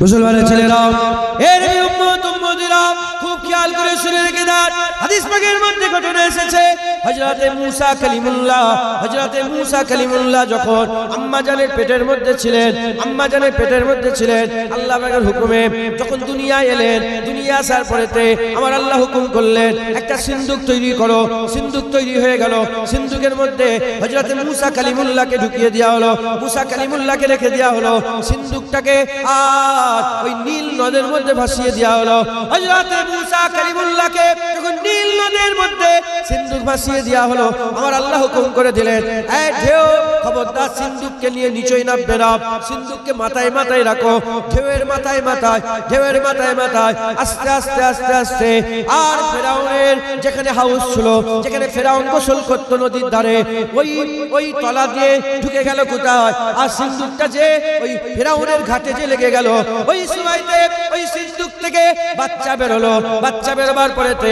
মুসলমানের ছেলেরা, এর উম্মত উম্মতিরা খুব খেয়াল করে শুনে রেখে দেন। হাদিস পাকের মধ্যে ঘটনা এসেছে, হযরতে মুসা কালিমুল্লাহ যখন আম্মা জানের পেটের মধ্যে ছিলেন, আল্লাহ পাকের হুকুমে যখন দুনিয়ায় এলেন, দুনিয়া আসার পরেতে আমার আল্লাহ হুকুম করলেন একটা সিন্দুক তৈরি করো। সিন্দুক তৈরি হয়ে গেল। সিন্দুকের মধ্যে হযরতে মুসা কালিমুল্লাহকে ঢুকিয়ে দেওয়া হলো, মুসা কালিমুল্লাহকে রেখে দেওয়া হলো। সিন্দুকটাকে আর ওই নীল নদের মধ্যে ভাসিয়ে দেওয়া হলো। হযরতে মুসা কালিমুল্লাহকে যখন নীল নদের মধ্যে সিন্দুক ভাসিয়ে দেওয়া হলো, আমার আল্লাহ হুকুম করে দিলেন, এই ঢেউ, খবরদার সিন্দুককে নিয়ে নিচেই নামবে না, সিন্দুককে মাথায় মাথায় রাখো, ঢেউয়ের মাথায় মাথায় আস্তে আস্তে আস্তে আস্তে। আর ফেরাউনের যেখানে হাউস ছিল, যেখানে ফেরাউন গোসল করতো নদীর ধারে, ওই তলা দিয়ে ঢুকে গেল কোথায়? আর সিন্দুকটা যে ওই ফেরাউনের ঘাটে যে লেগে গেল, ওই সময়তে ওই সিন্দুক থেকে বাচ্চা বেরোলো। বাচ্চা বেরোবার পরেতে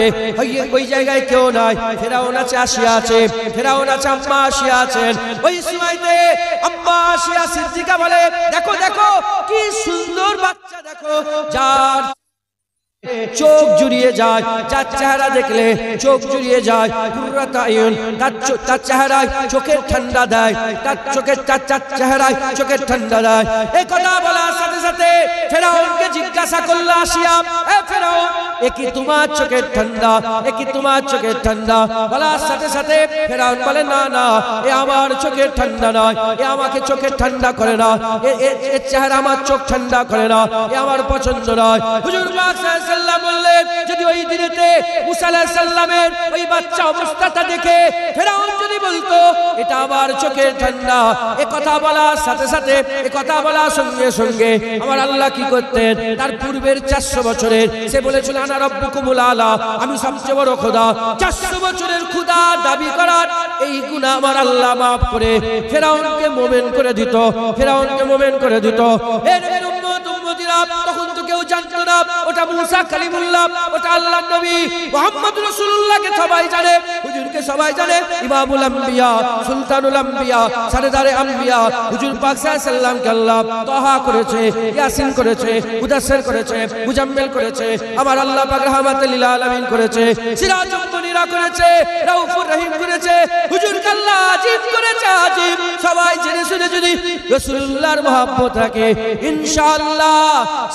ওই জায়গায় কেউ নাই, ফেরাউন আছে, আসিয়া আছে, ফেরাউন আছে, আম্মা আসিয়া আছেন। ওই সময়তে আম্মা আসিয়া সিদ্দিকা বলে, দেখো দেখো কি সুন্দর বাচ্চা, দেখো যার চোখ জুড়িয়ে যায়, যার চেহারা দেখলে চোখ জুড়িয়ে যায়, তার চেহারায় চোখের ঠান্ডা দেয়, তার চেহারায় চোখের ঠান্ডা দেয়। এই কথা বলার সাথে সাথে ফেরাউনকে জিজ্ঞাসা করলো আসিয়া, এ ফেরাউন, এ কি তোমার চোখের ঠান্ডা? এ কি তোমার চোখের ঠান্ডা? বলার সাথে সাথে ফেরাউন বলে, না না, এ আমার চোখের ঠান্ডা নয়, এ আমাকে চোখের ঠান্ডা করে না, এর চেহারা আমার চোখ ঠান্ডা করে না, এ আমার পছন্দ নয়। হুজুর পাক সাল্লাল্লাহু বললেন, যদি ওই দিনেতে মুসা আলাইহিস সালামের ওই বাচ্চা অবস্থাটা দেখে ফেরাউন যদি বলতো এটা আবার চোখের ঠান্ডা, এ কথা বলার সাথে সাথে, এ কথা বলার সঙ্গে সঙ্গে আমার আল্লাহ কি করতেন? তার পূর্বের 400 বছরের সে বলেছিল আনা রাব্বুকুমুল আলা, আমি সবচেয়ে বড় খোদা। 400 বছরের খোদা দাবি করার এই গুনাহ আমার আল্লাহ মাফ করে ফেরাউনকে মুমিন করে দিত, ফেরাউনকে মুমিন করে দিত। এর উম্মত উম্মতিরা তখন তো কেউ জানতো না ওটা মুসা কালিমুল্লাহ, ওটা আল্লাহর নবী মুহাম্মদ রাসূলুল্লাহকে সবাই জানে, হুজুরকে সবাই জানে, ইমামুল আম্বিয়া, সুলতানুল আম্বিয়া, সরদারে আম্বিয়া। হুজুর পাক সাল্লাল্লাহু আলাইহি ওয়াসাল্লামকে আল্লাহ তাহা করেছে, ইয়াসিন করেছে, মুদাসসির করেছে, মুজাম্মিল করেছে, আমার আল্লাহ পাক রাহমাতুল লিল আলামিন করেছে, সিরাজুল মুনিরা করেছে, রাউফুর রহিম করেছে, হুজুরকে আল্লাহ আজিব করেছে, আজিব। সবাই জেনে শুনে যদি রাসূলুল্লাহর মহব্বত রাখে, ইনশাআল্লাহ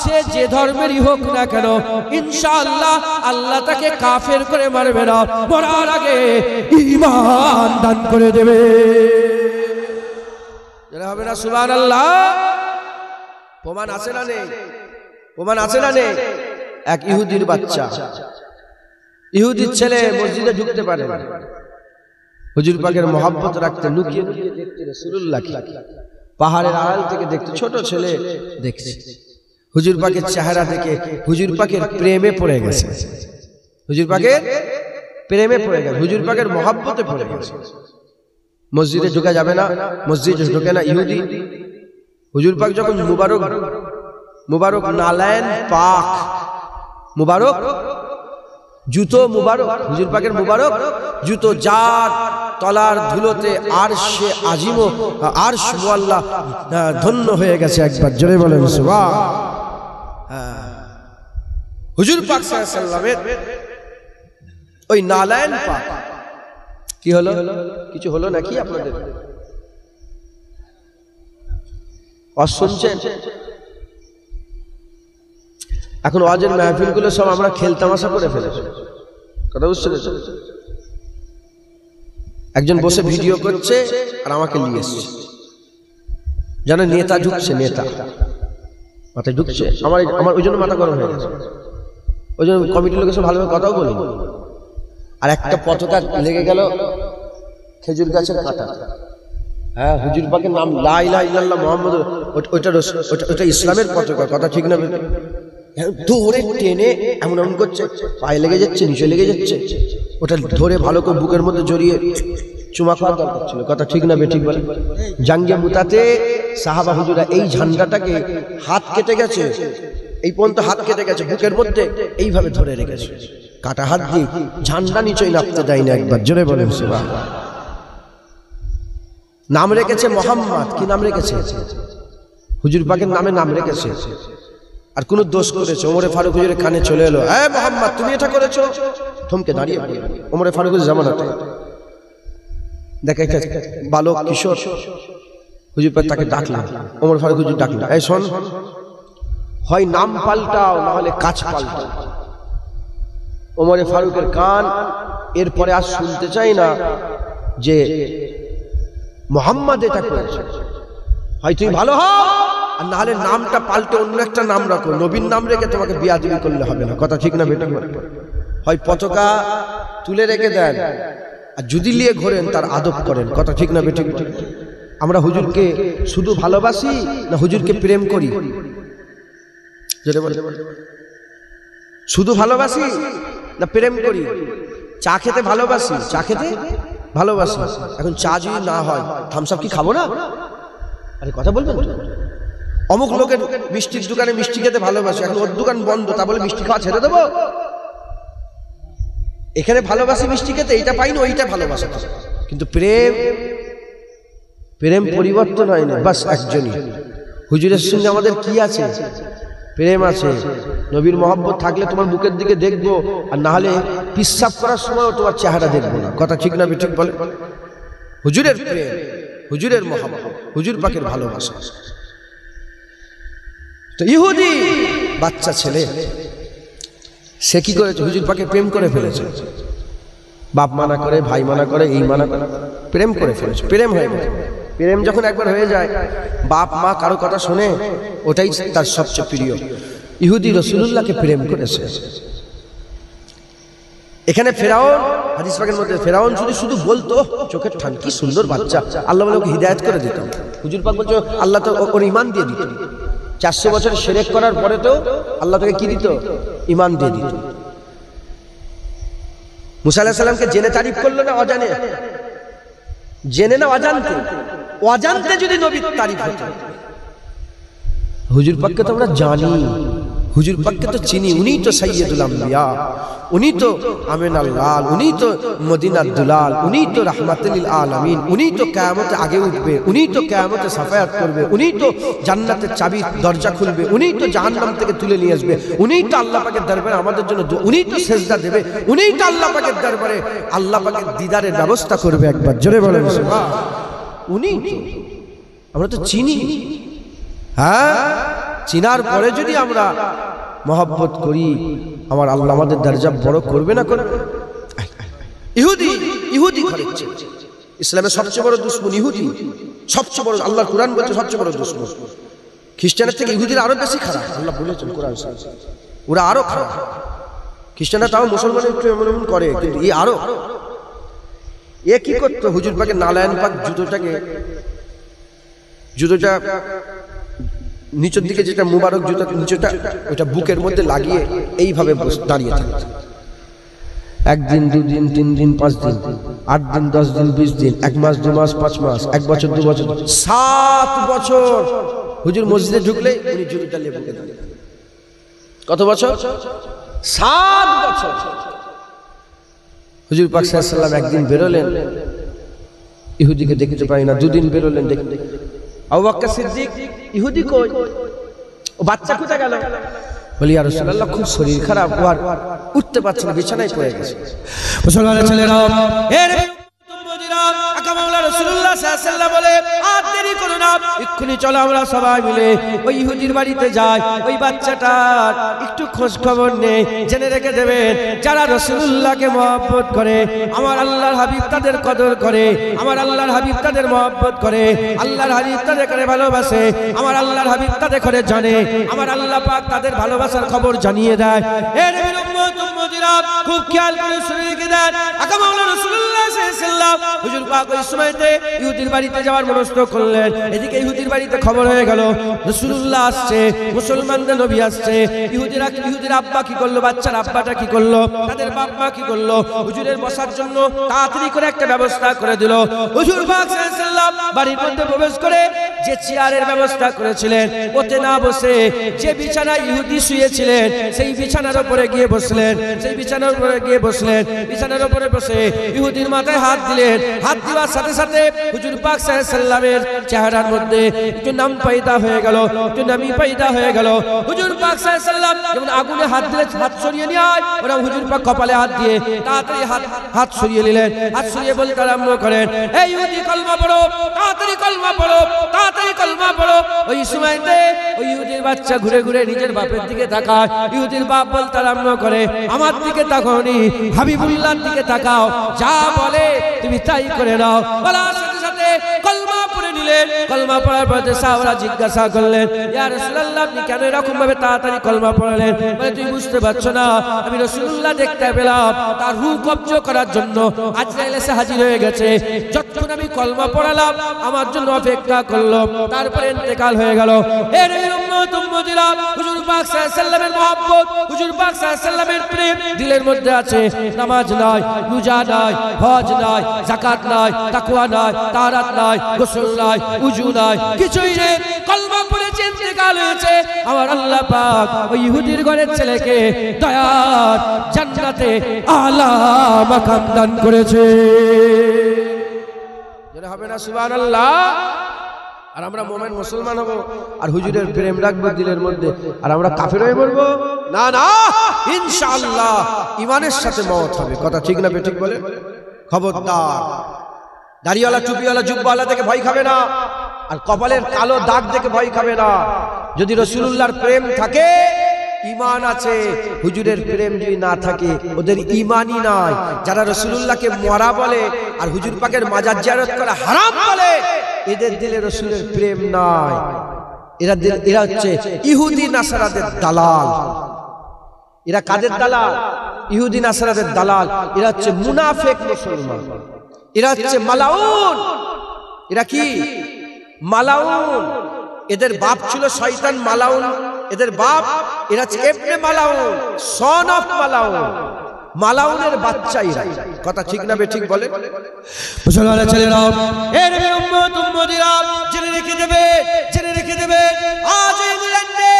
সে যে ধর্মেরই হোক না কেন, ইনশাআল্লাহ আল্লাহ তাকে কাফের করে মারবে না, মরার আগে ঈমান দান করে দেবে। যারা হবে না সুবহানাল্লাহ। প্রমাণ আছে না নেই? প্রমাণ আছে না নেই? এক ইহুদির বাচ্চা, ইহুদির ছেলে মসজিদে ঢুকতে পারে না, হুজুর পাকের মহব্বত রাখতে লুকিয়ে লুকিয়ে দেখতে রাসূলুল্লাহকে, পাহাড়ের আড়াল থেকে দেখতে, ছোট ছেলে দেখছে, হুজুর পাকের চেহারা দেখে হুজুর পাকের প্রেমে পড়ে গেছে, হুজুর পাকের প্রেমে পড়ে গেছে, হুজুর পাকের মহব্বতে পড়ে গেছে। মসজিদে ঢোকা যাবে না, মসজিদে ঢোকে না ইহুদি। হুজুর পাক যখন মুবারক নালায়েন পাক, মুবারক জুতো, মুবারক হুজুর পাকের মুবারক জুতো, যার তলার ধুলোতে আরশে আজিম, আরশ মুআল্লা ধন্য হয়ে গেছে। একবার জোরে বলেন সুবহান। হুজুর পাক সাল্লাল্লাহু আলাইহি ওয়াসাল্লামের ওই নালায়েন পাক কি হলো? কিছু হলো নাকি আপনাদের? শুনছেন? এখন ওয়াজের মাহফিলগুলো সব আমরা খেলতামাশা করে ফেলেছি, কথা বুঝতে পেরেছেন? একজন বসে ভিডিও করছে আর আমাকে নিয়ে এসছে, যেন নেতা ঢুকছে, নেতা মাথায় ঢুকছে। আমার ওই জন্য মাথা গরম হয়ে গেছে, ওই জন্য কমিটির লোকের সাথে ভালোভাবে কথাও বলি। আর একটা পতাকা লেগে গেল খেজুর গাছের কাঁটা, হ্যাঁ হুজুর পাকের নাম লা ইলাহা ইল্লাল্লাহ মুহাম্মদ, ওটা ইসলামের পতাকা, কথা ঠিক না? ধরে টেনে এমন এমন করছে, পায়ে লেগে যাচ্ছে, নিচে লেগে যাচ্ছে, ওটা ধরে ভালো করে বুকের মধ্যে জড়িয়ে চুমা খাওয়ার দরকার ছিল, কথা ঠিক না বেঠিক বলে? জাঙ্গে মুতাতে সাহাবা হুজুরা এই ঝান্ডাটাকে হাত কেটে গেছে, এই পর্যন্ত হাত কেটে গেছে, বুকের মধ্যে এইভাবে ধরে রেখেছে, কাটা হাত দিয়ে ঝান্ডা নিচেই নামতে দেয় না। একবার জোরে বলেন সুবহানাল্লাহ। নাম রেখেছে মোহাম্মদ, কি নাম রেখেছে? হুজুর পাকের নামে নাম রেখেছে। আর কোন দোষ করেছে, ওমরে ফারুক হুজুরের কানে চলে এলো, এ মোহাম্মদ তুমি এটা করেছো, থমকে দাঁড়িয়ে ওমরে ফারুক হুজুর জামানাতে দেখে একটা বালক কিশোর, হুজুর পাক তাকে ডাকলেন, ওমর ফারুক হুজুর ডাকলেন, এই শোন, হয় নাম পাল্টাও না হলে কাজ পাল্টাও। ওমরে ফারুকের কান এরপরে আর শুনতে চাই না যে মোহাম্মদ এটা করেছে, হয় তুমি ভালো হও আর না হলে নামটা পাল্টে অন্য একটা নাম রাখো, নবীর নাম রেখে তোমাকে বিয়াদবি করলে হবে না। কথা ঠিক না বেটা? হয় পতাকা তুলে রেখে দেন আর যদি নিয়ে ঘোরেন তার আদব করেন। কথা ঠিক না বেটা? আমরা হুজুরকে শুধু ভালোবাসি না হুজুরকে প্রেম করি? শুধু ভালোবাসি না প্রেম করি? চা খেতে ভালোবাসি, চা খেতে ভালোবাসি, এখন চা যদি না হয় থামস আপ কি খাবো না? আরে কথা বলবেন। অমুক লোকের মিষ্টির দোকানে মিষ্টি খেতে ভালোবাসে, এখন ওর দোকান বন্ধ, তা বলে মিষ্টি খাওয়া ছেড়ে দেবো? এখানে ভালোবাসি মিষ্টি খেতে, এইটা পাইনি ওইটা ভালোবাসা, কিন্তু প্রেম প্রেম পরিবর্তন হয় না, বাস একজনই। হুজুরের সঙ্গে আমাদের কি আছে? প্রেম আছে। নবীর মহব্বত থাকলে তোমার বুকের দিকে দেখবো, আর না হলে পিশাব করার সময় তোমার চেহারা দেখবো না। কথা ঠিক না ঠিক বলে? হুজুরের প্রেম, হুজুরের মহব্বত, হুজুর পাকের ভালোবাসা। তো ইহুদি বাচ্চা ছেলে সে কি করেছে? হুজুর পাকে প্রেম করে ফেলেছে। বাপ মানা করে, ভাই মানা করে, এই মানা করে, প্রেম করে ফেলেছে। প্রেম হয়ে গেছে। প্রেম যখন একবার হয়ে যায়, বাপ মা কারো কথা শোনে, ওটাই তার সবচেয়ে প্রিয়। ইহুদি রাসূলুল্লাহকে প্রেম করেছে। এখানে ফেরাউন, হাদিস পাকের মধ্যে ফেরাউন যদি শুধু বলতো চোখের ঠান কি সুন্দর বাচ্চা, আল্লাহ বলে ওকে হিদায়াত করে দিত। হুজুর পাক বলছে আল্লাহ তো ওর ঈমান দিয়ে দিত। 400 বছর শিরক করার পরে তো আল্লাহ তাকে কি দিত? ঈমান দিয়ে দিত। মুসা আলাইহিস সালামকে জেনে তারিফ করলো না অজানে? জেনে না অজান্তে? অজান্তে যদি নবীর তারিফ হতো। হুজুর পাককে তো আমরা জানি, হুজুর পাককে তো চিনি, উনি তো সাইয়্যিদুল আম্বিয়া, উনি তো আমিনাল লাল, উনি তো মদিনার দুলাল, উনি তো রাহমাতুল লিল আলামিন, উনি তো কিয়ামতে আগে উঠবে, উনি তো কিয়ামতে সাফায়াত করবে, উনি তো জান্নাতের চাবি দরজা খুলবে, উনি তো জাহান্নাম থেকে তুলে নিয়ে আসবে, উনি তো আল্লাহ পাকের দরবারে আমাদের জন্য, উনি তো সেজদা দেবে, উনি তো আল্লাহ পাকের দরবারে আল্লাহ পাকের দিদারের ব্যবস্থা করবে। একবার জোরে বলেন সুবহান। উনি আমরা তো চিনি। হ্যাঁ, চিনার পরে যদি আমরা মহব্বত করি, আমার আল্লাহ আমাদের দরজা বড় করবে না? করে ইহুদি খাচ্ছে। ইসলামের সবচেয়ে বড় দুশমন ইহুদি, সবচেয়ে বড়। আল্লাহর কুরআন বলছে সবচেয়ে বড় দুশমন। খ্রিস্টানের থেকে ইহুদিরা আরো বেশি খারাপ, আল্লাহ বলেছেন কোরআন। ওরা আরো খারাপ। খ্রিস্টানরা তাও মুসলমান একটু এমন এমন করে, কিন্তু আরো। এ কি করতো? হুজুর পাকের নালায়ন পাক জুতোটা নিচের দিকে, যেটা মুবারক জুতা নিচেটা, ওটা বুকের মধ্যে লাগিয়ে এইভাবে দাঁড়িয়ে থাকে। 1 দিন 2 দিন 3 দিন 5 দিন 8 দিন 10 দিন 20 দিন, 1 মাস 2 মাস 5 মাস, 1 বছর 2 বছর 7 বছর হুজুর মসজিদে ঢুকলে উনি জুতোটা নিয়ে বুকে দাঁড়িয়ে। কত বছর? 7 বছর। হুজুর পাক সাল্লাল্লাহু আলাইহি ওয়াসাল্লাম একদিন বেরোলেন, ইহুদিকে দেখতে পাই না। 2 দিন বেরোলেন, দেখতে আবু বকর সিদ্দিক, ইহুদি কই? ও বাচ্চা কোথায় গেল? বলি ইয়া রাসূলুল্লাহ খুব শরীর খারাপ, ও আর উঠতে পারছে না, বিছানায় পড়ে গেছে। মুসলমানের ছেলেরা, এর আকা মাওলা রাসূলুল্লাহ সাল্লাল্লাহু আলাইহি ওয়াসাল্লাম বলে, আর দেরি করো না, এক্ষুনি চলো আমরা সবাই মিলে ওই ইহুদির বাড়িতে যাই, ওই বাচ্চাটার একটু খোঁজ খবর নেই, জেনে রেখে দেবেন। যারা রাসূলুল্লাহকে মহব্বত করে, আমার আল্লাহর হাবিব তাদের কদর করে, আমার আল্লাহর হাবিব তাদের মহব্বত করে, আল্লাহর হাবিব তাদের করে ভালোবাসে, আমার আল্লাহর হাবিব তাদের করে জানে, আমার আল্লাহ পাক তাদের ভালোবাসার খবর জানিয়ে দেয়। এর উম্মত উম্মতিরা খুব খেয়াল করে শুনে রেখে দেন। আকা মাওলা রাসূলুল্লাহ সাল্লাল্লাহু আলাইহি ওয়াসাল্লাম হুজুর পাক ওই সময়তে ইহুদির বাড়িতে যাওয়ার মনস্থ করলেন। এদিকে ইহুদির বাড়িতে খবর হয়ে গেল রাসূলুল্লাহ আসছে, মুসলমানদের নবী আসছে। ইহুদির আব্বা কি করলো, বাচ্চার আব্বাটা কি করলো, তাদের বাপ মা কি করলো, হুজুরের বসার জন্য তাড়াতাড়ি করে একটা ব্যবস্থা করে দিল। হুজুর পাক সাল্লাল্লাহু আলাইহি ওয়াসাল্লাম বাড়ির মধ্যে প্রবেশ করে যে চেয়ারের ব্যবস্থা করেছিলেন ওতে না বসে যে বিছানায় ইহুদি শুয়েছিলেন সেই বিছানার উপরে গিয়ে বসলেন, সেই বিছানার উপরে গিয়ে বসলেন। বিছানার উপরে বসে ইহুদির মাথায় হাত দিলেন। হাত দেওয়ার সাথে সাথে হুজুর পাক সাল্লাল্লাহু আলাইহি সাল্লামের চেহারার মধ্যে একটু নাম পয়দা হয়ে গেল, একটু নামি পয়দা হয়ে গেল। হুজুর পাক সাল্লাল্লাহু আলাইহি সাল্লাম যেমন আগুনে হাত দিলে হাত সরিয়ে নিয়ে আয়, ওরা হুজুর পাক কপালে হাত দিয়ে তাড়াতাড়ি হাত সরিয়ে নিলেন। হাত সরিয়ে বলতে আরম্ভ করেন, এই ইহুদি কলমা পড়ো, তাড়াতাড়ি কলমা পড়ো, তাড়াতাড়ি কলমা পড়ো। ওই সময়তে ওই ইহুদির বাচ্চা ঘুরে ঘুরে নিজের বাপের দিকে তাকায়। ইহুদির বাপ বলতে আরম্ভ করে, আমার দিকে তাকাওনি, হাবিবুল্লাহর দিকে তাকাও, যা বলে তুমি তাই করে নাও। বলার সাথে সাথে কলমা পড়ে নিলেন। কলমা পড়ার পর সাহাবারা জিজ্ঞাসা করলেন, ইয়া রাসূলুল্লাহ আপনি কেন এরকম ভাবে তাড়াতাড়ি কলমা পড়ালেন? বলে তুমি বুঝতে পারছো না, আমি রাসূলুল্লাহ দেখতে পেলাম তার রূহ কবজ করার জন্য আজরাইল এসে হাজির হয়ে গেছে। যতক্ষণ আমি কলমা পড়ালাম আমার জন্য অপেক্ষা করলো, তারপরে ইন্তেকাল হয়ে গেল। এর উম্মত উম্মতিরা হুজুর পাক সাল্লাল্লাহু আলাইহি সাল্লামের মহব্বত, হুজুর পাক সাল্লাল্লাহু আলাইহি সাল্লামের প্রেম দিলের মধ্যে আছে। নামাজ নাই, রোজা নাই, হজ নাই, যাকাত নাই, তাকওয়া নাই, তাহারাত নাই, গোসল নাই, উযু নাই, কিছুই নেই। কলমা পড়েছে, ইন্তেকাল হয়েছে। আমার আল্লাহ পাক ওই ইহুদির ঘরের ছেলেকে দয়ার জান্নাতে আলা মাকাম দান করেছে। যেটা হবে না সুবহানাল্লাহ। আর আমরা মুমিন মুসলমান হব আর হুজুরের প্রেম রাখবো দিলের মধ্যে, আর আমরা কাফের হয়ে মরবো? না না, ইনশাআল্লাহ ঈমানের সাথে মওত হবে। কথা ঠিক না বেঠিক বলে? খবরদার, দাড়িওয়ালা টুপিওয়ালা জুব্বাওয়ালা দেখে ভয় খাবে না, আর কপালের কালো দাগ দেখে ভয় খাবে না। যদি রাসূলুল্লাহর প্রেম থাকে, ঈমান আছে। হুজুরের প্রেম যদি না থাকে ওদের ঈমানই নাই। যারা রাসূলুল্লাহকে মরা বলে আর হুজুর পাকের মাজার জিয়ারত করা হারাম বলে, এদের দিলে রাসূলের প্রেম নাই। এরা হচ্ছে ইহুদি নাসারাদের দালাল। এরা কাদের দালাল? ইহুদি নাসারাদের দালাল। এরা হচ্ছে মুনাফিক মুসলমান, এরা হচ্ছে মালাউন। এরা কি? মালাউন। এদের বাপ ছিল শয়তান মালাউন। এদের বাপ এরা হচ্ছে ইবনে মালাউন, সন অফ মালাউন। মালাউনের বাচ্চা এরা। কথা ঠিক না বেঠিক বলে? মুসলমানের ছেলেরা, এর উম্মত উম্মতিরা জেনে রেখে দেবে, জেনে রেখে দেবে। আজ ইংল্যান্ডে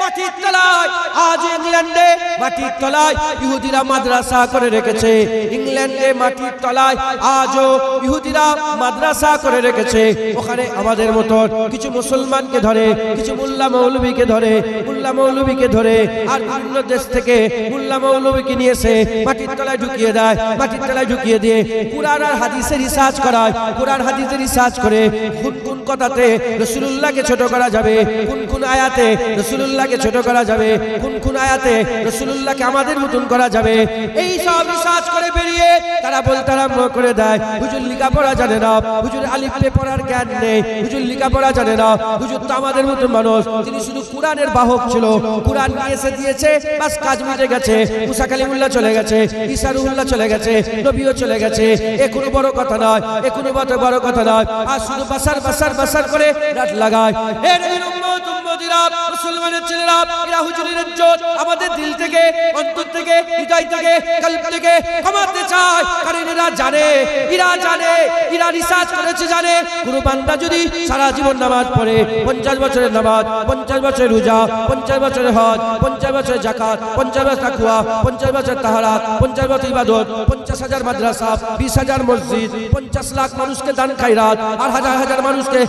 মাটির তলায়, আজ ইংল্যান্ডে মাটির তলায় ইহুদিরা মাদ্রাসা করে রেখেছে। ইংল্যান্ডে মাটির তলায় আজও ইহুদিরা মাদ্রাসা করে রেখেছে। ওখানে আমাদের মতো কিছু মুসলমানকে ধরে, কিছু মোল্লা মৌলবীকে ধরে, মোল্লা মৌলবীকে ধরে, আর বিভিন্ন দেশ থেকে মোল্লা মৌলবীকে নিয়েছে মাটির তলায় ঢুকিয়ে দেয়। মাটির তলায় ঢুকিয়ে দিয়ে কুরআন আর হাদিসের রিসার্চ করায়। কুরআন হাদিসের রিসার্চ করে কোন কোন কথাতে রাসূলুল্লাহকে ছোট করা যাবে, কোন কোন আয়াতে রাসূলুল্লাহকে ছোট করা যাবে, কোন কোন আয়াতে রাসূলুল্লাহকে আমাদের মতন করা যাবে, এই সব রিসার্চ করে বেরিয়ে তারা বলতে আরম্ভ করে দেয়, হুজুর লেখাপড়া জানে না, হুজুর আলিফ বে পড়ার জ্ঞান নেই, হুজুর লেখাপড়া জানে না, হুজুর তো আমাদের মতন মানুষ, তিনি শুধু কুরআনের বাহক ছিল, কুরআন নিয়ে এসে দিয়েছে, বাস কাজ মিটে গেছে। মুসা কালিমুল্লাহ চলে গেছে, ঈসা রুহুল্লাহ চলে গেছে, নবীও চলে গেছে। এ কোনো বড় কথা নয়, এ কোনো বড় কথা নয়। আর শুধু বাসার বাসার বাসার করে রাত লাগায়। এর উম্মত উম্মতিরা, মুসলমানের ছেলেরা, এরা হুজুরের ইজ্জত আমাদের দিল থেকে, অন্তর থেকে, হৃদয় থেকে, কলব থেকে কমাতে চায়। কারণ এরা জানে, এরা জানে, এরা রিসার্চ করেছে, জানে কোনো বান্দা যদি সারা জীবন নামাজ পড়ে, 50 বছরের নামাজ, 50 বছরের রোজা, 50 বছরের হজ, 50 বছরের যাকাত, 50 বছর তাকওয়া, 50 বছর তাহারাত, 50 বছর ইবাদত, 50,000 মাদ্রাসা, 20,000 মসজিদ, 50 লাখ মানুষকে দান খায়রাত, আর হাজার হাজার মানুষকে,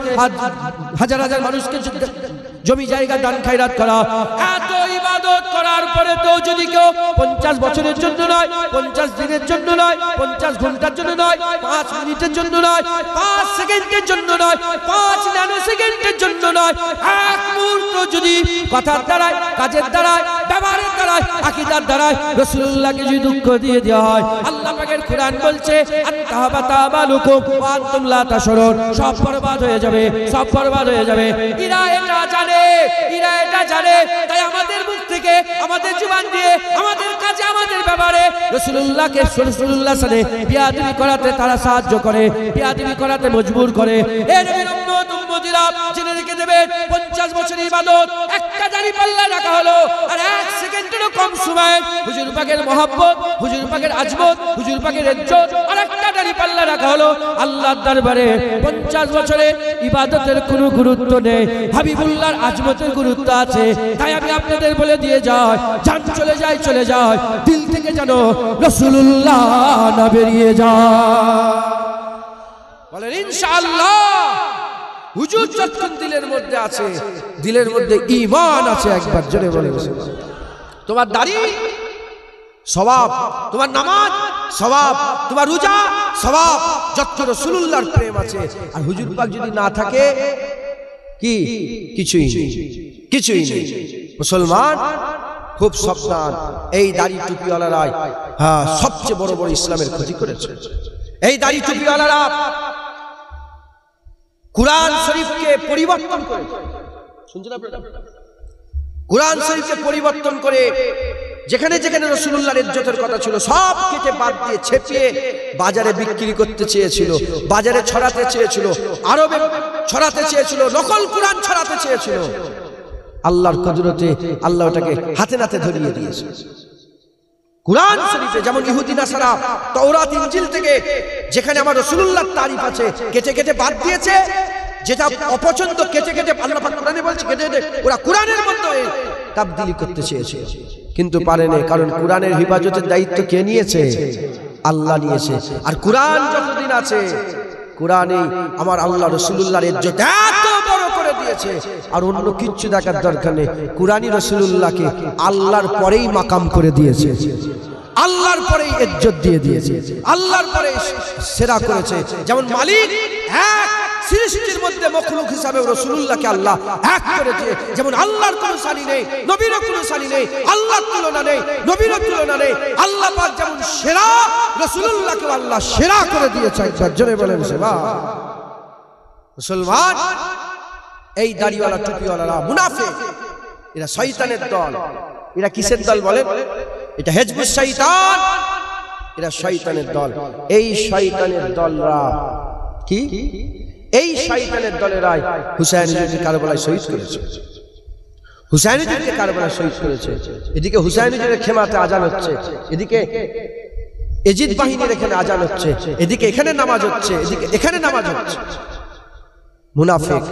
হাজার হাজার মানুষকে জমি জায়গা দান খায়রাত করা। এত ইবাদত করার পরে তো যদি কেউ 50 বছরের জন্য নয়, 50 দিনের জন্য নয়, 50 ঘন্টার জন্য নয়, 5 মিনিটের জন্য নয়, 5 সেকেন্ডের জন্য নয়, 5 ন্যানো সেকেন্ডের জন্য নয়, এক মুহূর্ত যদি কথার দ্বারায়, কাজের দ্বারায়, ব্যবহারের দ্বারায়, আকীদার দ্বারায় রাসূলুল্লাহকে যদি দুঃখ দিয়ে দেওয়া হয়, আল্লাহ পাকের কুরআন বলছে আত্তাহাবাতা আমালুকুম ওয়া আনতুম লা তাশউরুন, সব বরবাদ হয়ে যাবে, সব বরবাদ হয়ে যাবে। এরা এটা জানে, এরা এটা জানে। তাই আমাদের মুখ থেকে, আমাদের জীবন দিয়ে, আমাদের কাজে, আমাদের ব্যবহারে রাসূলুল্লাহকে, রাসূলুল্লাহর সাথে বিয়াদবি করাতে তারা সাহায্য করে, বিয়াদবি করাতে মজবুর করে। এর উম্মত উম্মতিরা জেনে রেখে দেবে, 50 বছরের ইবাদত একটা দাড়ি পাল্লা রাখা হলো, আর 1 সেকেন্ডেরও কম সময়ে হুজুর পাকের মহব্বত, হুজুর পাকের আজমত, হুজুর পাকের ইজ্জত আর একটা দাঁড়িপাল্লা রাখা হলো আল্লাহর দরবারে 50 বছরে ইবাদতের কোনো গুরুত্ব নেই, হাবিবুল্লাহর আজমতের গুরুত্ব আছে। তাই আমি আপনাদের বলে দিয়ে যাই, জান চলে যায় দিল থেকে যেন রাসূলুল্লাহ না বেরিয়ে যায়। বলেন ইনশাআল্লাহ। হুজুর যতক্ষণ দিলের মধ্যে আছে, দিলের মধ্যে ঈমান আছে, একবার জোরে বলে তোমার দাড়ি সওয়াব, তোমার নামাজ সওয়াব, তোমার রোজা সওয়াব, যত রাসূলুল্লাহর প্রেম আছে। আর হুজুর পাক যদি না থাকে কি কিছুই নেই। মুসলমান খুব সাবধান, এই দাড়ি টুপিওয়ালারাই সবচেয়ে বড় বড় ইসলামের ক্ষতি করেছে। এই দাড়ি টুপিওয়ালারা কুরআন শরীফকে পরিবর্তন করে, শুনছেন আপনারা, কুরআন শরীফকে পরিবর্তন করে যেখানে যেখানে রাসূলুল্লাহর ইজ্জতের কথা ছিল সব কেটে বাদ দিয়ে ছেপিয়ে বাজারে বিক্রি করতে চেয়েছিল, বাজারে ছড়াতে চেয়েছিল, আরবে ছড়াতে চেয়েছিল, নকল কুরআন ছড়াতে চেয়েছিল। আল্লাহর কুদরতে আল্লাহ ওটাকে হাতে নাতে ধরিয়ে দিয়েছে। কুরআন শরীফে যেমন ইহুদি নাসারা তাওরাত ইনজিল থেকে যেখানে আমার রাসূলুল্লাহর তারিফ আছে কেটে কেটে বাদ দিয়েছে, যেটা অপছন্দ কেটে কেটে আল্লাহ পাক কোরআনে বলছে কেটে কেটে ওরা কুরআনের মধ্যে তাবদীলি করতে চেয়েছে, কিন্তু পারেনি। কারণ কুরআনের হিফাজতের দায়িত্ব কে নিয়েছে? আল্লাহ নিয়েছে। আর কুরআন যতদিন আছে, কুরআনে আমার আল্লাহ রাসূলুল্লাহর ইজ্জত এত বড় করে দিয়েছে, আর অন্য কিচ্ছু দেখার দরকার নেই। কুরআনই রাসূলুল্লাহকে আল্লাহর পরেই মাকাম করে দিয়েছে, আল্লাহর পরেই ইজ্জত দিয়ে দিয়েছে, আল্লাহর পরে সেরা করেছে। যেমন মালিক এক, সৃষ্টির মধ্যে মখলুক হিসাবে রাসূলুল্লাহকে আল্লাহ এক করেছে। যেমন আল্লাহর কোনো সানি নেই, নবীর কোনো সানি নেই, আল্লাহর তুলনা নেই, নবীর তুলনা নেই। আল্লাহ পাক যেমন সেরা, রাসূলুল্লাহকে আল্লাহ সেরা করে দিয়েছে। একবার জোরে বলেন সুবহান। মুসলমান, এই দাড়িওয়ালা টুপিওয়ালারা মুনাফিক, এরা শয়তানের দল। এরা কিসের দল বলেন? এটা হিজবুশ শয়তান, এরা শয়তানের দল। এই শয়তানের দলরা কি? এই শয়তানের দলেরাই হুসাইনকে কারবালায় শহীদ করেছে, হুসাইনকে কারবালায় শহীদ করেছে। এদিকে হুসাইনের খেমাতে আজান হচ্ছে, এদিকে এজিদ বাহিনীর এখানে আজান হচ্ছে, এদিকে এখানে নামাজ হচ্ছে, এদিকে এখানে নামাজ হচ্ছে। মুনাফিক,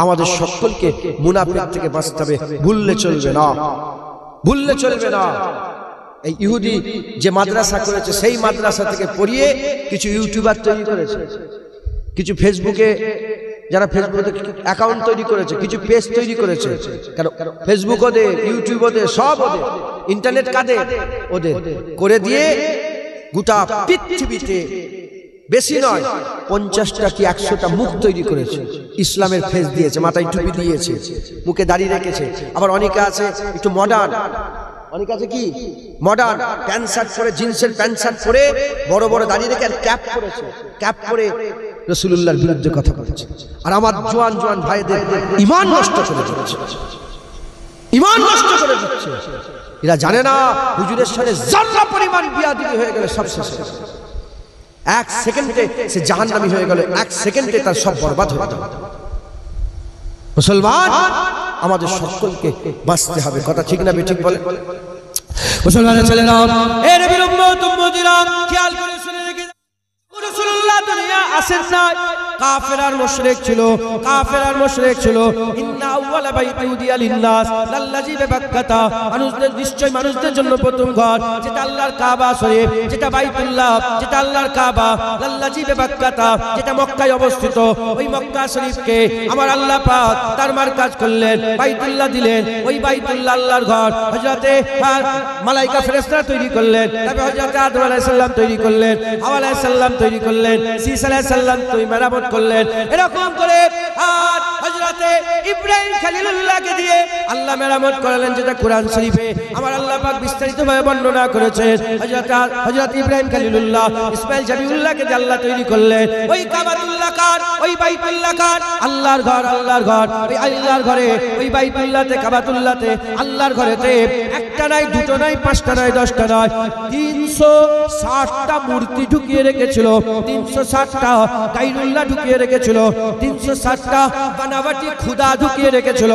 আমাদের সকলকে মুনাফিক থেকে বাঁচতে হবে, ভুললে চলবে না, ভুললে চলবে না। এই ইহুদি যে মাদ্রাসা করেছে, সেই মাদ্রাসা থেকে পড়িয়ে কিছু ইউটিউবার তৈরি করেছে, কিছু ফেসবুকে যারা ফেসবুকে অ্যাকাউন্ট তৈরি করেছে, কিছু পেজ তৈরি করেছে। কারণ ফেসবুক ওদের, ইউটিউব ওদের, সব ওদের, ইন্টারনেট কাদের, ওদের করে দিয়ে গোটা পৃথিবীতে বেশি নয় 50টা কি 100টা মুখ তৈরি করেছে, ইসলামের ফেস দিয়েছে, মাথায় টুপি দিয়েছে, মুখে দাড়ি রেখেছে। আবার অনেকে আছে একটু মডার্ন, অনেক আছে কি মডার্ন, প্যান্ট শার্ট পরে, জিন্সের প্যান্ট শার্ট পরে, বড় বড় দাড়ি রেখে আর ক্যাপ পরেছে, ক্যাপ পরে রাসূলুল্লাহর বিরুদ্ধে কথা বলছে। আর আমার জোয়ান জোয়ান ভাইদের ঈমান নষ্ট করে দিচ্ছে, ঈমান নষ্ট করে দিচ্ছে। এরা জানে না হুজুরের সাথে যারা পরিমাণ বিয়াদবি হয়ে গেলে সব শেষ, এক সেকেন্ডে সে জাহান্নামী হয়ে গেল, এক সেকেন্ডে তার সব বরবাদ হয়ে গেল। মুসলমান, আমাদের সকলকে বাঁচতে হবে, কথা ঠিক না বেঠিক বলে? মুসলমানের ছেলেরা, এ নবীর উম্মত উম্মতিরা, খেয়াল করে শুনে রেখে, রাসূলুল্লাহ দুনিয়া আসেন নাই, কাফের আর মুশরিক ছিল, কাফের আর মুশরিক ছিল। ইন্না আউওয়ালা বাইতি উদিয়া লিন্নাস লাল্লাযী বিবাক্কাতা, মানুষদের, নিশ্চয় মানুষদের জন্য প্রথম ঘর যেটা আল্লাহর কাবা শরীফ, যেটা বাইতুল্লাহ, যেটা আল্লাহর কাবা, লাল্লাযী বিবাক্কাতা, যেটা মক্কায় অবস্থিত। ওই মক্কা শরীফকে আমার আল্লাহ পাক তার মারকাজ করলেন, বাইতুল্লাহ দিলেন। ওই বাইতুল্লাহ আল্লাহর ঘর হযরতে মালায়েকা ফেরেশতারা তৈরি করলেন, তারপর হযরতে আদম আলাইহিস সালাম তৈরি করলেন, হাওয়া আলাইহিস সালাম তৈরি করলেন, ঈসা আলাইহিস সালাম তৈরি মেরামত করলেন। এরকম করে আর হযরতে ইব্রাহিম খলিলুল্লাহকে দিয়ে আল্লাহ মেরামত করালেন, যেটা কুরআন শরীফে আমার আল্লাহ পাক বিস্তারিতভাবে বর্ণনা করেছেন। হযরত ইব্রাহিম খলিলুল্লাহ ইসমাঈল জাবিউল্লাহকে দিয়ে আল্লাহ তৈরি করলেন। ওই কাবাতুল্লাহ কার, ওই বাইতুল্লাহ কার? আল্লাহর ঘর, আল্লাহর ঘর। ওই আল্লাহর ঘরে, ওই বাইতুল্লাহতে, কাবাতুল্লাহতে, আল্লাহর ঘরেতে একটা নাই, দুটো নাই, 5টা নাই, 10টা নয়, 360টা মূর্তি ঢুকিয়ে রেখেছিল, 360টা গায়রুল্লাহ ঢুকিয়ে রেখেছিল, 360টা বানাবাটি খুদা ঢুকিয়ে রেখেছিল।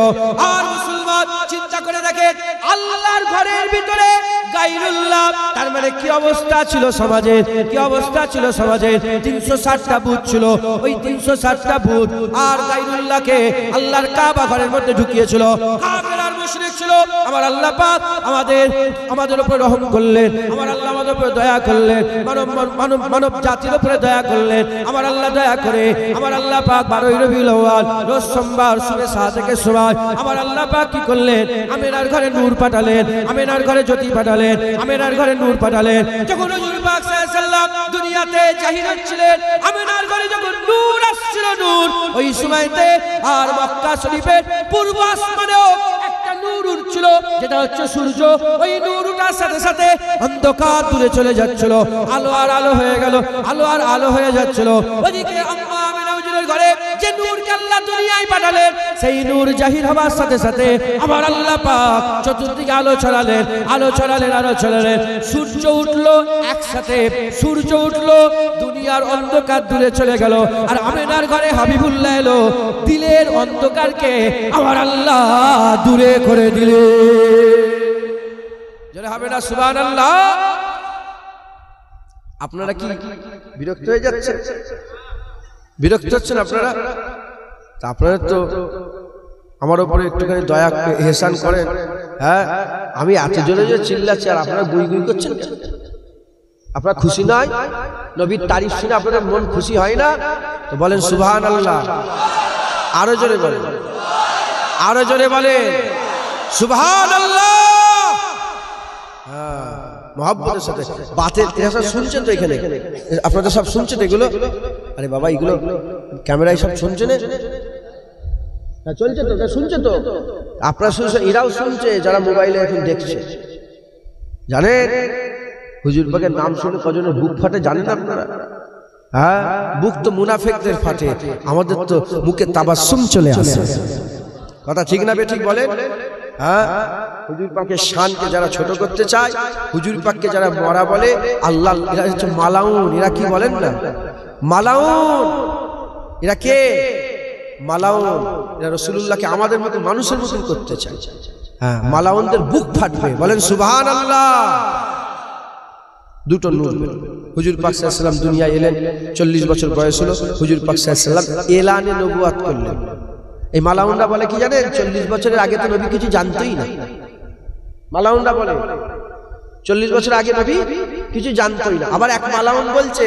আর মুসলমান চিন্তা করে দেখেন, আল্লাহর ঘরের ভিতরে গায়রুল্লাহ, তার মানে কি অবস্থা ছিল সমাজে, কি অবস্থা ছিল সমাজে। 360টা বুত ছিল, ওই 360টা বুত আর গায়রুল্লাহকে আল্লাহর কাবা ঘরের মধ্যে ঢুকিয়েছিল। কাফের আর মুশরিক ছিল। আমার আল্লাহ পাক আমাদের উপর রহম করলেন, আমার আল্লাহ আমাদের উপর দয়া করলেন, মানব জাতির উপরে দয়া করলেন। আমার আল্লাহ দয়া করে আমার আল্লাহ পাক 12ই রবিউল আউয়াল রোজ সোমবার সুবে সাদেকের সময় আমার আল্লাহ পাক কি করলেন, আমিনার ঘরে নূর পাঠালেন, আমিনার ঘরে জ্যোতি পাঠালেন, আমিনার ঘরে নূর পাঠালেন। যখন হুজুর পাক সাল্লাল্লাহু আলাইহি ওয়াসাল্লাম দুনিয়াতে জাহির হচ্ছিলেন, আমিনার ঘরে যখন নূর আসছিল, নূর ওই সময়তে আর মক্কা শরীফের পূর্ব আসমানেও একটা নূর উঠছিল, যেটা হচ্ছে সূর্য। ওই নূর উঠার সাথে সাথে অন্ধকার দূরে চলে যাচ্ছিল, আলো আর আলো হয়ে গেল, আলো আর আলো হয়ে যাচ্ছিল। ওদিকে আম্মা আমিনা হুজুরের ঘরে যে নূরকে আল্লাহ দুনিয়ায় পাঠালেন, সেই নূর জাহির হওয়ার সাথে সাথে আমার আল্লাহ পাক চতুর্দিকে আলো ছড়ালেন, আলো ছড়ালেন, আলো ছড়ালেন। সূর্য উঠলো একসাথে, সূর্য উঠলো, দুনিয়ার অন্ধকার দূরে চলে গেল। আর আমিনার ঘরে হাবিবুল্লাহ এলো, দিলের অন্ধকারকে আমার আল্লাহ দূরে করে দিলে। যারা হবে না সুবহানাল্লাহ। আপনারা কি বিরক্ত হয়ে যাচ্ছেন? বিরক্ত হচ্ছেন আপনারা? আপনারা তো আমার উপরে একটুখানি দয়া এহসান করেন। হ্যাঁ, আমি এত জোরে জোরে চিল্লাচ্ছি আর আপনারা গুই গুই করছেন। আপনারা খুশি নয়? নবীর তারিফ শুনে আপনাদের মন খুশি হয় না? তো বলেন সুবহানাল্লাহ। আরো জোরে বলেন, আরো জোরে বলেন সুবহানাল্লাহ। হ্যাঁ, মহব্বতের সাথে বাতের এরা শুনছেন তো, এখানে আপনারা সব শুনছেন এগুলো? আরে বাবা, এগুলো ক্যামেরায় সব শুনছেন, চলছে তো, শুনছে তো আপনারা শুনছেন, এরাও শুনছে যারা মোবাইলে এখন দেখছে। জানেন হুজুর পাকের নাম শুনে কজনের বুক ফাটে জানেন আপনারা? হ্যাঁ, বুক তো মুনাফিকদের ফাটে, আমাদের তো মুখে তাবাসসুম চলে আসে। কথা ঠিক না বেঠিক বলেন? হ্যাঁ, হুজুর পাকের শানকে যারা ছোট করতে চায়, হুজুর পাককে যারা মরা বলে, আল্লাহ এরা হচ্ছে মালাউন। এরা কি বলেন না? মালাউন। এরা কে? মালাউন। এরা রাসূলুল্লাহকে আমাদের মতো মানুষের মতন করতে চায়। হ্যাঁ, মালাউনদের বুক ফাটবে। বলেন সুবহানাল্লাহ। দুটো নূর হুজুর পাক সাল্লাল্লাহু আলাইহি ওয়াসাল্লাম দুনিয়ায় এলেন, 40 বছর বয়স হলো। হুজুর পাক সাল্লাল্লাহু আলাইহি ওয়াসাল্লাম এলানে নবুয়ত করলেন। এই মালাউনরা বলে কি জানেন? 40 বছরের আগে তো নবী কিছু জানতোই না। মালাউনরা বলে 40 বছর আগে নবী কিছু জানতোই না। আবার এক মালাউন বলছে,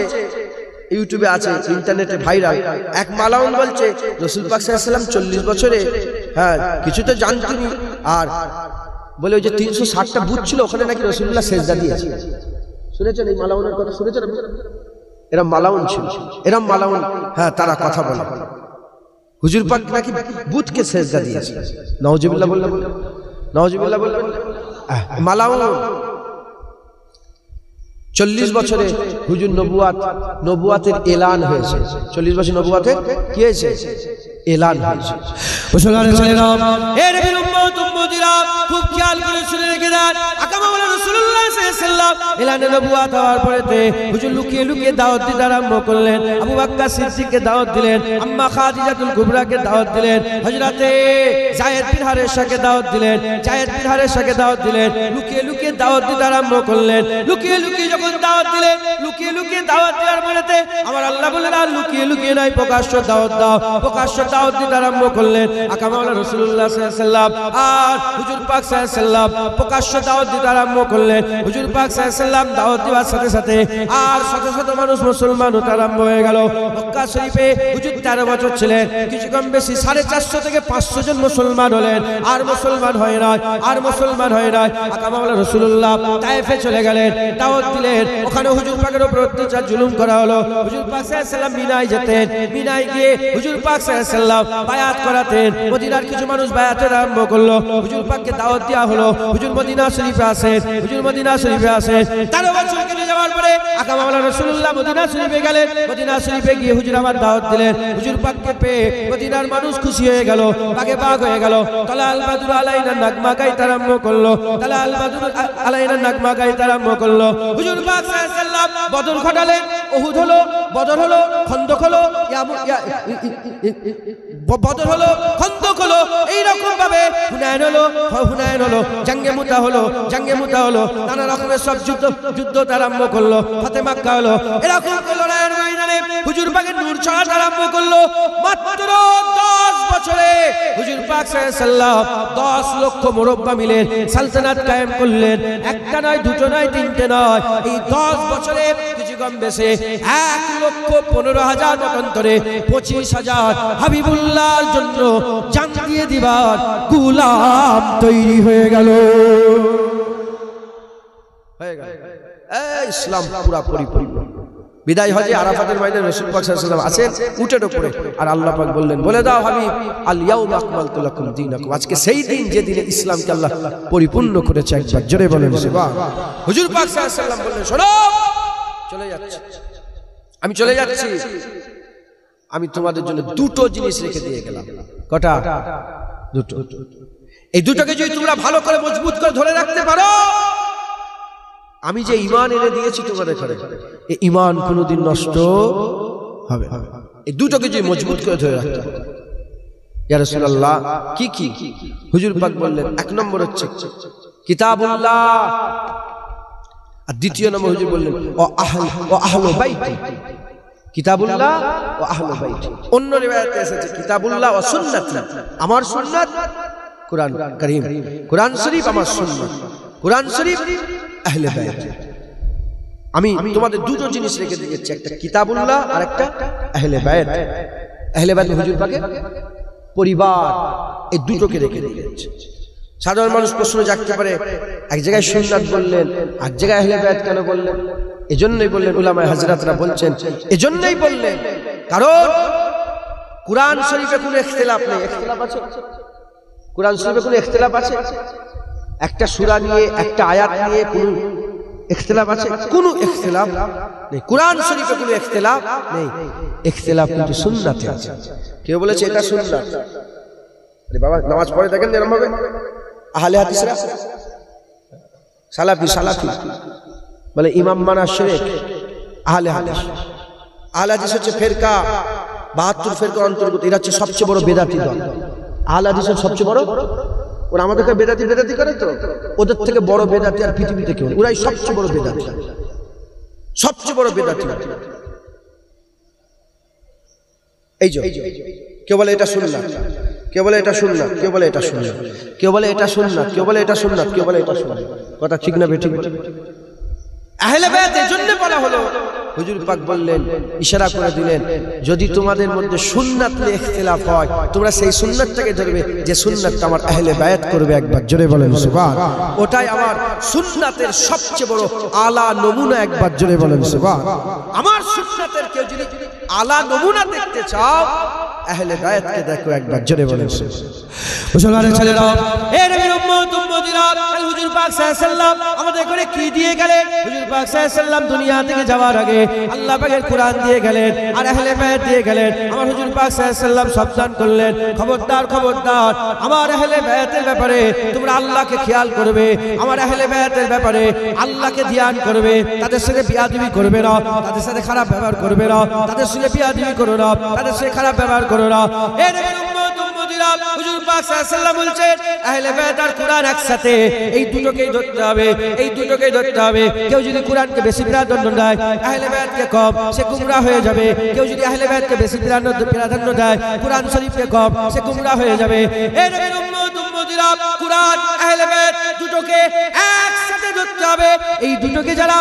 ইউটিউবে আছে, ইন্টারনেটে ভাইরাল, এক মালাউন বলছে রাসূল পাক সাল্লাল্লাহু আলাইহি ওয়াসাল্লাম 40 বছরে হ্যাঁ কিছু তো জানতোনি। আর বলে ওই যে 360টা বুত ছিল, ওখানে নাকি রাসূলুল্লাহ সেজদা দিয়েছে। শুনেছেন এই মালাউনের কথা? শুনেছেন? এরা মালাউন ছিল, এরা মালাউন। হ্যাঁ, তারা কথা বলে হুজুর পাক নাকি বুতকে সেজদা দিয়েছে। নাউজুবিল্লাহ বললেন, নাউজুবিল্লাহ বললেন। মালাউন 40 বছরে হুজুর নবুয়াতের এলান হয়েছে। 40 বছর নবুয়াতের কি হয়েছে? এলান হয়েছে। মুসলমানের ছেলেরা, এ নবীর উম্মত উম্মতিরা, খুব খেয়াল করে শুনে রেখে দেন। আকামা বলে রাসূলুল্লাহ সাল্লাল্লাহু আলাইহি ওয়াসাল্লাম এলানে নবুয়াত হওয়ার পরেতে হুজুর লুকিয়ে লুকিয়ে দাওয়াত দিতে আরম্ভ করলেন। আবু বকর সিদ্দিককে দাওয়াত দিলেন, আম্মা খাদিজাতুল কুবরাকে দাওয়াত দিলেন, হযরতে যায়েদ বিন হারেসাকে দাওয়াত দিলেন, যায়েদ বিন হারেসাকে দাওয়াত দিলেন। লুকিয়ে লুকিয়ে দাওয়াত দিতে আরম্ভ করলেন। লুকিয়ে লুকিয়ে যখন দাওয়াত দিলেন, লুকিয়ে লুকিয়ে দাওয়াত দেওয়ার পরেতে আমার আল্লাহ বললেন, আর লুকিয়ে লুকিয়ে নয়, প্রকাশ্য দাওয়াত দাও। প্রকাশ্য দাওয়াত দিতে আরম্ভ করলেন। আকামা বলে রাসূলুল্লাহ সাল্লাল্লাহু আলাইহি ওয়াসাল্লাম আর হুজুর পাক সাল্লাল্লাহু আলাইহি ওয়াসাল্লাম প্রকাশ্য দাওয়াত দিতে আরম্ভ করলেন। হুজুর পাক সাল্লাল্লাহু আলাইহি ওয়াসাল্লাম দাওয়াত দেওয়ার সাথে সাথে আর শত শত মানুষ মুসলমান হতে আরম্ভ হয়ে গেল। মক্কা শরীফে হুজুর 13 বছর ছিলেন, কিছু কম বেশি 450 থেকে 500 জন মুসলমান হলেন। আর মুসলমান হয় না, আর মুসলমান হয় না। আকামা বলে রাসূলুল্লাহ তায়েফে চলে গেলেন, দাওয়াত দিলেন। ওখানে হুজুর পাকের উপর অত্যাচার জুলুম করা হলো। হুজুর পাক সাল্লাল্লাহু আলাইহি ওয়াসাল্লাম মিনায় যেতেন, মিনায় গিয়ে হুজুর পাক সাল্লাল্লাহু আলাইহি ওয়াসাল্লাম বায়াত করাতেন। মদিনার কিছু মানুষ বায়াতের আরম্ভ করলো। হুজুর পাককে দাওয়াত দেওয়া হলো। হুজুর মদিনা শরীফে আসেন, হুজুর মদিনা শরীফে আসেন। 13 বছর কেটে যাওয়ার পরে আকামা বলে রাসূলুল্লাহ মদিনা শরীফে গেলেন। মদিনা শরীফে গিয়ে হুজুর আমার দাওয়াত দিলেন। হুজুর পাককে পেয়ে মদিনার মানুষ খুশি হয়ে গেল, বাগে বাগ হয়ে গেল। তালা আল বাদুর আলাইনা নাগমা গাইতে আরম্ভ করলো, তালা আল বাদুর আলাইনা নাগমা গাইতে আরম্ভ করলো। হুজুর পাক সাল্লাল্লাহু আলাইহি ওয়াসাল্লাম বদর ঘটালেন। উহুদ হলো, বদর হলো, খন্দক হলো, বদর হলো, খন্দক হলো, এইরকম ভাবে হুনায়ন হলো, জাঙ্গে মুতা হলো, নানা রকমের সব যুদ্ধ আরম্ভ করলো, ফাতে মাক্কা হলো, এরকম লড়াইয়ের ময়দানে হুজুর পাকের নূর ছড়াতে আরম্ভ করলো। মাত্র 10 বছরে হুজুর পাক সাল্লাল্লাহু আলাইহি সাল্লাম 10 লক্ষ মুরব্বা মিলে সালতানাত কায়েম করলেন। একটা নয়, দুটো নয়, তিনটে নয়, এই 10 বছরে কিছু কম বেশি 1,15,000 মতান্তরে 25,000 হাবিবুল্লাহর জন্য জান দিয়ে দিবার গোলাম তৈরি হয়ে গেল। ইসলাম পুরা পরিপূর্ণ। বিদায় হজে আরাফাতের ময়দানে রাসূল পাক সাল্লাল্লাহু আলাইহি ওয়াসাল্লাম আছেন উটের উপরে, আর আল্লাহ পাক বললেন, বলে দাও হাবিব, আল ইয়াউমা আকমালতু লাকুম দীনাকুম, আজকে সেই দিন যে দিনে ইসলামকে আল্লাহ পরিপূর্ণ করেছে। একবার জোরে বলেন সুবহান। হুজুর পাক সাল্লাল্লাহু আলাইহি ওয়াসাল্লাম বললেন, শোনো, আমি চলে যাচ্ছি, আমি তোমাদের জন্য দুটো জিনিস রেখে দিয়ে গেলাম। কটা? দুটো। এই দুটোকে যদি তোমরা ভালো করে মজবুত করে ধরে রাখতে পারো, আমি যে ঈমান এনে দিয়েছি তোমাদের ঘরে, এই ঈমান কোনোদিন নষ্ট হবে না। এই দুটোকে যদি মজবুত করে ধরে রাখতে হবে। ইয়া রাসূলুল্লাহ, কি কি? হুজুর পাক বললেন, এক নম্বর হচ্ছে কিতাবুল্লাহ, আর দ্বিতীয় নম্বর হুজুর বললেন ও আহলু বাইতি। কিতাবুল্লাহ ও আহলু বাইতি। অন্য রিওয়ায়াতে এসেছে কিতাবুল্লাহ ও সুন্নাতি, আমার সুন্নাত কুরআন কারীম, কুরআন শরীফ আমার সুন্নাত, কুরআন শরীফ আহলে বাইত। আমি তোমাদের দুটো জিনিস রেখে দিয়েছি, একটা কিতাবুল্লাহ আর একটা আহলে বাইত। আহলে বাইত হুজুর পাকের পরিবার, এই দুটোকে রেখে দিয়েছে। সাধারণ মানুষ প্রশ্ন জাগতে পারে, এক জায়গায় সুন্নাত বললেন, এক জায়গায় আহলে বাইত কেন বললেন? এজন্যই বললেন, উলামায়ে হযরতরা বলছেন, এজন্যই বললেন কারণ কুরআন শরীফে কোনো ইখতিলাফ নেই। ইখতিলাফ আছে? কুরআন শরীফে কোনো ইখতিলাফ আছে? একটা সূরা নিয়ে, একটা আয়াত নিয়ে কোনো ইখতিলাফ আছে? কোনো ইখতিলাফ নেই। কুরআন শরীফে কোনো ইখতিলাফ নেই। ইখতিলাফ কিন্তু সুন্নাতে আছে। কেউ বলেছে এটা সুন্নাত, আরে বাবা নামাজ পড়ে দেখেন এরকম ভাবে আহলে হাদিসরা, সালাফি বলে ইমাম মানা শিরক। আহলে হাদিস হচ্ছে ফেরকা, 72 ফেরকার অন্তর্গত। এরা হচ্ছে সবচেয়ে বড় বেদাতি দল। আহলে হাদিসের সবচেয়ে বড়, ওরা আমাদেরকে বেদাতি করে তো, ওদের থেকে বড় বেদাতি আর পৃথিবীতে কেউ নেই। ওরাই সবচেয়ে বড় বেদাতি, সবচেয়ে বড় বেদাতি। এই যে কেউ বলে এটা সুন্নাত, কেউ বলে এটা সুন্নাত, কেউ বলে এটা সুন্নাত, কেউ বলে এটা সুন্নাত, কেউ বলে এটা সুন্নাত, কেউ বলে এটা সুন্নাত। কথা ঠিক না বেঠিক? আহলে বাইত এর জন্য বলা হলো। হুজুর পাক বললেন, ইশারা করে দিলেন, যদি তোমাদের মধ্যে সুন্নাত নিয়ে ইখতিলাফ হয়, তোমরা সেই সুন্নাতটাকে ধরবে যে সুন্নাতটা আমার আহলে বাইত করবে। একবার জোরে বলেন সুবহান। ওটাই আমার সুন্নাতের সবচেয়ে বড় আলা নমুনা। একবার জোরে বলেন সুবহান। আমার সুন্নাতের কেউ যদি আলা নমুনা দেখতে চাও, আহলে বাইতকে দেখো। একবার জোরে বলেন সুবহান। মুসলমানের ছেলেরা, এ নবীর উম্মতিরা, হুজুর পাক সাল্লাল্লাহু আলাইহি ওয়াসাল্লাম আমাদের করে কি দিয়ে গেলেন? হুজুর পাক সাল্লাল্লাহু আলাইহি ওয়াসাল্লাম দুনিয়া থেকে যাওয়ার আগে আল্লাহ পাকের কুরআন দিয়ে গেলেন, আর আহলে বাইত দিয়ে গেলেন। আমার হুজুর পাক সাল্লাল্লাহু আলাইহি ওয়াসাল্লাম সাবধান করলেন, খবরদার খবরদার, আমার আহলে বাইতের ব্যাপারে তোমরা আল্লাহকে খেয়াল করবে, আমার আহলে বাইতের ব্যাপারে আল্লাহকে ধ্যান করবে। তাদের সাথে বিয়াদবি করবে না, তাদের সাথে খারাপ ব্যবহার করবে না, তাদের সাথে বিয়াদবি করো না, তাদের সাথে খারাপ ব্যবহার করো না। এ নবীর উম্মতিরা, হুজুর পাক সাল্লাল্লাহু আলাইহি ওয়াসাল্লাম বলছেন আহলে বাইত আর কুরআন একসাথে, এই দুটোকেই ধরতে হবে, এই দুটোকেই ধরতে হবে। কেউ যদি কুরআনকে বেশি প্রাধান্য দেয়, আহলে বাইতকে কম, সে গুমরাহ হয়ে যাবে। কেউ যদি আহলে বাইতকে বেশি প্রাধান্য দেয়, কুরআন শরীফকে কম, সে গুমরাহ হয়ে যাবে। এই নবীর উম্মতিরা, কুরআন আহলে বাইত দুটোকে একসাথে ধরতে হবে। এই দুটোকে যারা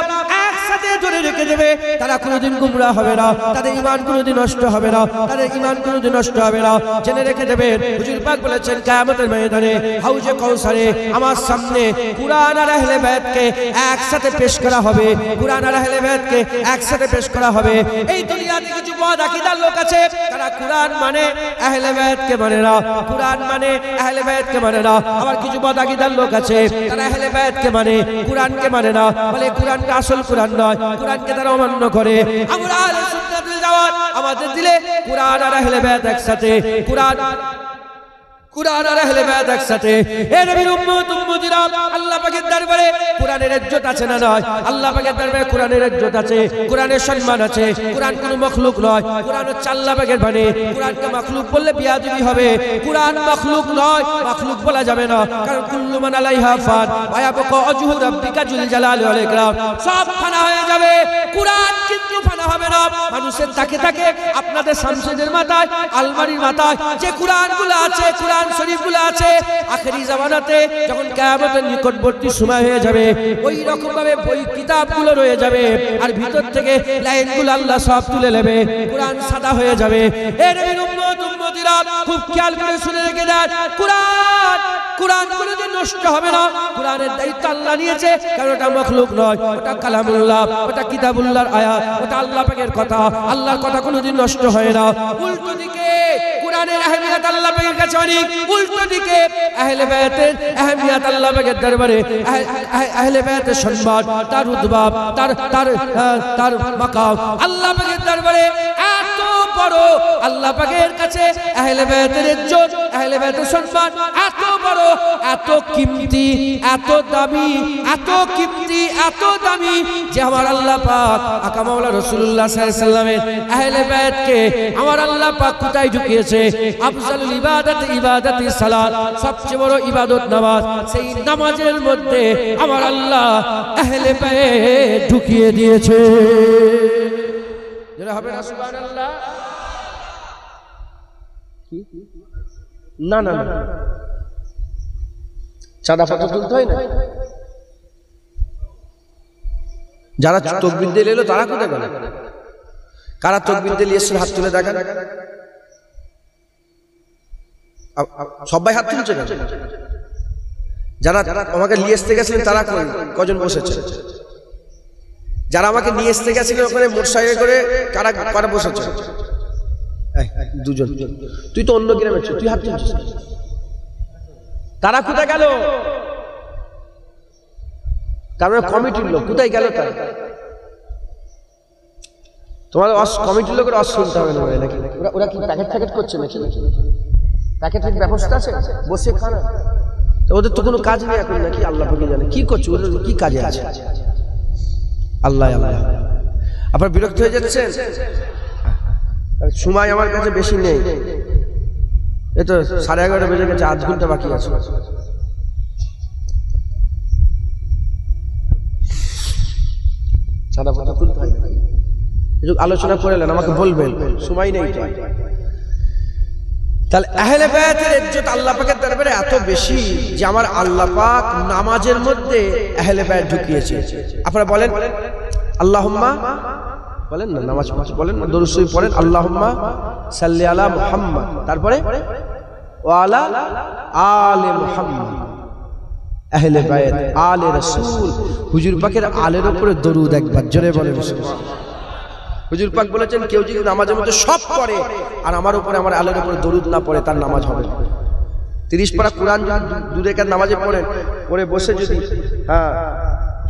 একসাথে ধরে রেখে দেবে, তারা কোনোদিন গুমরাহ হবে না, তাদের ঈমান কোনোদিন নষ্ট হবে না, তাদের ঈমান কোনোদিন নষ্ট হবে না। জেনে রেখে দেবেন, হুজুর পাক বলেছেন কিয়ামতের ময়দানে হাউজে কাউসারে আমার সামনে কুরআন আর আহলে বাইতকে একসাথে পেশ করা হবে। কুরআন আর আহলে বাইতকে একসাথে পেশ করা হবে। এই দুনিয়াতে কিছু বদ আকীদার লোক আছে, তারা কুরআন মানে আহলে বাইতকে মানে না, কুরআন মানে আহলে বাইতকে মানে না। আবার কিছু বদ আকীদার লোক আছে, তারা আহলে বাইতকে মানে, কুরআনকে মানে না, বলে কুরআনটা আসল কুরআন নয়, কুরআনকে তারা অমান্য করে। আমরা আহলে সুন্নাতুল জামাত, আমাদের দিলে কুরআন আর আহলে বাইত একসাথে। কুরআন কুরআন আর আহলে বায়াত একসাথে। এ নবীর উম্মত উম্মতিরা, আল্লাহ পাকের দরবারে কুরআনের ইজ্জত আছে না নয়? আল্লাহ পাকের দরবারে কুরআনের ইজ্জত আছে, কুরআনের সম্মান আছে। কুরআন কোনো মাখলুক নয়, কুরআন হচ্ছে আল্লাহ পাকের বাণী। কুরআনকে মাখলুক বললে বিয়াদবি হবে। কুরআন মাখলুক নয়, মাখলুক বলা যাবে না, কারণ কুল্লু মান আলাইহা ফান ওয়া ইয়াবকা ওয়াজহু রাব্বিকা যুল জালালি ওয়াল ইকরাম। সব ফানা হয়ে যাবে, কুরআন কিন্তু ফানা হবে না। মানুষের তাকে তাকে আপনাদের শামসুদের মাথায়, আলমারির মাথায় যে কুরআনগুলো আছে, কুরআন শরীফগুলো আছে, আখেরি জামানাতে যখন কিয়ামতের নিকটবর্তী সময় হয়ে যাবে, ওই রকম ভাবে বই কিতাবগুলো রয়ে যাবে, আর ভিতর থেকে লাইনগুলো আল্লাহ সব তুলে নেবে, কুরআন সাদা হয়ে যাবে। এ নবীর উম্মত উম্মতিরা, খুব খেয়াল করে শুনে রেখে দেন, কুরআন কোনোদিন নষ্ট হবে না। কুরআনের দায়িত্ব আল্লাহ নিয়েছে, কারণ ওটা মাখলুক নয়, ওটা কালামুল্লাহ, ওটা কিতাবুল্লাহর আয়াত, ওটা আল্লাহ পাকের কথা। আল্লাহর কথা কোনোদিন নষ্ট হয় না। উল্টো দিকে কুরআনের আহমিয়ত আল্লাহ পাকের কাছে অনেক, উল্টো দিকে আহলে বায়াতের আহমিয়ত আল্লাহ পাকের দরবারে, আহলে বায়াতের সম্মান, তার রুতবা, তার মাকাম আল্লাহ পাকের দরবারে এত বড়। আল্লাহ পাকের কাছে আহলে বায়াতের ইজ্জত, আহলে বায়াতের সম্মান এত বড়, এত কিমতি, এত দামি, এত কিমতি, এত দামি, যে আমার আল্লাহ পাক আকা মাওলা রাসূলুল্লাহ সাল্লাল্লাহু আলাইহি ওয়াসাল্লামের আহলে বায়াতকে আমার আল্লাহ পাক কোথায় ঢুকিয়েছে? আফজালুল ইবাদাত ইবাদাতি সালাত, সবচেয়ে বড় ইবাদত নামাজ। সেই নামাজের মধ্যে আমার আল্লাহ আহলে বায়াত ঢুকিয়ে দিয়েছে। যারা হবে না সুবহানাল্লাহ। না না না, চাঁদা পাতা তুলতে হয় না। যারা তাকবীর দিয়ে এলো তারা কোথায় গেল? কারা তাকবীর দিয়ে এসেছেন হাত তুলে দেখান। সবাই হাত তুলছে না। যারা আমাকে নিয়ে আসতে গেছিলেন তারা কজন বসেছে? যারা আমাকে নিয়ে আসতে গেছিলেন ওখানে মোটরসাইকেল করে কারা বসেছে? দুজন। তুই তো অন্য গ্রামে, তুই হাত তুলছিস, তারা কোথায় গেল? কারণ কমিটির লোক কোথায় গেল? তারা তোমার কমিটির লোকের শুনতে হবে না নাকি? ওরা কি প্যাকেট করছে নাকি? প্যাকেটের ব্যবস্থা আছে, বসে খানা। ওদের তো কোনো কাজ নেই এখন নাকি? আল্লাহ পাক জানে কি করছে, ওদের কি কাজে আছে। আল্লাহ আল্লাহ। আপনারা বিরক্ত হয়ে যাচ্ছেন? সময় আমার কাছে বেশি নেই, এই তো 11:30 বেজে গেছে, 8 ঘন্টা বাকি আছে। সাদা পাতা তুলতে হয়, আলোচনা করে নেন, আমাকে বলবেন, সময় নেই। তাহলে আহলে বায়াতের ইজ্জত আল্লাহ পাকের দরবারে এত বেশি যে আমার আল্লাহ পাক নামাজের মধ্যে আহলে বায়াত ঢুকিয়েছে। আপনারা বলেন আল্লাহুম্মা, বলেন না, নামাজ বলেন না, দরুদ শরীফ পড়েন, আল্লাহুম্মা সাল্লি আলা মুহাম্মদ, তারপরে ওয়া আলা আলে মুহাম্মদ। আহলে বায়াত, আলে রাসূল, হুজুর পাকের আলের উপরে দরুদ একবার জোরে বলেন সুবহানাল্লাহ। হুজুর পাক বলেছেন, কেউ যদি নামাজের মধ্যে সব পড়ে আর আমার উপরে, আমার আলের উপরে দরুদ না পড়ে, তার নামাজ হবে না। 30 পারা কোরআন যদি 2 রাকাত নামাজে পড়ে বসে যদি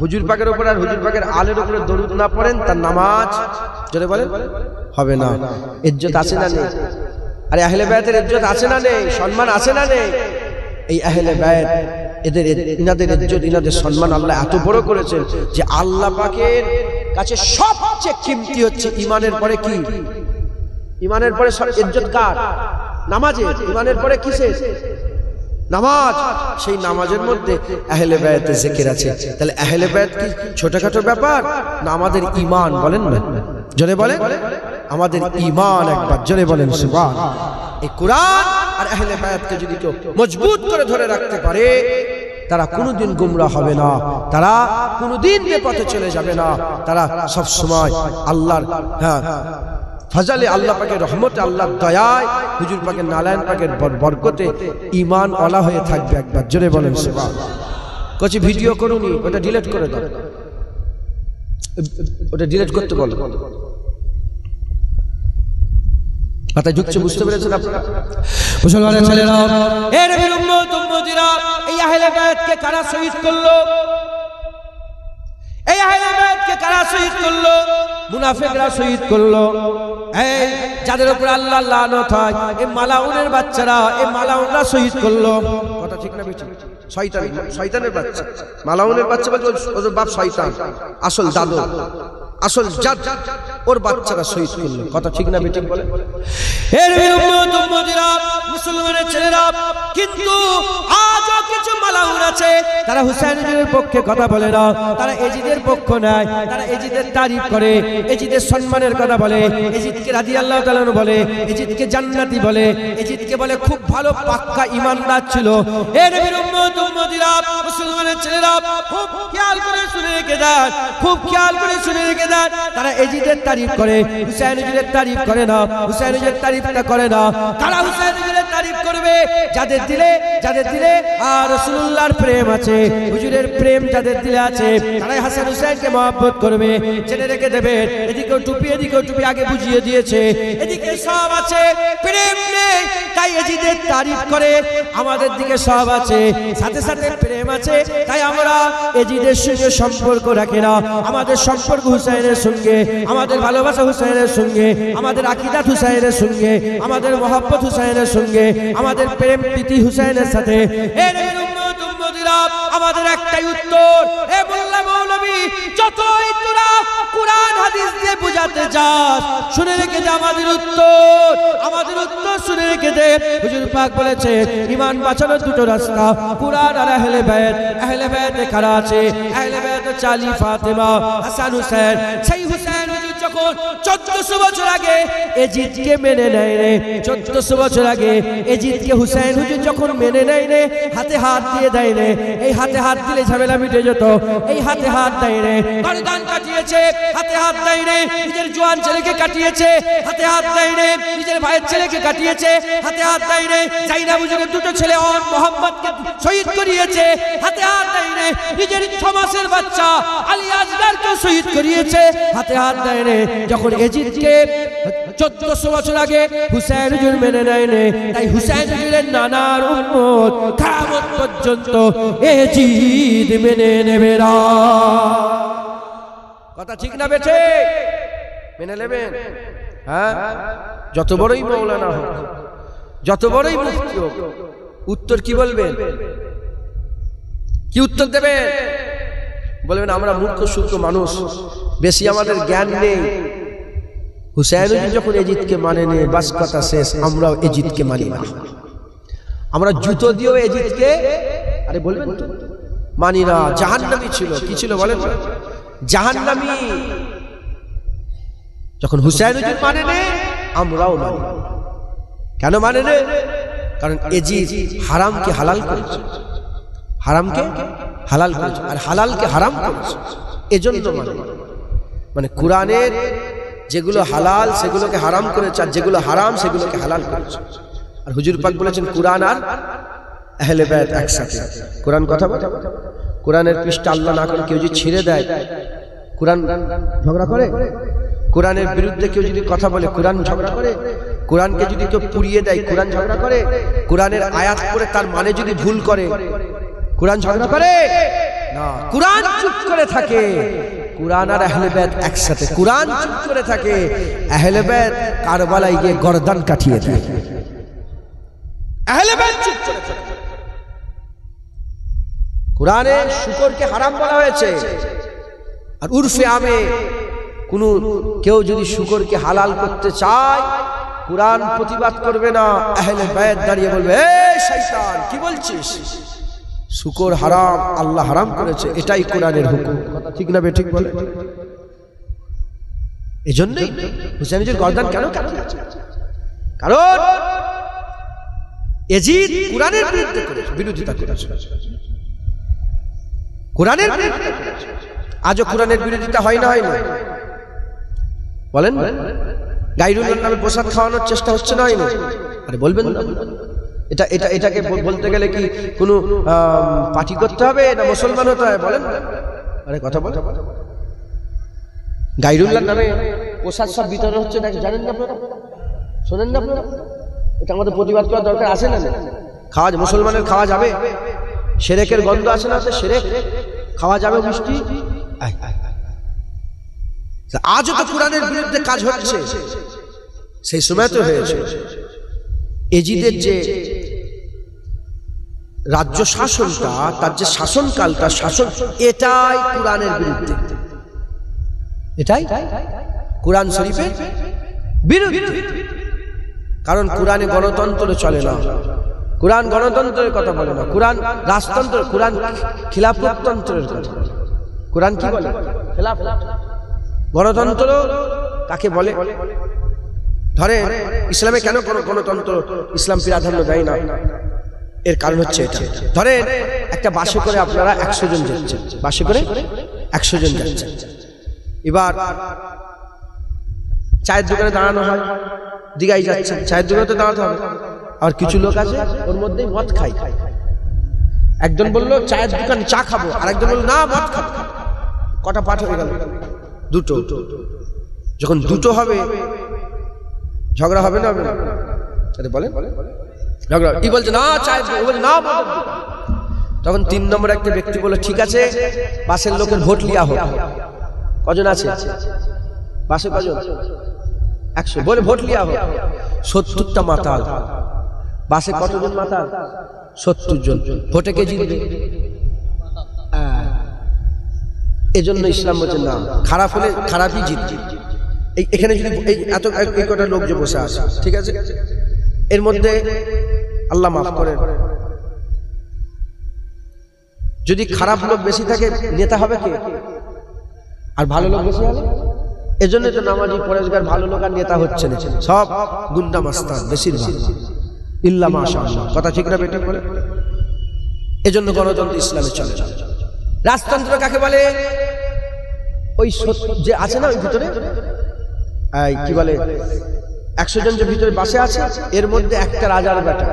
হুজুর পাকের উপরে আর হুজুর পাকের আলের উপরে দরুদ না পড়েন, তার নামাজ জোরে বলেন হবে না। ইজ্জত আছে না নেই? আরে আহলে বায়াতের ইজ্জত আছে না নেই? সম্মান আছে না নেই? এই আহলে বায়াত, ইনাদের ইজ্জত, ইনাদের সম্মান আল্লাহ এত বড় করেছেন যে আল্লাহ পাকের কাছে সবচেয়ে কিমতি হচ্ছে ইমানের পরে কি? ইমানের পরে ইজ্জত কার? নামাজের। ইমানের পরে কিসের? নামাজ। সেই নামাজের মধ্যে আহলে বায়াতের জিকির আছে। তাহলে আহলে বায়াত কি ছোটখাটো ব্যাপার না? আমাদের ঈমান, বলেন না জোরে বলেন, আমাদের ঈমান একবার জোরে বলেন সুবহানাল্লাহ। এই কুরআন আর আহলে বায়াতকে যদি কেউ মজবুত করে ধরে রাখতে পারে, তারা কোনোদিন গুমরা হবে না, তারা কোনোদিন বেপথে চলে যাবে না, তারা সব সময় আল্লাহর ফজলে, আল্লাহ পাকের রহমতে, আল্লাহর দয়ায়, হুজুর পাকের নারায়ণ পাকের বরকতে ঈমান ওয়ালা হয়ে থাকবে। একবার জোরে বলেন সুবহানাল্লাহ। কচি ভিডিও করুনি, ওটা ডিলিট করে দাও, ওটা ডিলিট করতে বলো। মাথায় ঢুকছে, বুঝতে পেরেছেন আপনারা? মুসলমানের ছেলেরা, এ নবীর উম্মত উম্মতিরা, এই আহলে বায়াতকে কারা শহীদ করলো? এই আহলে বায়াতকে কারা শহীদ করলো? মুনাফিকরা শহীদ করলো। এই যাদের উপর আল্লাহ লানত হয়, এই মালাউনের বাচ্চারা, এই মালাউনরা শহীদ করলো। কথা ঠিক না বেঠিক? শয়তান, শয়তানের বাচ্চা, মালাউনের বাচ্চা বলতে ওর বাপ শয়তান, আসল দাদু, আসল জাত, ওর বাচ্চারা শহীদ করলো। কথা ঠিক না বেঠিক বলে? এর উম্মত উম্মতিরা, মুসলমানের ছেলেরা, কিন্তু আজও কিছু মালাউন আছে, তারা হুসাইনের পক্ষে কথা বলে না, তারা এজিদের পক্ষ নেয়, তারা এজিদের তারিফ করে, এজিদের সম্মানের কথা বলে, এজিদকে রাদিয়াল্লাহু তাআলা আনহু বলে, এজিদকে জান্নাতি বলে, এজিদকে বলে খুব ভালো পাক্কা ঈমানদার ছিল। এর উম্মত উম্মতিরা, মুসলমানের ছেলেরা, খুব খেয়াল করে শুনে রেখে দেন, খুব খেয়াল করে শুনে রেখে দেন, তারা এজিদের তারিফ করে, হুসাইনের তারিফ করে না, হুসাইনের তারিফটা করে না। তারা হুসাইনের তারিফ করবে যাদের দিলে আর রাসূলুল্লাহর প্রেম আছে, হুজুরের প্রেম যাদের দিলে আছে, তারাই হাসান হুসাইনকে মহব্বত করবে। জেনে রেখে দেবেন, এদিকেও টুপি এদিকেও টুপি আগে বুঝিয়ে দিয়েছে, এদিকে সব আছে, প্রেম নেই, তাই এজিদের তারিফ করে। আমাদের দিকে সব আছে, সাথে সাথে প্রেম আছে, তাই আমরা এজিদের সঙ্গে সম্পর্ক রাখি না। আমাদের সম্পর্ক হুসাইনের সঙ্গে, আমাদের ভালোবাসা হুসাইনের সঙ্গে, আমাদের আকীদাত হুসাইনের সঙ্গে, আমাদের মহব্বত হুসাইনের সঙ্গে, আমাদের প্রেম প্রীতি হুসাইনের সাথে। এর উম্মত উম্মতিরা, আমাদের একটাই উত্তর, এ মোল্লা মৌলবী, যতই তোরা কুরআন হাদিস দিয়ে বুঝাতে যাস, শুনে রেখে দে আমাদের উত্তর, আমাদের উত্তর শুনে রেখে দে। হুজুর পাক বলেছে ঈমান বাঁচানোর দুটো রাস্তা, কুরআন আর আহলে বাইত। আহলে বাইতে কারা আছে? আহলে বাইতে আলী, ফাতেমা, হাসান, হুসাইন। সেই হুসাইন হুজুর যখন 1400 বছর আগে এজিদকে মেনে নেয় রে, 1400 বছর আগে এজিদকে হুসাইন হুজুর যখন মেনে নেয় রে, হাতে হাত দিয়ে দেয় রে, এই হাতে হাত দিলে ঝামেলা মিটে যেত, এই হাতে হাত দেয় রে, গর্দান কাটিয়েছে, হাতে হাত দেয় রে, নিজের জওয়ান ছেলেকে কাটিয়েছে, হাতে হাত দেয় রে, নিজের ভাইয়ের ছেলেকে কাটিয়েছে, হাতে হাত দেয় রে, জাইনাব হুজুরের দুটো ছেলে অন মোহাম্মদকে শহীদ করিয়েছে, হাতে হাত দেয় রে, নিজের 6 মাসের বাচ্চা আলী আসগারকে শহীদ করিয়েছে, হাতে হাত দেয় রে। যখন এজিদকে 1400 বছর আগে হুসাইন হুজুর মেনে নেয় রে, তাই হুসাইন হুজুরের নানার উম্মত কিয়ামত পর্যন্ত এজিদ মেনে নেবে না। কথা ঠিক না বেঠে? মেনে নেবেন? হ্যাঁ, যত বড়ই মাওলানা হোক, যত বড়ই মুফতি হোক, উত্তর কি বলবেন? কি উত্তর দেবেন? বলবেন আমরা মূর্খ সূক্ষ্ম মানুষ, বেশি আমাদের জ্ঞান নেই। হুসাইন যখন এজিদকে মানে নে, বাস কথা শেষ, আমরাও এজিদকে মানি না। আমরা জুতো দিয়েও এজিদকে, আরে বলবেন তো, মানি না। জাহান্নামী ছিল, কি ছিল বলেন? জাহান্নামী। যখন হুসাইন মানে নে, আমরাও মানি। কেন মানে নে? কারণ এজিদ হারামকে হালাল করেছে, হারামকে হালাল করেছে, আর হালালকে হারাম করেছে, এজন্য মানে কুরআনের যেগুলো হালাল সেগুলোকে হারাম করেছে, আর যেগুলো হারাম সেগুলোকে হালাল করেছে। আর হুজুর পাক বলেছেন কুরআন আর আহলে বাইত একসাথে। কুরআন কথা বলে, কুরআনের পৃষ্ঠা আল্লাহ না করে কেউ যদি ছিঁড়ে দেয়, কুরআন ঝগড়া করে? কুরআনের বিরুদ্ধে কেউ যদি কথা বলে, কুরআন ঝগড়া করে? কুরআনকে যদি কেউ পুড়িয়ে দেয়, কুরআন ঝগড়া করে? কুরআনের আয়াত পড়ে তার মানে যদি ভুল করে, কুরআন ঝগড়া করে না? কুরআন চুপ করে থাকে। কুরআন আর আহলে বাইত একসাথে। কুরআন চুপ করে থাকে, আহলে বাইত কারবালায় গিয়ে গর্দান কাটিয়ে দেয়। আহলে বাইত চুপ করে থাকে। কুরআনে শুকরকে হারাম বলা হয়েছে, আর উরফে আমে কোন কেউ যদি শুকরকে হালাল করতে চায়, কুরআন প্রতিবাদ করবে না, আহলে বাইত দাঁড়িয়ে বলবে এই শয়তান কি বলছিস, শুকর হারাম, আল্লাহ হারাম করেছে, এটাই কোরআনের হুকুম। কথা ঠিক না বেঠিক বলে? এজন্যই হুসাইনের গর্দান কেন কাটিয়েছে? কারণ এজিদ কোরআনের বিরুদ্ধে করেছে, বিরোধিতা করেছে, কোরআনের বিরুদ্ধে করেছে। আজও কোরআনের বিরোধিতা হয় না? হয় না? বলেন। গাইরুল্লাহর নামে প্রসাদ খাওয়ানোর চেষ্টা হচ্ছে না? হয় না? আরে বলবেন না। এটাকে বলতে গেলে কি কোনো পার্টি করতে হবে না মুসলমান হতে হবে? বলেন। আরে কথা বল। গাইরুল্লাহর নামে প্রসাদ সব বিতরণ হচ্ছে, জানেন না আপনারা? শোনেন না আপনারা? এটা আমাদের প্রতিবাদ করার দরকার আছে না? খাওয়া মুসলমানের খাওয়া যাবে? শিরকের গন্ধ আছে না? শিরক খাওয়া যাবে? মিষ্টি আজও তো কোরআনের বিরুদ্ধে কাজ হচ্ছে, সেই সময় তো হয়েছে। এজিদের যে রাজ্য শাসনটা, তার যে শাসনকালটা, শাসন এটাই কোরআনের বিরুদ্ধে, এটাই কোরআন শরীফের বিরুদ্ধে। কারণ কোরআনে গণতন্ত্র চলে না, কোরআন গণতন্ত্রের কথা বলে না, কোরআন রাজতন্ত্র, কোরআন খিলাফতন্ত্রের কথা। কোরআন কি বলে? খিলাফত। গণতন্ত্র কাকে বলে? ধরে ইসলামে কেন গণতন্ত্র ইসলাম প্রাধান্য দেয় না? এর কারণ হচ্ছে এটা। ধরে একটা বাসে করে আপনারা 100 জন যাচ্ছেন, বাসে করে 100 জন যাচ্ছেন। এবার চায়ের দোকানে দাঁড়ানো হয়, দিঘায় যাচ্ছেন, চায়ের দোকানে তো দাঁড়াতে হবে। আর কিছু লোক আছে ওর মধ্যেই মদ খায়। একজন বললো চায়ের দোকানে চা খাবো, আর একজন বললো না মদ খাবো। কটা পাঠ হয়ে গেল? দুটো। যখন দুটো হবে ঝগড়া হবে না? বলেন ঝগড়া। ই বলছে না চায়, ও বলছে না। তখন 3 নম্বর একটা ব্যক্তি বলে ঠিক আছে বাসের লোকের ভোট লিয়া হোক। কজন আছে বাসে? কজন? 100। বলে ভোট লিয়া হোক। 70টা মাতাল। বাসে কতজন মাতাল? 70 জন। ভোটে কে জিতবে? এজন্য ইসলাম বলছে না, খারাপ হলে খারাপই জিতবে। এখানে যদি এত কটা লোক যে বসে আছে, ঠিক আছে, এর মধ্যে আল্লাহ মাফ করেন, যদি খারাপ লোক বেশি থাকে নেতা হবে কে? আর ভালো লোক বেশি হবে। এজন্য তো নামাজি পরেশগার ভালো লোক আর নেতা হচ্ছে না, সব গুন্ডা মাস্তান বেশিরভাগ। ইল্লা মাশাআল্লাহ, কথা ঠিক না বেটি বলে? এজন্য গণতন্ত্র ইসলামে চলে। রাজতন্ত্র কাকে বলে? ওই যে আছে না ওই ভিতরে কি বলে 100 জন যে ভিতরে বাসে আছে, এর মধ্যে একটা রাজার বেটা,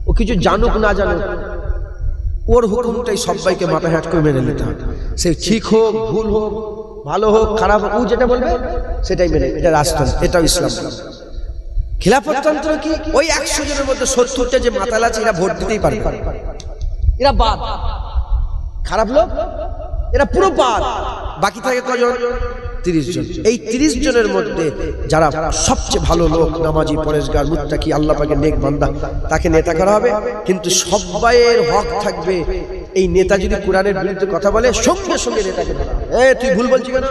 ও কিছু জানুক না জানুক ওর হুকুমটাই সবাইকে মাথা হাট করে মেনে নিতে হবে। সে ঠিক হোক, ভুল হোক, ভালো হোক, খারাপ হোক, ও যেটা বলবে সেটাই মেনে। এটা রাজতন্ত্র, এটাও ইসলাম। খিলাফততন্ত্র কি? ওই 100 জনের মধ্যে 70টা যে মাতাল আছে এরা ভোট দিতেই পারবে, এরা বাদ। খারাপ লোক এরা পুরো বাদ। বাকি থাকে কজন? 30 জন। এই 30 জনের মধ্যে যারা সবচেয়ে ভালো লোক, নামাজি পরেশগার মুত্তাকি আল্লাহ পাকের নেক বান্দা, তাকে নেতা করা হবে। কিন্তু সবাইয়ের হক থাকবে, এই নেতা যদি কোরআনের বিরুদ্ধে কথা বলে সঙ্গে সঙ্গে নেতাকে বলা, তুই ভুল বলছিস কেন?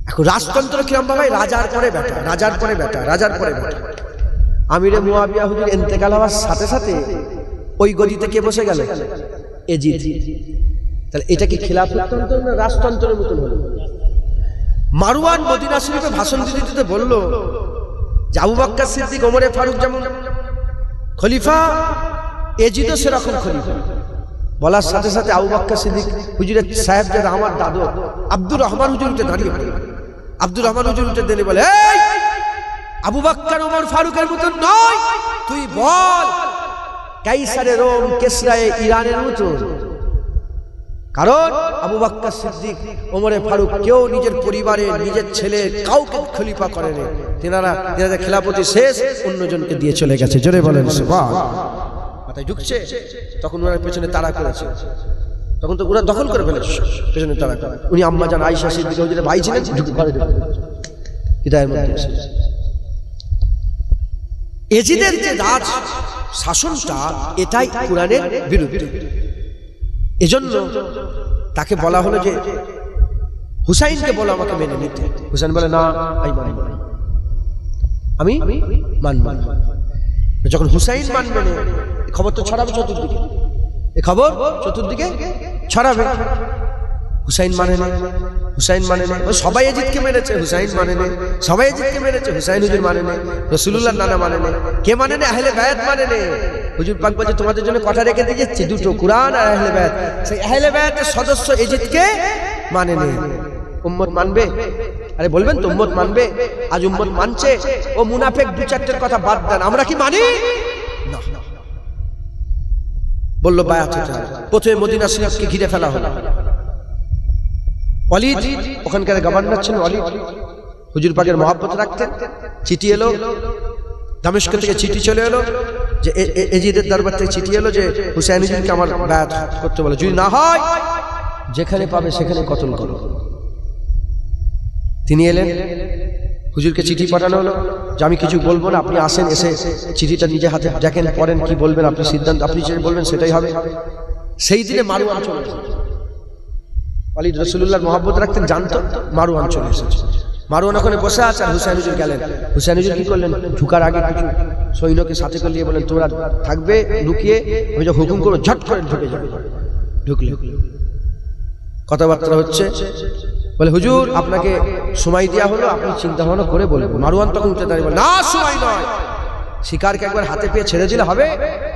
এখন রাজতন্ত্র কিরম ভাবে? রাজার পরে বেটা, রাজার পরে বেটা, রাজার পরে বেটা। আমিরে মুয়াবিয়া হুজুর ইন্তেকাল হওয়ার সাথে সাথে ওই গদিতে কে বসে গেল? এজিদ। তাহলে এটা কি খিলাফততন্ত্র না রাজতন্ত্রের মতন হলো? মারওয়ান মদিনা শরীফে ভাষণ দিতে দিতে বলল যে আবু বকর সিদ্দিক, ওমরে ফারুক যেমন খলিফা, এজিদও সেরকম খলিফা। বলার সাথে সাথে আবু বকর সিদ্দিক হুজুরের সাহেব যারা আমার দাদু আব্দুর রহমান হুজুর উঠে দাঁড়িয়ে পড়ে। আব্দুর রহমান হুজুর উঠে দিলে বলে, এই আবু বকর ওমর ফারুকের মতন নয়, তুই বল কাইসারে রোম, কেসরায়ে ইরানের মতন। কারণ আবু বকর সিদ্দিক, ওমরে ফারুক কেউ নিজের পরিবারে নিজের ছেলে কাউকে খলিফা করেনি। তেনারা খেলাফতি শেষ অন্যজনকে দিয়ে চলে গেছে। জোরে বলেন সুবহানাল্লাহ। মাথায় ঢুকছে? তখন ওনার পেছনে তাড়া করেছে, তখন তো ওরা দখল করে ফেলেছে, পেছনে তাড়া করে। উনি আম্মা জান আয়েশা সিদ্দিকা হুজুরের ভাই ছিলেন, ঘরে ঢুকে হৃদয়ের মধ্যে এসে। এজিদের যে রাজ শাসনটা, এটাই কোরআনের বিরুদ্ধে। এজন্য তাকে বলা হলো যে হুসাইনকে বলো আমাকে মেনে নিতে। হুসাইন বলে না, আমি মানব না। যখন হুসাইন মানবে না, খবর তো ছড়াবে চতুর্দিকে, এ খবর চতুর্দিকে ছড়াবে। হুসাইন মানে না, হুসাইন মানে না। সবাই এজিদকে মেনেছে, হুসাইন মানে না। সবাই এজিদকে মেনেছে, হুসাইন হুজুর মানে না। রাসূলুল্লাহর নানা মানে না। কে মানে না? আহলে বায়াত মানে না। হুজুর পাক বলছে তোমাদের জন্য কথা রেখে দিয়েছি দুটো, কুরআন আর আহলে বায়াত। সেই আহলে বায়াতের সদস্য এজিদকে মানে না। উম্মত মানবে? আরে বলবেন তো উম্মত মানবে? আজ উম্মত মানছে। ও মুনাফিক দু চারটের কথা বাদ দেন, আমরা কি মানি না? বললো বায়াত হতে হবে। প্রথমে মদিনা শরীফকে ঘিরে ফেলা হলো। ওয়ালিদ ওখানকার গভর্নর ছিলেন, ওয়ালিদ হুজুর পাকের মহব্বত রাখতেন। চিঠি এলো দামেস্ক থেকে, চিঠি চলে এলো যে এজিদের দরবার থেকে চিঠি এলো যে হুসাইন হুজুরকে আমার বায়াত করতে বলো, যদি না হয় যেখানে পাবে সেখানে কতল করো। তিনি এলেন, হুজুরকে চিঠি পাঠানো হলো যে আমি কিছু বলবো না, আপনি আসেন, এসে চিঠিটা নিজে হাতে দেখেন, পড়েন, কি বলবেন আপনি সিদ্ধান্ত, আপনি যেটা বলবেন সেটাই হবে। সেই দিনে মারওয়ান চলে এসেছে। ওয়ালিদ রাসূলুল্লাহর মহব্বত রাখতেন, জানতো মারওয়ান চলে এসেছে। মারওয়ান ওখানে বসে আছে, আর হুসাইন হুজুর গেলেন। হুসাইন হুজুর কি করলেন, ঢুকার আগে কিছু সৈন্যকে সাথে করে নিয়ে বলেন তোমরা থাকবে লুকিয়ে, আমি যখন হুকুম করবো ঝট করে ঢুকে যাবে। ঢুকলে কথাবার্তা হচ্ছে, বলে হুজুর আপনাকে সময় দেওয়া হলো, আপনি চিন্তা ভাবনা করে বলবেন। মারওয়ান তখন উঠে দাঁড়িয়ে বলে, না সময় নয়, শিকারকে একবার হাতে পেয়ে ছেড়ে দিলে হবে,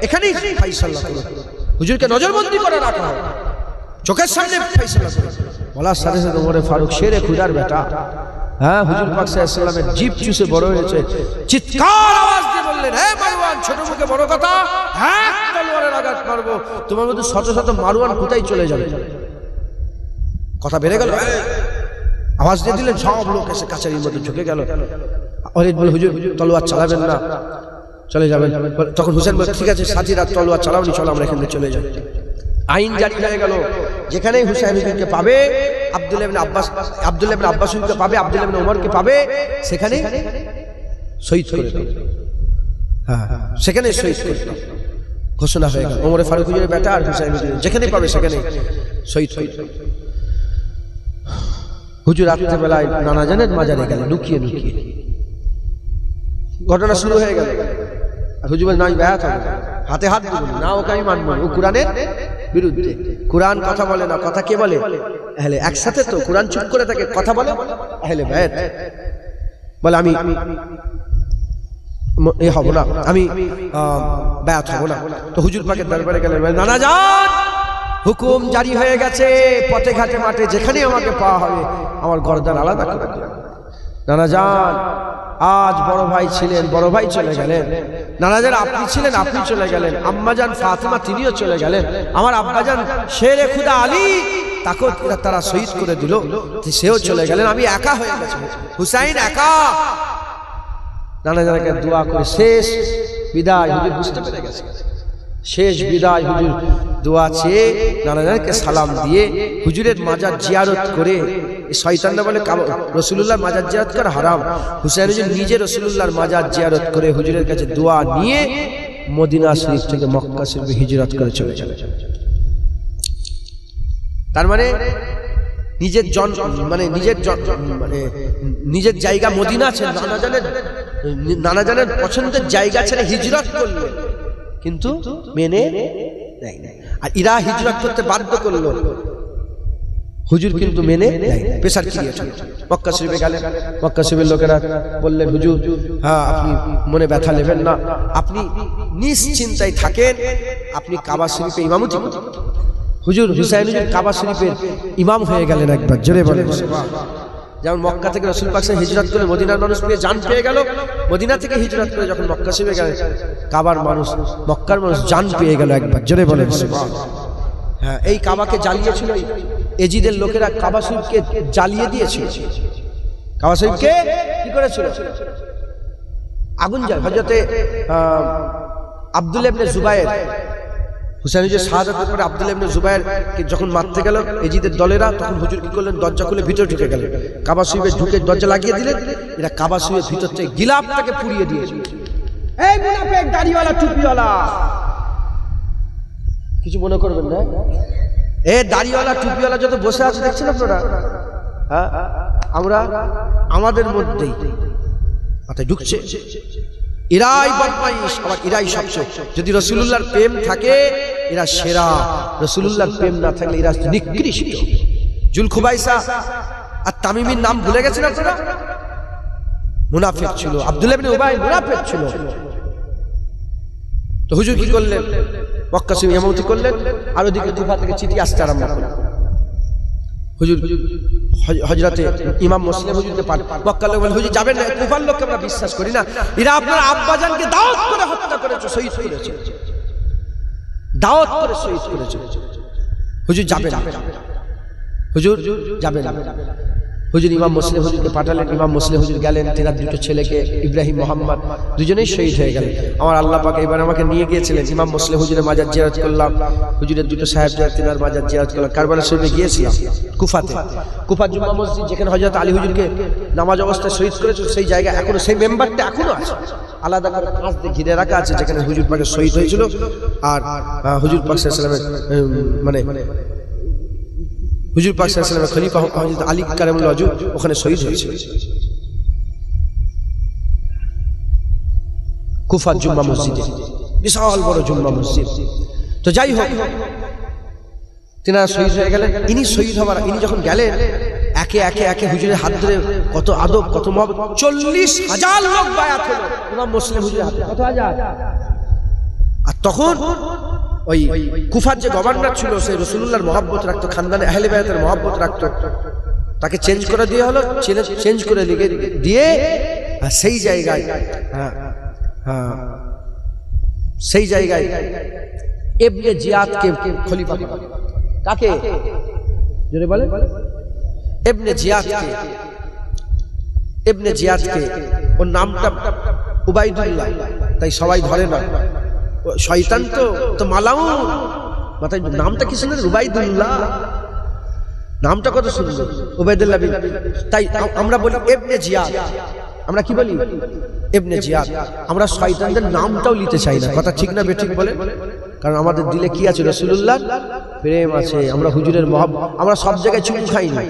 এখানেই ফাইসাল্লাহ করো, হুজুরকে নজরবন্দি করে রাখা হবে, চোখের সামনে ফাইসাল্লাহ করে। বলার সাথে সাথে ওমরে ফারুক শেরে খুদার বেটা, হ্যাঁ হুজুর পাক সাল্লাল্লাহু আলাইহি ওয়াসাল্লামের জিভ চুষে বড় হয়েছে, চিৎকার আওয়াজ দিয়ে বললেন, হে মারওয়ান, ছোট মুখে বড় কথা, হ্যাঁ তলোয়ারের আঘাত মারবো, তোমার মধ্যে শত শত মারওয়ান কোথায় চলে যাবে। কথা বেড়ে গেল, আওয়াজ দিয়ে দিলেন, সব লোক এসে কাছারির মধ্যে ঝুঁকে গেল। ওয়ালিদ বলে হুজুর তলোয়ার চালাবেন না, চলে যাবেন। তখন হুসেন বলে ঠিক আছে সাথীরা তলোয়ার চালাওনি, চলো আমরা এখান থেকে চলে যাই। আইন জারি হয়ে গেল, যেখানেই হুসাইন হুজুরকে পাবে, আব্দুল্লাহ ইবনে আব্বাস হুজুরকে পাবে, আব্দুল্লাহ ইবনে ওমরকে পাবে, সেখানেই শহীদ করে দেবে। হ্যাঁ, সেখানে শহীদ করে দেবে ঘোষণা হয়ে গেল। ওমরে ফারুক হুজুরের বেটা আর হুসাইন হুজুর যেখানেই পাবে সেখানে শহীদ হয়ে যাবে। হুজুর রাত্রেবেলায় নানা জানের মাজারে গেলেন লুকিয়ে লুকিয়ে। ঘটনা শুরু হয়ে গেল, আর হুজুর বলে না আমি ব্যায়াত হবে, হাতে হাত দিব না, ওকে আমি মানব না, ও কোরআনের বিরুদ্ধে। কোরআন কথা বলে না, কথা কে বলে? আহলে। একসাথে তো কোরআন চুপ করে থাকে, কথা বলে আহলে বায়াত। বলে আমি এ হব না, আমি বায়াত হব না। তো হুজুর পাকের দরবারে গেলেন, নানা জান হুকুম জারি হয়ে গেছে, পথে ঘাটে মাঠে যেখানে আমাকে পাওয়া হবে আমার গর্দান আলাদা করে দেবেন। নানা জান আজ বড় ভাই ছিলেন, বড় ভাই চলে গেলেন, নানা জান আপনি ছিলেন, আপনি চলে গেলেন, আম্মা জান ফাতেমা তিনিও চলে গেলেন, আমার আব্বা জান শেরে খুদা আলী তাকেও তারা শহীদ করে দিল, সেও চলে গেলেন, আমি একা হয়ে গেছি, হুসাইন একা। নানা জানকে দোয়া করে শেষ বিদায়, হুজুর বুঝতে পেরে গেছে শেষ বিদায়, হুজুর দোয়া চেয়ে নানা জানকে সালাম দিয়ে হুজুরের মাজার জিয়ারত করে, শয়তানরা বলে রাসূলুল্লাহর মাজার জিয়ারত করা হারাম, হুসাইন হুজুর নিজে রাসূলুল্লাহর মাজার জিয়ারত করে হুজুরের কাছে দোয়া নিয়ে মদিনা শরীফ থেকে মক্কা শরীফে হিজরত করে চলে গেলেন। তার মানে নিজের জায়গা মদিনা ছেড়ে নানা জানের পছন্দের জায়গা ছেড়ে হিজরত করলেন, কিন্তু মেনে নেয় না। আর ইরা হিজরত করতে বাধ্য করলো, হুজুর কিন্তু মেনে নেয় না, প্রেসার ক্রিয়েশন। মক্কা শরীফে গেলেন, মক্কা শরীফের লোকেরা বললেন হুজুর হ্যাঁ আপনি মনে ব্যথা নেবেন না, আপনি নিশ্চিন্তায় থাকেন, আপনি কাবা শরীফে ইমামতি করুন। হুজুর হুসাইন হুজুর কাবা শরীফের ইমাম হয়ে গেলেন একবার, জোরে বলেন। যেমন মক্কা থেকে রাসূল পাক হিজরত করে মদিনার মানুষ পেয়ে জান পেয়ে গেল, মদিনা থেকে হিজরত করে যখন মক্কা শরীফে গেলেন কাবার মানুষ, মক্কার মানুষ জান পেয়ে গেল একবার, জোরে বলেন। হ্যাঁ, এই কাবাকে জ্বালিয়েছিল এজিদের লোকেরা, কাবা শরীফকে জ্বালিয়ে দিয়েছিল। কাবা শরীফকে কি করেছিল? আগুন জ্বাল। হযরতে আব্দুল্লাহ ইবনে জুবায়ের, হুসাইন হুজুর শাহাদাতের পরে আব্দুল্লাহ ইবনে জুবায়েরকে যখন মারতে গেল এজিদের দলেরা, তখন হুজুর কি করলেন? দরজা খুলে ভিতরে ঢুকে গেলেন, কাবা শরীফে ঢুকে দরজা লাগিয়ে দিলেন, এরা কাবা শরীফের ভিতর থেকে গিলাফটাকে পুড়িয়ে দিয়েছে। এই মুনাফিক দাড়িওয়ালা টুপিওয়ালা, কিছু মনে করবেন না, এই দাড়িওয়ালা টুপিওয়ালা যত বসে আছে দেখছেন আপনারা, হ্যাঁ আমরা আমাদের মধ্যেই মাথায় ঢুকছে, এরাই বদমাইশ, আবার এরাই সবচেয়ে। যদি রাসূলুল্লাহর প্রেম থাকে এরা সেরা, রাসূলুল্লাহর প্রেম না থাকলে এরা নিকৃষ্ট। জুলখুবাইসা আর তামিমির নাম ভুলে গেছেন আপনারা? মুনাফিক ছিল। আব্দুল্লাহ ইবনে উবাই মুনাফিক ছিল। তো হুজুর কি করলেন? মক্কা শরীফে ইমামতি করলেন, আর ওদিকে কুফা থেকে চিঠি আসতে আরম্ভ করলেন। হুজুর হযরতে ইমাম মুসলিম হুজুরকে পান, মক্কার লোক বলে হুজুর যাবেন না, কুফার লোককে আমরা বিশ্বাস করি না, এরা আপনার আব্বাজানকে দাওয়াত করে হত্যা করেছে, শহীদ করেছে, দাওয়াত করে শহীদ করেছে, হুজুর যাবেন না, হুজুর যাবেন না। হুজুর ইমাম মুসলিম হুজুরকে পাঠালেন, ইমাম মুসলিম হুজুর গেলেন, তেনার দুটো ছেলেকে ইব্রাহিম মোহাম্মদ দুজনেই শহীদ হয়ে গেলেন। আমার আল্লাহ পাক এবার আমাকে নিয়ে গিয়েছিলেন, ইমাম মুসলিম হুজুরের মাজার জিয়ারত করলাম, হুজুরের দুটো সাহেবজাদা তেনার মাজার জিয়ারত করলাম। কারবালা শরীফে গিয়েছিলাম, কুফাতে, কুফা জুম্মা মসজিদ যেখানে হযরত আলী হুজুরকে নামাজ অবস্থায় শহীদ করেছিল, সেই জায়গা এখনো, সেই মেম্বারটা এখনো আছে, আলাদা করে কাঁচ দিয়ে ঘিরে রাখা আছে, যেখানে হুজুর পাকের শহীদ হয়েছিল। আর হুজুর পাক সাল্লাল্লাহু আলাইহি ওয়াসাল্লামের মানে হুজুর পাক সাল্লাল্লাহু আলাইহি ওয়াসাল্লামের খলিফা হযরত আলী কারামুল্লাহ ওয়াজহ ওখানে শহীদ হয়েছিল, কুফা জুম্মা মসজিদে, বিশাল বড় জুম্মা মসজিদ। তো যাই হোক, তিনারা শহীদ হয়ে গেলেন। ইনি শহীদ হবার, ইনি যখন গেলেন, একে একে একে হুজুরের হাত ধরে কত আদব, কত মহব্বত, 40,000 লোক বায়াত হলো ইমাম মুসলিম হুজুরের হাতে। কত হাজার? আর তখন ওই কুফার যে গভর্নর ছিল, সে রাসূলুল্লাহর মহব্বত রাখতো, খানদানে আহলে বায়াতের মহব্বত রাখতো, তাকে চেঞ্জ করে দিয়ে হলো, চেঞ্জ করে লিখে দিয়ে সেই জায়গায় সেই জায়গায় ইবনে জিয়াদকে খলিফা। কাকে? জোরে বলে। ইবনে জিয়াদকে, ইবনে জিয়াদকে, ওর নামটা উবাইদুল্লাহ, তাই সবাই ধরে না, শয়তান তো মালাউন, মাথায় নামটা কি সুন্দর, উবাইদুল্লাহ, নামটা কত সুন্দর, উবাইদুল্লাহ। তাই আমরা বলি ইবনে জিয়াদ, আমরা কি বলি? ইবনে জিয়াদ। আমরা শয়তানদের নামটাও নিতে চাই না, কথা ঠিক না বেঠিক বলে? কারণ আমাদের দিলে কি আছে? রাসূলুল্লাহর প্রেম আছে, আমরা হুজুরের মহব্বত, আমরা সব জায়গায় চুমু খাই না।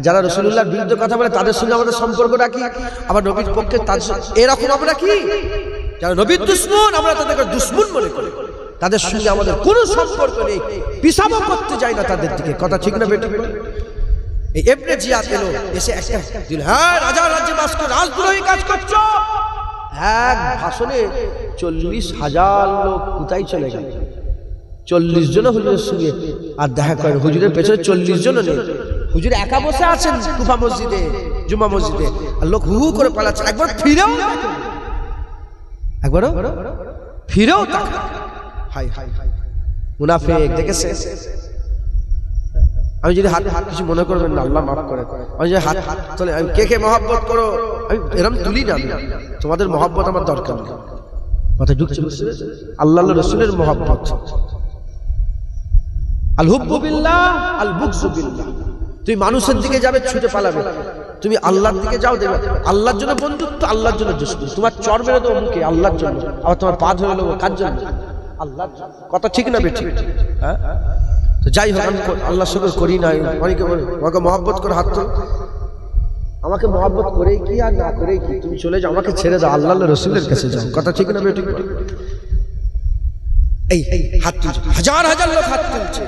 যারা রাসূলুল্লাহর বিরুদ্ধে কথা বলে তাদের সঙ্গে আমাদের সম্পর্ক রাখি, আবার নবীর পক্ষে তাদের এরকম আমরা কি, যারা নবীর দুশমন আমরা তাদেরকে দুশমন মনে করি, তাদের সঙ্গে আমাদের কোনো সম্পর্ক নেই, পিছাবো করতে যাই না তাদের দিকে, কথা ঠিক না বেঠিক? এই ইবনে জিয়াদ এলো, এসে একটা দিল, হ্যাঁ রাজা রাজ্যে বাস করে রাজদ্রোহী কাজ করছো। এক ভাষণে 40,000 লোক কোথায় চলে গেল, 40 জন হুজুরের সঙ্গে আর দেখা করে, হুজুরের পেছনে 40 জন নেই, হুজুর একা বসে আছেন কুফা মসজিদে, জুম্মা মসজিদে, আর লোক হু হু করে পালাচ্ছে। একবার ফিরেও, একবারও ফিরেও তাকায়, হাই হাই মুনাফিক, দেখেছে? আমি যদি হাত কিছু মনে করবেন না, আল্লাহ মাফ করে, আমি যদি হাত তোলে, আমি কে কে মহব্বত করো, আমি এরকম তুলি না, তোমাদের মহব্বত আমার দরকার নেই, মাথায় ঢুকছে, বুঝতে পেরেছো? আল্লাহ রাসূলের মহব্বত, আল হুব্বু বিল্লাহ আল বুগযু বিল্লাহ। তুমি মানুষের দিকে যাবে, ছুটে পালাবে, তুমি আল্লাহর দিকে যাও, দেখবে আল্লাহর জন্য বন্ধুত্ব, আল্লাহর জন্য দুশমন। তোমার চর মেরে দেবো মুখে আল্লাহর জন্য, আবার তোমার পা ধরে নেবো কার জন্য? আল্লাহর জন্য, কথা ঠিক না বেঠিক? হ্যাঁ, তো যাই হোক, আমি আল্লাহ শুকর করি না, অনেকে আমাকে মহব্বত করে হাত তোল, আমাকে মহব্বত করেই কি আর না করেই কি, তুমি চলে যাও, আমাকে ছেড়ে দাও, আল্লাহ রাসূলের কাছে যাও, কথা ঠিক না বেঠিক? এই হাত তুলছে, হাজার হাজার লোক হাত তুলছে।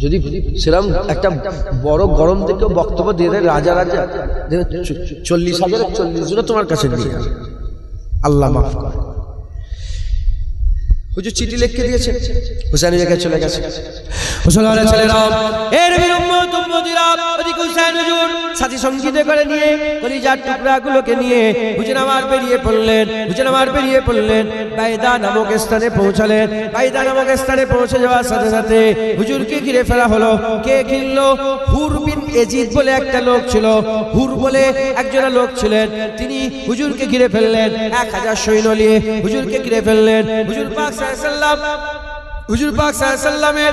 যদি সেরকম একটা বড় গরম থেকে বক্তব্য দিয়ে দেয়, রাজা রাজা 40,000 40 জন তোমার কাছে নিয়ে আসে, আল্লাহ মাফ করে। হুজুর চিঠি লিখে দিয়েছে, হুসাইনের জায়গায় চলে গেছে। মুসলমানের ছেলেরা, এর উম্মত উম্মতিরা, ওদিকে হুসাইন হুজুর সাথী সঙ্গীতে করে নিয়ে, কলিজার টুকরাগুলোকে নিয়ে হুজুর আমার বেরিয়ে পড়লেন, হুজুর আমার বেরিয়ে পড়লেন, বাইদা নামক স্থানে পৌঁছালেন। বাইদা নামক স্থানে পৌঁছে যাওয়ার সাথে সাথে হুজুরকে ঘিরে ফেলা হলো। কে ঘিরলো? হুর বিন এজিদ বলে একটা লোক ছিল, হুর বলে একজন লোক ছিলেন, তিনি হুজুরকে ঘিরে ফেললেন, 1000 সৈন্য নিয়ে হুজুরকে ঘিরে ফেললেন। হুজুর পাক হুজুর পাক সাল্লাল্লামের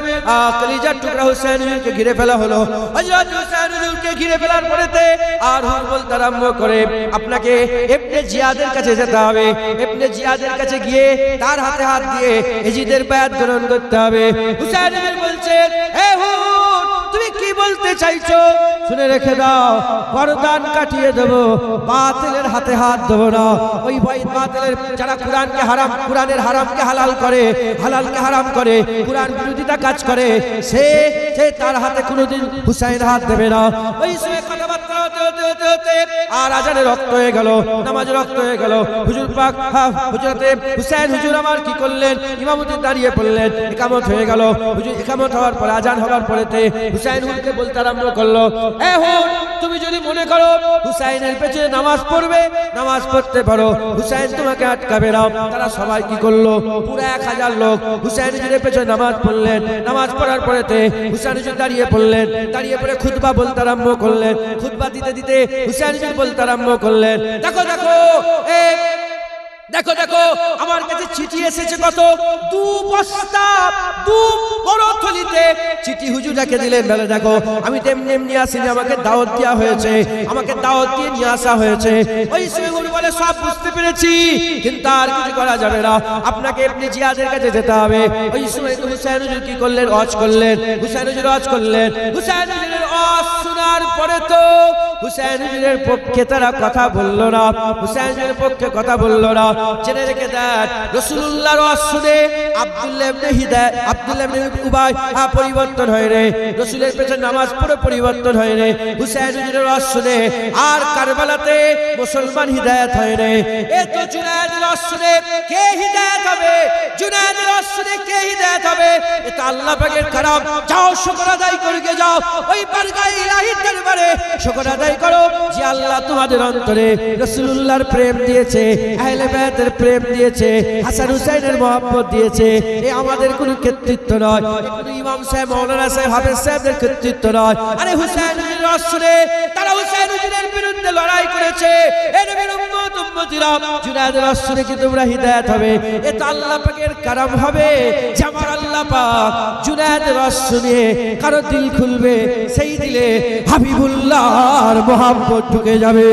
কলিজার টুকরা হুসাইন হুজুরকে ঘিরে ফেলা হলো। হযরত হুসাইন হুজুরকে ঘিরে ফেলার পরেতে আর হুর বলতে আরম্ভ করে, আপনাকে ইবনে জিয়াদের কাছে যেতে হবে, ইবনে জিয়াদের কাছে গিয়ে তার হাতে হাত দিয়ে এজিদের বায়াত গ্রহণ করতে হবে। হুসাইন হুজুর বলছেন, হে হুর, তুমি কি বলতে চাইছো? শুনে রেখে দাও, গর্দান কাটিয়ে দেবো, বাতিলের হাতে হাত দেবো না। ওই বাতিলের যারা কুরআনকে হারাম, কুরআনের হারামকে হালাল করে, হালালকে হারাম করে, কুরআন বিরোধিতা কাজ করে, সে তার হাতে কোনোদিন হুসাইন হাত দেবে না। ওই সময় কথাবার্তা আর আজানে রক্ত হয়ে গেল, নামাজ রক্ত হয়ে গেল। হুজুর পাক হযরতে হুসাইন হুজুর আমার কি করলেন, ইমামতি দাঁড়িয়ে পড়লেন, ইকামত হয়ে গেল। হুজুর ইকামত হওয়ার পরে আজান হওয়ার পরেতে হুসাইন হুজুরকে বলতে আরম্ভ করলো, এ হুজুর তুমি যদি মনে করো হুসাইনের পেছনে নামাজ পড়বে, নামাজ পড়তে পারো, হুসাইন তোমাকে আটকাবে না। তারা সবাই কি করলো, পুরো 1000 লোক হুসাইন হুজুরের পেছনে নামাজ পড়লেন। নামাজ পড়ার পরেতে হুসাইন হুজুর দাঁড়িয়ে পড়লেন, দাঁড়িয়ে পড়ে খুতবা বলতে আরম্ভ করলেন। খুতবা দিতে দিতে হুসাইন হুজুর বলতে আরম্ভ করলেন, দেখো দেখো দেখো দেখো আমার কাছে চিঠি এসেছে, কত 2 বস্তা 2 বড় থলিতে চিঠি হুজুর রেখে দিলেন। বলে দেখো আমি তেমনি এমনি আসিনি, আমাকে দাওয়াত দেওয়া হয়েছে, আমাকে দাওয়াত দিয়ে নিয়ে আসা হয়েছে। ওই হুজুর বলে সব বুঝতে পেরেছি, কিন্তু আর কিছু করা যাবে না, আপনাকে এমনি জিয়াদের কাছে যেতে হবে। ওই সময় তো হুসাইন হুজুর কি করলেন, ওয়াজ করলেন। হুসাইন হুজুর ওয়াজ করলেন। হুসাইন হুজুরের ওয়াজ শোনার পরে তো হুসাইন হুজুরের পক্ষে তারা কথা বলল না, হুসাইন হুজুরের পক্ষে কথা বলল না। জেনে রেখে দেন, রাসূলুল্লাহর ওয়াজ শুনে আব্দুল্লাহ ইবনে হিদায়াত, আব্দুল্লাহ ইবনে উবাই পরিবর্তন হয় রে, রাসূলের পেছনে নামাজ পড়ে পরিবর্তন হয় রে। হুসাইন হুজুরের ওয়াজ শুনে আর কারবালাতে মুসলমান হিদায়াত হয় রে। এ তো জুনায়েদের ওয়াজ শুনে কে হিদায়াত হবে, জুনায়েদের ওয়াজ শুনে কে হিদায়াত হবে? এটা আল্লাহ পাকের কারাম। যাও শুকর আদায় করতে যাও, ওই বারগায়ে ইলাহির দরবারে শুকর আদায় করো যে আল্লাহ তোমাদের অন্তরে রাসূলুল্লাহর প্রেম দিয়েছে, আহলে বায়তের প্রেম দিয়েছে, হাসান হুসাইনের মহব্বত দিয়েছে। এ আমাদের কোনো কর্তৃত্ব নয়, কোনো ইমাম সাহেব, মাওলানা সাহেব, হাফেজ সাহেবদের কর্তৃত্ব নয়। আরে হুসাইন হুজুরের ওয়াজ শুনে তারা হুসাইন হুজুরের বিরুদ্ধে লড়াই করেছে। এ নবীর উম্মত উম্মতিরা জুনায়েদের ওয়াজ শুনে কি তোমরা হিদায়াত হবে? এটা আল্লাহ পাকের কারাম হবে যে আমার আল্লাহ পাক জুনায়েদের ওয়াজ শুনে কারো দিল খুলবে, সেই দিলে হাবিবুল্লাহর মহব্বত ঢুকে যাবে।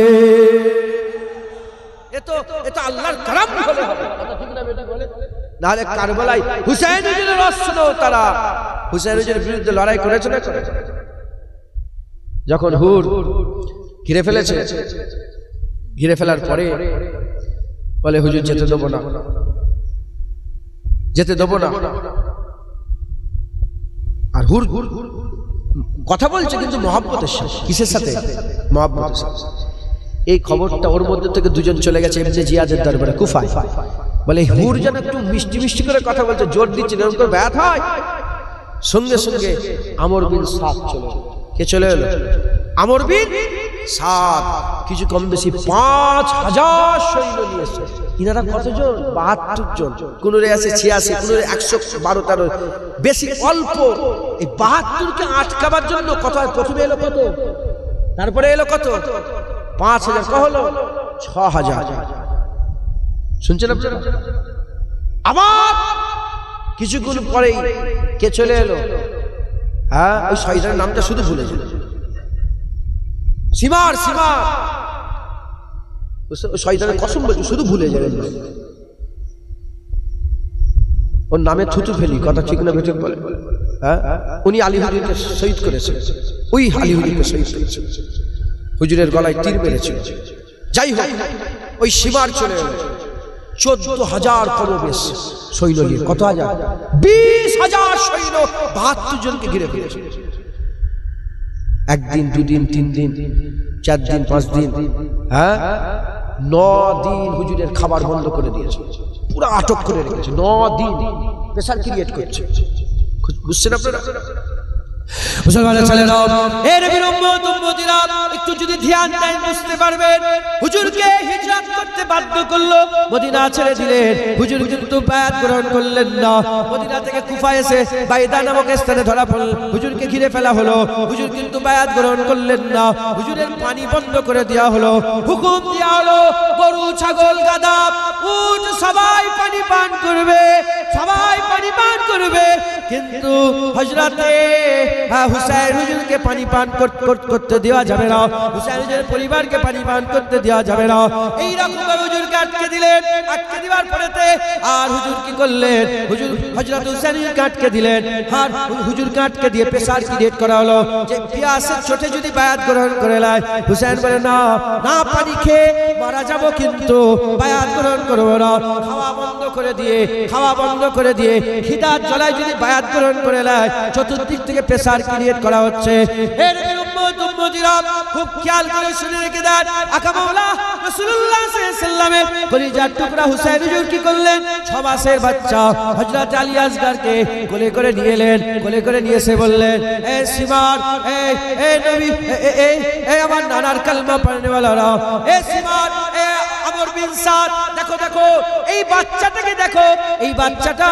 এটা আল্লাহর কারাম হলে হবে, কথা ঠিক না বেটি বলে? নাহলে কারবালায় হুসাইন হুজুরের ওয়াজ শুনো, তারা হুসাইন হুজুরের বিরুদ্ধে লড়াই করেছে না? যখন হুর ঘিরে ফেলেছে, ঘিরে ফেলার পরে বলে হুজুর যেতে দেবো না, যেতে দেবো না। আর হুর কথা বলছে কিন্তু মহব্বতের সাথে। কিসের সাথে? মহব্বতের সাথে। এই খবরটা ওর মধ্যে থেকে দুজন চলে গেছে ইবনে জিয়াদের দরবারে কুফায়। বলে হুর যেন একটু মিষ্টি মিষ্টি করে কথা বলছে, জোর দিচ্ছে, এরকম করে ব্যাথ হয়। সঙ্গে সঙ্গে আমর বিন সাদ চলে এলো। কে চলে এলো? আমর বিন সাদ। কিছু কম বেশি 5000 সৈন্য নিয়ে এসেছে। ইনারা কতজন? 72 জন। কোন রে আছে 86, কোন রে 112 বেশি অল্প। এই 72কে আটকাবার জন্য কত? প্রথমে এলো কত, তারপরে এলো কত? 5000। কত হলো? 6000। শুনছেন আপনারা? আবার কিছুক্ষণ পরেই কে চলে এলো? হ্যাঁ, ওই শয়তানের নামটা শুধু ভুলে যায়। সিমার, সিমার। শয়তানের কসম বলছি, শুধু ভুলে যাবেন। ওর নামে থুতু ফেলি, কথা ঠিক না বেঠিক বলে? হ্যাঁ, উনি আলী হুজুরকে শহীদ করেছেন। ওই আলী হুজুরকে শহীদ করেছেন, হুজুরের গলায় তীর মেরেছিল। যাই হোক, ওই সীমার চলে এলো 14000 কমবেশ সৈন্য নিয়ে। কত হাজার? 20000 সৈন্য 72 জনকে ঘিরে ফেলেছে। একদিন, দুদিন, 3 দিন, 4 দিন, 5 দিন, হ্যাঁ 9 দিন হুজুরের খাবার বন্ধ করে দিয়েছে, পুরো আটক করে রেখেছে। 9 দিন প্রেসার ক্রিয়েট করছে। বুঝছেন আপনারা? মুসলমানের ছেলেরা, এ নবীর উম্মত উম্মতিরা, একটু যদি ধ্যান দেন বুঝতে পারবেন। হুজুরকে হিজরত করতে বাধ্য করলো, মদিনা ছেড়ে দিলেন। হুজুর কিন্তু বায়াত গ্রহণ করলেন না। মদিনা থেকে কুফা এসে বাইদা নামক স্থানে ধরা পড়ল, হুজুরকে ঘিরে ফেলা হলো। হুজুর কিন্তু বায়াত গ্রহণ করলেন না। হুজুরের পানি বন্ধ করে দেওয়া হলো, হুকুম দেওয়া হলো গরু, ছাগল, গাধা, উট সবাই পানি পান করবে, সবাই পানি পান করবে। কিন্তু হযরতে হুসাইন হুজুরকে পানি পান করতে দেওয়া যাবে না, হুসাইন হুজুরের পরিবারকে পানি পান করতে দেওয়া যাবে না। এই রকম হুজুরকে আটকে দিলেন। আটকে দেওয়ার পরেতে আর হুজুর কি করলেন? হুজুর হযরত হুসাইনকে আটকে দিলেন। আর হুজুরকে আটকে দিয়ে প্রেসার ক্রিয়েট করা হলো যে পিয়াসের চোটে যদি বায়াত গ্রহণ করে নেয়। হুসাইন বলে না, না পানি খেয়ে মারা যাব, কিন্তু বায়াত গ্রহণ করবো না। খাওয়া বন্ধ করে দিয়ে, খাওয়া বন্ধ করে দিয়ে খিদার জ্বালায় যদি বায়াত গ্রহণ করে নেয়, চতুর্দিক থেকে প্রেসার ক্রিয়েট করা হচ্ছে। উম্মতিরা খুব খেয়াল করে শুনে রেখে দেন, আকা মাওলা রাসূলুল্লাহ সাল্লাল্লাহু আলাইহি ওয়াসাল্লামের কলিজার টুকরা হুসাইন হুজুর কি করলেন? 6 মাসের বাচ্চা হযরত আলী আসগরকে কোলে করে নিয়ে এলেন। কোলে করে নিয়ে এসে বললেন, এ সিমার, এ নবী, এ আমার নানার কালমা পড়নেওয়ালারা, এ সিমার, এ আমর বিন সাদ, দেখো দেখো এই বাচ্চাটাকে দেখো, এই বাচ্চাটা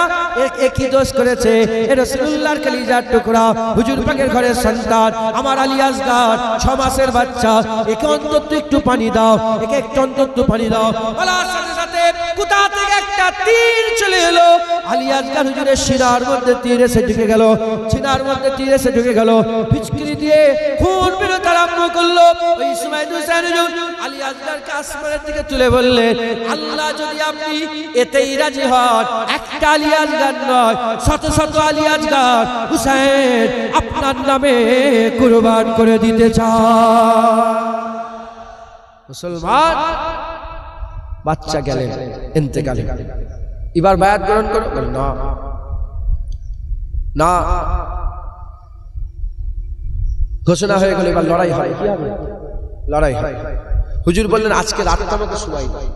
কি দোষ করেছে? এ রাসূলুল্লাহর কলিজার টুকরা, হুজুর পাকের ঘরের সন্তান, আমার আলী আসগর 6 মাসের বাচ্চা, একে অন্তত একটু পানি দাও, একে একটু অন্তত পানি দাও। বলার সাথে সাথে কোথা থেকে একটা তীর চলে এলো, আলী আসগর হুজুরের শিরার মধ্যে তীর এসে ঢুকে গেল, সিনার মধ্যে তীর এসে ঢুকে গেল, পিচকিরি দিয়ে খুন বেরোতে আরম্ভ করলো। ওই সময় হুসাইন হুজুর আলী আসগরকে আসমানের দিকে তুলে বললেন, আল্লাহ যদি আপনি এতেই রাজি হন, একটা আলী আসগর নয়, শত শত আলী আসগর হুসাইন আপনার নামে কুরবান করে দিতে চায়। মুসলমান বাচ্চা গেলেন ইন্তেকালে, এবার বায়াত গ্রহণ করো? না না, ঘোষণা হয়ে গেল, এবার লড়াই হয়। কি হবে? লড়াই হয়। হুজুর বললেন, আজকে রাতটা আমাকে সময় দাও,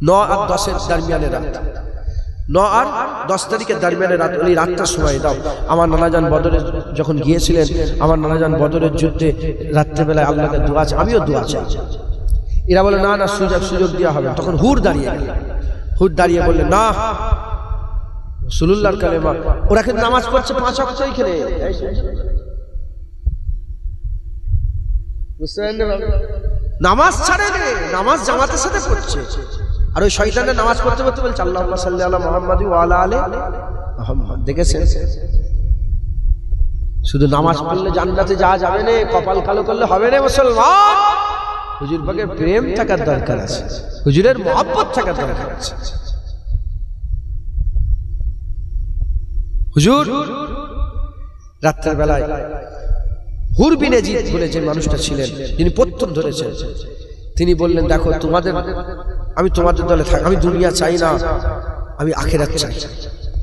9 আর 10-এর দরমিয়ানে রাত, 9 আর 10 তারিখের দরমিয়ানে রাত, ওই রাতটা সময় দাও। আমার নানাজান বদরে যখন গিয়েছিলেন, আমার নানাজান বদরের যুদ্ধে রাত্রেবেলায় আল্লাহকে দোয়া চাই, আমিও দোয়া চাই। এরা বলে, না না, সুযোগ দেওয়া হবে। তখন হুর দাঁড়িয়ে গেল, হুর দাঁড়িয়ে বললেন, না, রাসূলুল্লাহর কালেমা। ওরা কিন্তু নামাজ পড়ছে 5 ওয়াক্ত এখানে, নামাজ ছাড়ে রে, নামাজ জামাতের সাথে পড়ছে। আর ওই শয়তানের নামাজ পড়তে পড়তে বলছে, আল্লাহুম্মা সাল্লি আলা মুহাম্মাদি ওয়া আলা আলি মুহাম্মাদ। দেখেছেন, শুধু নামাজ পড়লে জান্নাতে যাওয়া যাবে না, কপাল কালো করলে হবে না। মুসলমান, হুজুর পাকের প্রেম থাকার দরকার আছে, হুজুরের মহব্বত থাকার দরকার আছে। হুজুর রাত্রের বেলায় হুর বিন ইয়াজিদ বলে যে মানুষটা ছিলেন, যিনি প্রথম ধরেছেন, তিনি বললেন, দেখো আমি তোমাদের দলে থাকি, আমি দুনিয়া চাই না, আমি আখিরাত চাই,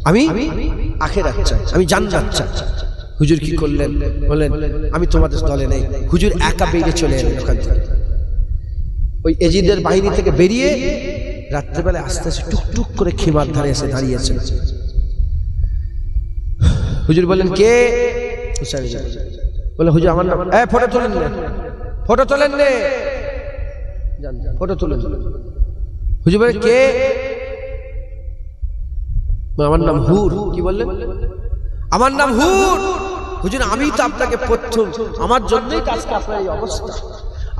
আমি আখিরাত চাই, আমি জান্নাত চাই। হুজুর কি করলেন? বললেন, আমি তোমাদের দলে নেই। হুজুর একা বেরিয়ে চলে এলেন ওখান থেকে, ওই ইয়াজিদের বাহিনী থেকে বেরিয়ে রাত্রেবেলায় আস্তে আস্তে টুকটুক করে খিমার ধারে এসে দাঁড়িয়েছেন। হুজুর বললেন, কে? বলে, হুজুর আমার নাম। ফটো তোলেন নে, ফটো তোলেন নে, ফটো তুলেন। হুজুর বলে, কে? আমার নাম হুর। কি বললেন? আমার নাম হুর। হুজুর, আমি তো আপনাকে প্রথম, আমার জন্যই তো আজকে আপনার এই অবস্থা,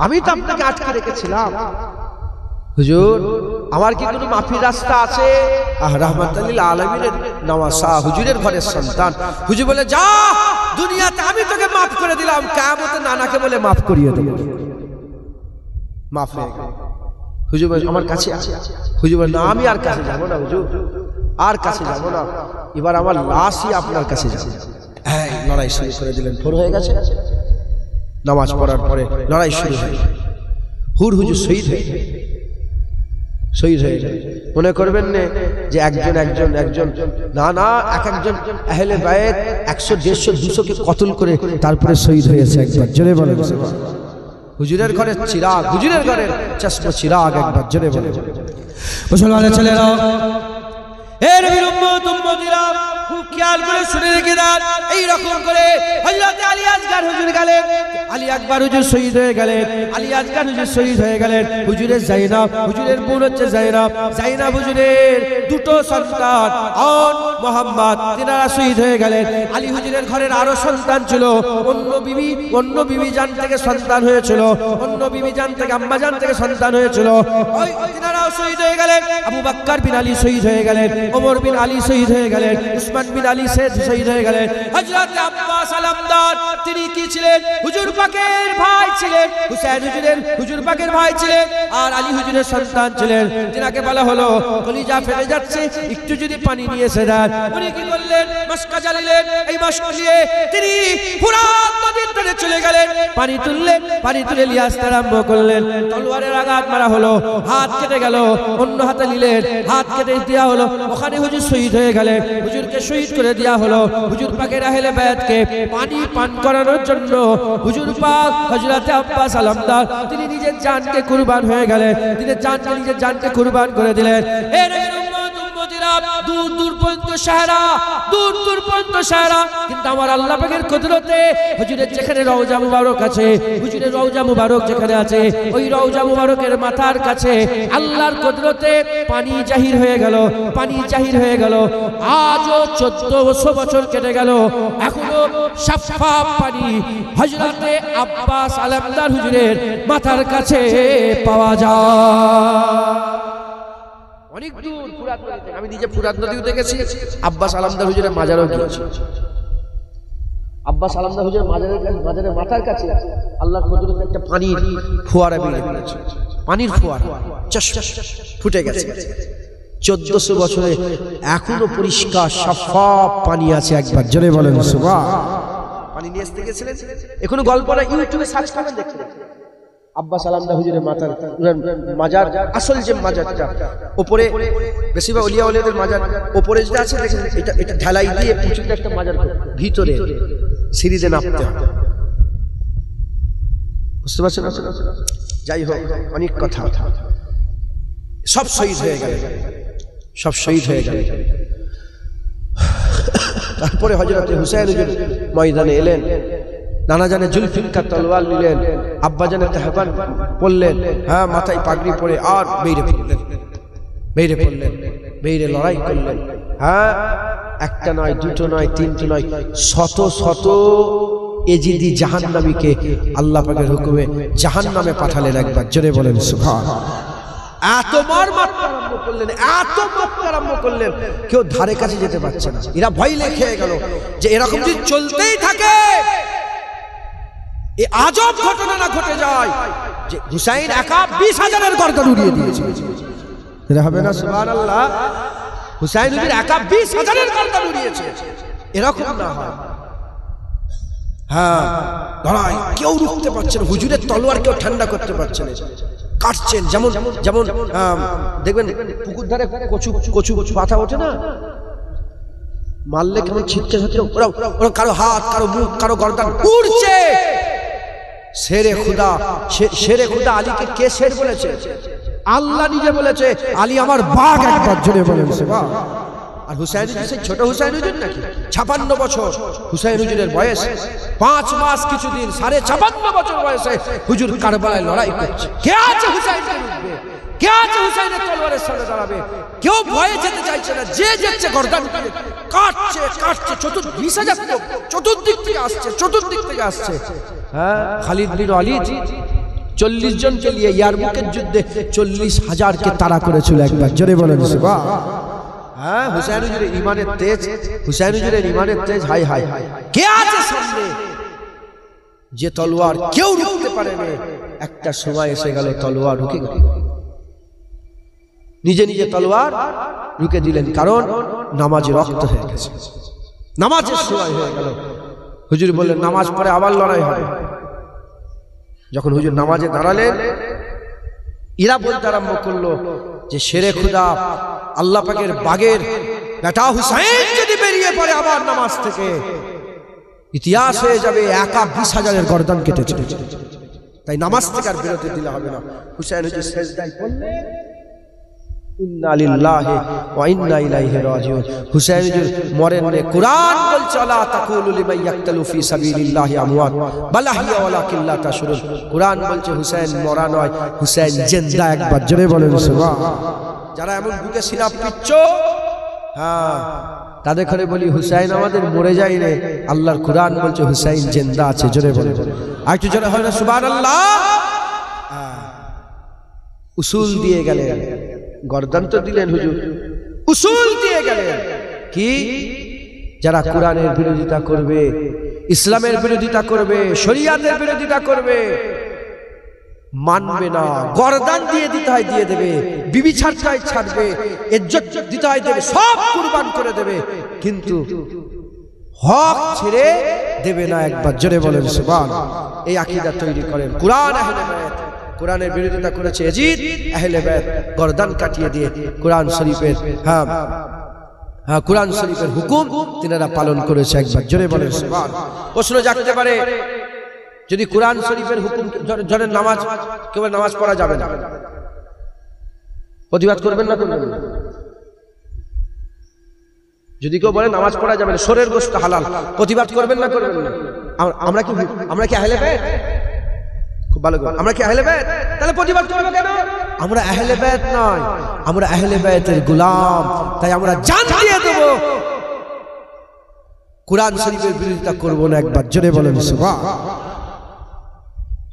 আমি তো আপনাকে আটকে রেখেছিলাম। হুজুর, আমার কি কোনো মাফির রাস্তা আছে? রাহমাতুল লিল আলামিনের নওয়াসা, হুজুরের ঘরের সন্তান। হুজুর বলে, যা, দুনিয়াতে আমি তোকে মাফ করে দিলাম, কিয়ামতে নানাকে বলে মাফ করিয়ে দেব। মাফ হয়ে গেল। হুজুর বলে, আমার কাছে আছে। হুজুর বলে, না, আমি আর কাছে যাব না হুজুর, আর কাছে যাব না, এবার আমার লাশই আপনার কাছে যাবে। লড়াই শুরু করে দিলেন। ভোর হয়ে গেছে, নামাজ পড়ার পরে লড়াই শুরু হয়ে গেল। হুর হুজুর শহীদ হয়ে গেল। মনে করবেন না যে একজন, না না, এক একজন আহলে বায়েত 100, 150, 200 কে কতল করে তারপরে শহীদ হয়েছে একবার। জোরে বলেন, হুজুরের ঘরের চিরাগ, হুজুরের ঘরের চশমা চিরাগ, একবার জোরে বলেন। মুসলমানের ছেলেরা, এ নবীর উম্মত উম্মতিরা, খুব খেয়াল করে শুনে রেখে দেন। এইরকম করে হযরত আলী আসগর হুজুর গেলেন, আলী আকবর হুজুর শহীদ হয়ে গেলেন, আলী আসগর হুজুর শহীদ হয়ে গেলেন। হুজুরের জাইনাব, হুজুরের বোন হচ্ছে জাইনাব, জাইনাব হুজুরের 2টো সন্তান আর মোহাম্মদ, তিনারা শহীদ হয়ে গেলেন। আলী হুজুরের ঘরের আরো সন্তান ছিল, অন্য বিবি জান থেকে সন্তান হয়েছিল, অন্য বিবি জান থেকে, আম্মা জান থেকে সন্তান হয়েছিল, ওই তিনারাও শহীদ হয়ে গেলেন। আবু বকর বিন আলী শহীদ হয়ে গেলেন, ওমর বিন আলী শহীদ হয়ে গেলেন, উসমান বিন আলী শহীদ হয়ে গেলেন। হযরত আব্বাস আলমদার, তিনি কি ছিলেন? হুজুর পাকের ভাই ছিলেন। হুসাইন হুজুর পাকের ভাই ছিলেন, আর আলী হুজুরের সন্তান ছিলেন। তিনাকে বলা হলো, কলিজা ফেটে যাচ্ছে, একটু যদি পানি নিয়ে এসে দেন। উনি কি করলেন? তুললেন, মশকা জ্বালিলেন, এই মশকা নিয়ে তিনি ফুরাত নদীর তীরে চলে গেলেন, পানি তুললেন, পানি তুলে নিয়ে আসতে আরম্ভ করলেন। তলোয়ারের আঘাত মারা হলো, হাত কেটে গেল, অন্য হাতে নিলেন, হাত কেটে দেওয়া হলো, ওখানে হুজুর শহীদ হয়ে গেলেন, হুজুরকে শহীদ করে দেওয়া হলো। হুজুর পাকের আহলে বায়াতকে পানি পান করানোর জন্য হুজুর পাক হযরতে আব্বাস আলমদার তিনি নিজের জানকে কুরবান হয়ে গেলেন, তিনি নিজের জানকে কুরবান করে দিলেন। এর দূর দূর পর্যন্ত সাহারা, দূর দূর পর্যন্ত সাহারা, কিন্তু আমার আল্লাহ পাকের কুদরতে হুজুরের যেখানে রওজা মুবারক আছে, হুজুরের রওজা মুবারক যেখানে আছে, ওই রওজা মুবারকের মাথার কাছে আল্লাহর কুদরতে পানি জাহির হয়ে গেল, পানি জাহির হয়ে গেল। আজও 1400 বছর কেটে গেল, এখনো সাফাফ পানি হযরতে আব্বাস আলমদার হুজুরের মাথার কাছে পাওয়া যায়। অনেক দূর ফুরাত নদী থেকে, আমি নিজে ফুরাত নদীও দেখেছি, আব্বাস আলমদার হুজুরের মাজারও গিয়েছি। আব্বাস আলমদার হুজুরের মাজারের মাথার কাছে আল্লাহর কুদরতে একটা পানির ফোয়ারা বেরিয়ে পড়েছে, পানির ফোয়ারা ফুটে গেছে। 1400 বছরে এখনো পরিষ্কার সাফাফ পানি আছে। একবার জোরে বলেন সুবহান। পানি নিয়ে আসতে গেছিলেন, এখনো গল্পটা ইউটিউবে সার্চ করবেন, দেখতে আব্বাস আলমদার হুজুরের মাজার, আসল যে মাজারটা উপরে, বেশিরভাগ ওলিয়া ওলিয়াদের মাজার উপরে যেটা আছে দেখেন, এটা ঢালাই দিয়ে পুচুকে একটা মাজার, ভিতরে সিঁড়িতে নামতে হবে, বুঝতে পারছেন? যাই হোক, অনেক কথা, সব শহীদ হয়ে গেল, সব শহীদ হয়ে গেল। তারপরে হযরত হুসাইন হুজুর ময়দানে এলেন, নানা জানে জুলফিকার তলোয়ার নিলেন, আব্বা জানে তাহবান পড়লেন, হ্যাঁ মাথায় পাগড়ি পরে আর বেরিয়ে পড়লেন, বেরিয়ে লড়াই করলেন। হ্যাঁ, একটা নয়, দুটো নয়, তিনটে নয়, শত শত এজিদি জাহান্নামীকে আল্লাহ পাকের হুকুমে জাহান্নামে পাঠালেন। একবার জোরে বলেন সুবহানাল্লাহ। এত মারতে আরম্ভ করলেন, এত মারতে আরম্ভ করলেন, কেউ ধারে কাছে যেতে পারছে না। এরা ভয় খেয়ে গেল যে এরকম যদি চলতেই থাকে, এই আজব ঘটনা না ঘটে যায় যে হুসাইন একা 20,000-এর গর্দান উড়িয়ে দিয়েছে। এটা হবে না? সুবহানাল্লাহ। হুসাইন হুজুর একা 20,000-এর গর্দান উড়িয়েছে, এরকম না হয়। হ্যাঁ, লড়াই, কেউ রুখতে পারছে না, হুজুরের তলোয়ার কেউ ঠান্ডা করতে পারছে না, কাটছেন। যেমন যেমন দেখবেন পুকুর ধারে কচু পাতা ওঠে না, মারলে কেমন ছিটকে ছিটকে ওরা কারো হাত, কারো মুখ, কারো গর্দান উড়ছে। শেরে খুদা আলীকে কে শের বলেছে? আল্লাহ নিজে বলেছে, আলী আমার বাঘ। একবার জোরে বলেন সুবহানাল্লাহ। আর হুসাইন হুজুর সেই ছোট হুসাইন হুজুর নাকি? 56 বছর হুসাইন হুজুরের বয়স, 5 মাস কিছুদিন, 56.5 বছর বয়সে হুজুর কারবালায় লড়াই করছে। কে আছে হুসাইনকে রুখবে? কে আছে হুসাইনের তলোয়ারের সামনে দাঁড়াবে? কেউ ভয়ে যেতে চাইছে না, যে যাচ্ছে গর্দান কাটছে। 20,000 লোক চতুর্দিক থেকে আসছে। হ্যাঁ, খালিদ বিন ওয়ালিদ 40 জনকে নিয়ে ইয়ারমুকের যুদ্ধে 40,000-কে তাড়া করেছিল। একবার জোরে বলেন সুবহানাল্লাহ। হ্যাঁ, হুসাইন হুজুরের ইমানের তেজ, হাই হাই। কে আছে সামনে যে তলোয়ার কেউ রুখতে পারে না? একটা সময় এসে গেল, তলোয়ার রুকে গেল, নিজে তলোয়ার রুকে দিলেন, কারণ নামাজে রক্ত হয়ে গেছে, নামাজের সময় হয়ে গেল। হুজুর বললেন নামাজ পড়ে আবার লড়াই হবে। যখন হুজুর নামাজে দাঁড়ালেন, এরা বলতে আরম্ভ করলো যে শেরে খুদা আল্লাহ পাকের বাগের বেটা হুসাইন যদি বেরিয়ে পড়ে আবার নামাজ থেকে, ইতিহাস হয়ে যাবে একা 20,000-এর গর্দান কেটেছে। তাই নামাজ থেকে আর বিরতি দিলে হবে না। হুসাইন হুজুর সেজদায় পড়লেন, ইন্না লিল্লাহি ওয়া ইন্না ইলাইহি রাজিউন। হুসাইন হুজুর মরেন নে। কুরআন বলছে আলা তাকুলু লিমান ইয়াকতালু ফি সাবিলিল্লাহি আমওয়াত বাল আহইয়া ওয়ালাকিন লা তাশউরুন। কুরআন বলছে হুসাইন মরা নয়, হুসাইন জিন্দা। একবার জোরে বলেন সুবহানাল্লাহ। যারা এমন বুকে সিনাপ পিচ্ছ, হ্যাঁ, তাদের ঘরে বলি হুসাইন আমাদের মরে যায় রে, আল্লাহর কুরআন বলছে হুসাইন জিন্দা আছে। জোরে বলেন, আর একটু জোরে হয় না সুবহানাল্লাহ। উসুল দিয়ে গেলেন, গর্দান তো দিলেন হুজুর, উসুল দিয়ে গেলেন কি? যারা কোরআনের বিরোধিতা করবে, ইসলামের বিরোধিতা করবে, শরিয়াতের বিরোধিতা করবে, মানবে না, গর্দান দিয়ে দিতে হয় দিয়ে দেবে, বিবি ছাড়তে হয় ছাড়বে, ইজ্জত দিতে হয় দেবে, সব কুরবান করে দেবে। কিন্তু হক ছেড়ে দেবে না। একবার জোরে বলেন সুবহানাল্লাহ। এই আকীদা তৈরি করেন। কুরআন আহলে বায়াত কোরআনের বিরোধিতা করেছে ইয়াজিদ, আহলে বায়াত গর্দান কাটিয়ে দিয়ে কোরআন শরীফের কোরআন শরীফের হুকুম তিনারা পালন করেছে। একবার জোরে বলেন সুবহানাল্লাহ। প্রশ্ন জাগতে পারে, যদি কোরআন শরীফের হুকুম জনের নামাজ কেবল নামাজ পড়া যাবে না, প্রতিবাদ করবেন না করবেন না? যদি কেউ বলে নামাজ পড়া যাবে না, শরীর গোশত হালাল, প্রতিবাদ করবেন না করবেন না? আমরা কি আহলে বায়াত? খুব ভালো করে, আমরা কি আহলে বায়াত? তাহলে প্রতিবাদ করবো কেন? আমরা আহলে বায়াত নয়, আমরা আহলে বায়াতের গোলাম, তাই আমরা জান দিয়ে দেব, কোরআন শরীফের বিরোধিতা করব না। একবার জোরে বলেন সুবহানাল্লাহ।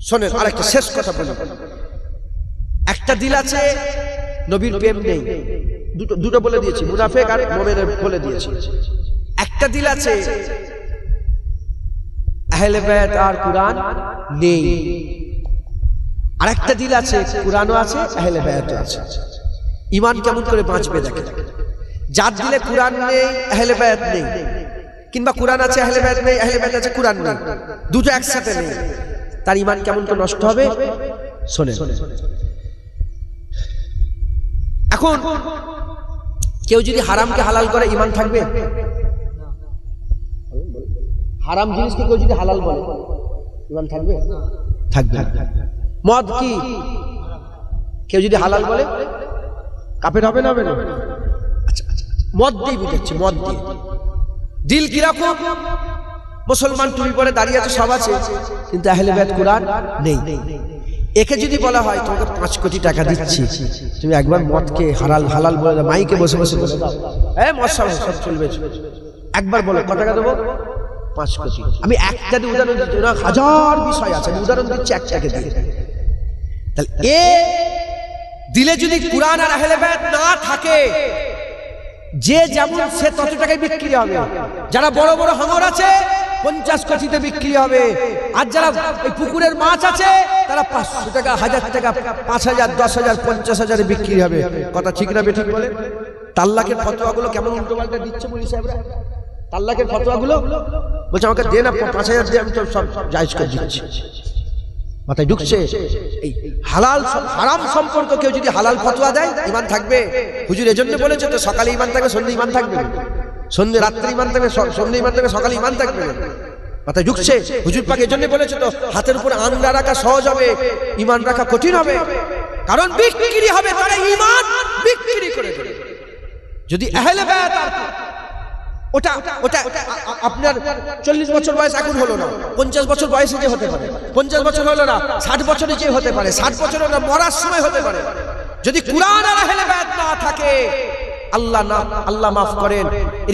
শোনেন আরেকটা শেষ কথা বলি। একটা দিল আছে নবীর প্রেম নেই, দুটো বলে দিয়েছি, মুনাফিক আর মুমিনের বলে দিয়েছি। একটা দিল আছে আহলে বায়াত আর কোরআন নেই, আর একটা দিল আছে কোরআনও আছে আহলে বায়াতও আছে। ঈমান কেমন করে বাঁচবে দেখেন। যার দিলে কোরআন নেই আহলে বায়াত নেই, কিংবা কোরআন আছে আহলে বায়াত নেই, আহলে বায়াত আছে কোরআন নেই, দুটো একসাথে নেই, তার ঈমান কেমন করে নষ্ট হবে? শোনেন, এখন কেউ যদি হারামকে হালাল করে ঈমান থাকবে? হারাম জিনিসকে কেউ যদি হালাল বলে ঈমান থাকবে? থাকবে। মদ কি কেউ যদি হালাল বলে কাফের হবে না? হবে না? আচ্ছা, মদ দিয়ে বুঝাচ্ছে, মদ দিয়ে। দিল কিরকম? মুসলমান টুপি পরে দাঁড়িয়ে আছে, সব আছে, কিন্তু আহলে বায়াত কোরআন নেই। একে যদি বলা হয় তোমাকে 5 কোটি টাকা দিচ্ছি, তুমি একবার মদকে হালাল বলে দাও, মাইকে বসে বসে বলে দাও, মদ সব চলবে, একবার বলো কত টাকা দেবো? 5 কোটি। আমি একটা দিয়ে উদাহরণ দিচ্ছি না, হাজার বিষয় আছে, আমি উদাহরণ দিচ্ছি একটাকে দিয়ে। তাহলে এ দিলে যদি কোরআন আর আহলে বায়াত না থাকে, যে যেমন সে তত টাকায় বিক্রি হবে। যারা বড় বড় হাঙর আছে 50 কোটিতে বিক্রি হবে, আর যারা এই পুকুরের মাছ আছে তারা 500 টাকা, 1000 টাকা, 5000, 10000, 50,000 বিক্রি হবে। কথা ঠিক না বেঠিক বলে? তাল্লাকের ফতোয়াগুলো কেমন উল্টো পাল্টা দিচ্ছে বলি সাহেবরা। তাল্লাকের ফতোয়াগুলো বলছে আমাকে দে না, 5000 দিয়ে আমি তো সব জায়েজ করে দিচ্ছি। মাথায় ঢুকছে? এই হালাল হারাম সম্পর্ক কেউ যদি হালাল ফতোয়া দেয় ঈমান থাকবে? হুজুর এজন্য বলেছে তো, সকালে ঈমান থাকবে, সন্ধ্যে ঈমান থাকবে, সন্ধ্যে রাত্রে ঈমান থাকবে, সন্ধ্যে ঈমান থাকবে, সকালে ঈমান থাকবে। মাথায় ঢুকছে? হুজুর পাক এজন্য বলেছে তো, হাতের উপর আঙ্গুল রাখা সহজ হবে, ঈমান রাখা কঠিন হবে, কারণ বিক্রি হবে, তারা ঈমান বিক্রি করে দেবে। যদি আহলে বায়াত ওটা আপনার 40 বছর বয়স এখন হলো না, 50 বছর বয়সে যে হতে পারে, 50 বছর হলো না 60 বছরে যে হতে পারে, 60 বছর হলো না মরার সময় হতে পারে। যদি কোরআন আর আহলে বায়াত না থাকে, আল্লাহ মাফ করেন,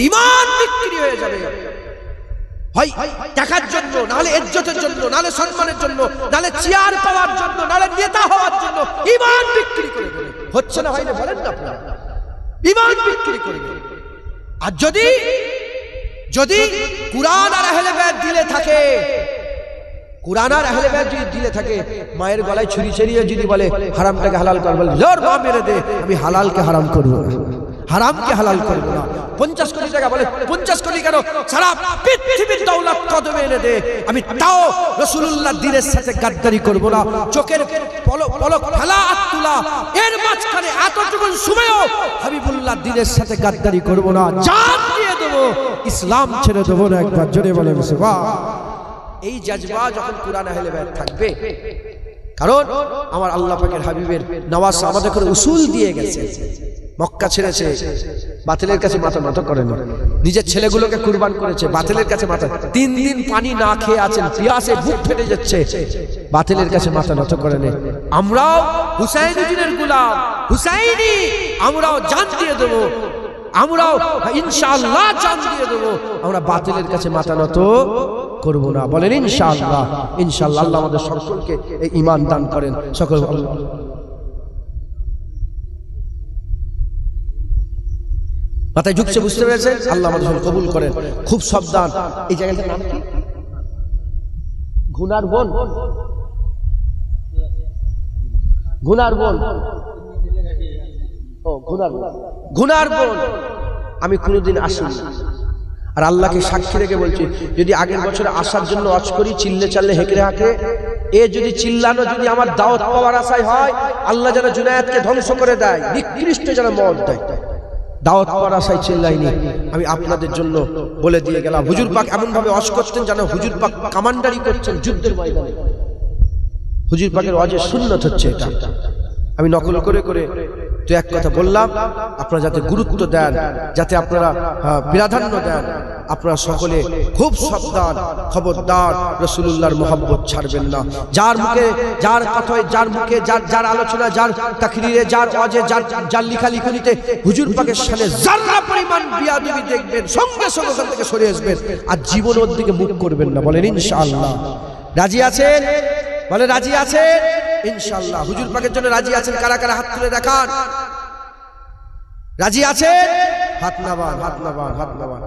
ঈমান বিক্রি হয়ে যাবে। হয় টাকার জন্য, নাহলে ইজ্জতের জন্য, নাহলে সম্মানের জন্য, নাহলে চেয়ার পাওয়ার জন্য, নাহলে নেতা হওয়ার জন্য ঈমান বিক্রি করে দেবে। হচ্ছে না ভাই? না বলেন না আপনারা? ঈমান বিক্রি করে দেবে। আর যদি কোরআন আর আহলে বায়াত দিলে থাকে, কোরআন আর আহলে বায়াত যদি দিলে থাকে, মায়ের গলায় ছুরি চড়িয়ে যদি বলে হারামটাকে হালাল কর, বলে জোর মা মেরে দে, আমি হালালকে হারাম করবো না, হারামকে হালাল করবো না। 50 কোটি টাকা বলে, 50 কোটি কেন, সারা পৃথিবীর দৌলত কদমে এনে দে, আমি তাও রাসূলুল্লাহ দ্বীনের সাথে গাদ্দারি করবো না। চোখের পলক ফেলা আর তুলা, এর মাঝখানে এতটুকু সময়ও হাবিবুল্লাহ দ্বীনের সাথে গাদ্দারি করবো না, জান দিয়ে দেবো, ইসলাম ছেড়ে দেবো না। একবার জোরে বলে সুবহানাল্লাহ। এই জাজবা যখন কোরআন আহলে বায়াত থাকবে, কারণ আমার আল্লাহ পাকের হাবিবের নওয়াজ আমাদের করে উসুল দিয়ে গেছে। মক্কা ছেড়েছে, বাতিলের কাছে মাথা নত করেনি, নিজের ছেলেগুলোকে কুরবান করেছে, বাতিলের কাছে মাথা, 3 দিন পানি না খেয়ে আছেন, পিয়াসে বুক ফেটে যাচ্ছে, বাতিলের কাছে মাথা নত করেনি। আমরাও হুসাইনের গোলাম, হুসাইনি, আমরাও জান দিয়ে দেবো, আমরাও ইনশাআল্লাহ জান দিয়ে দেবো, আমরা বাতিলের কাছে মাথা নত করব না। বলেন ইনশাআল্লাহ। ইনশাআল্লাহ আল্লাহ আমাদের সকলকে এই ঈমান দান করেন। সকল মাথায় ঢুকছে, বুঝতে পেরেছেন? আল্লাহ আমাদের কবুল করেন। খুব সাবধান। এই জায়গাটার নাম কি? ঘুনার বন। ঘুনার বন, ও ঘুনার বন। ঘুনার বন আমি কোনোদিন আসিনি। আর আল্লাহকে সাক্ষী রেখে বলছি, যদি আগের বছরে আসার জন্য অজ করি, চিল্লে চাল্লে হেঁকড়ে হাঁকে, এ যদি চিল্লানো যদি আমার দাওয়াত পাওয়ার আশায় হয়, আল্লাহ যেন জুনায়েদকে ধ্বংস করে দেয়, নিকৃষ্ট যেন মত দেয়। দাওয়াত পাওয়ার আশায় চিল্লাইনি, আমি আপনাদের জন্য বলে দিয়ে গেলাম। হুজুর পাক এমন ভাবে ওয়াজ করতেন যেন হুজুর পাক কমান্ডারি করছেন যুদ্ধের ময়দানে। হুজুর পাকের ওয়াজের সুন্নত হচ্ছে এটা। আমি নকল করে করে তো এক কথা বললাম, আপনারা যাতে গুরুত্ব দেন, যাতে আপনারা প্রাধান্য দেন, আপনারা সকলে খুব সাবধান, খবরদার রাসূলুল্লাহর মহব্বত ছাড়বেন না। যার মুখে, যার কথায়, যার মুখে, যার আলোচনা, যার তাকরীরে, যার ওয়াজে, যার লেখালেখিতে হুজুর পাকের সামনে যারা পরিমাণ বিয়াদবি দেখবেন, সঙ্গে সঙ্গে ওখান থেকে সরে আসবেন, আর জীবন ওর দিকে মুখ করবেন না। বলেন ইনশাআল্লাহ। রাজি আছেন? বলে রাজি আছেন? ইনশাআল্লাহ। হুজুর পাকের জন্য রাজি আছেন? কারা কারা হাত তুলে দেখান। রাজি আছেন? হাত নামান, হাত নামান, হাত নামান।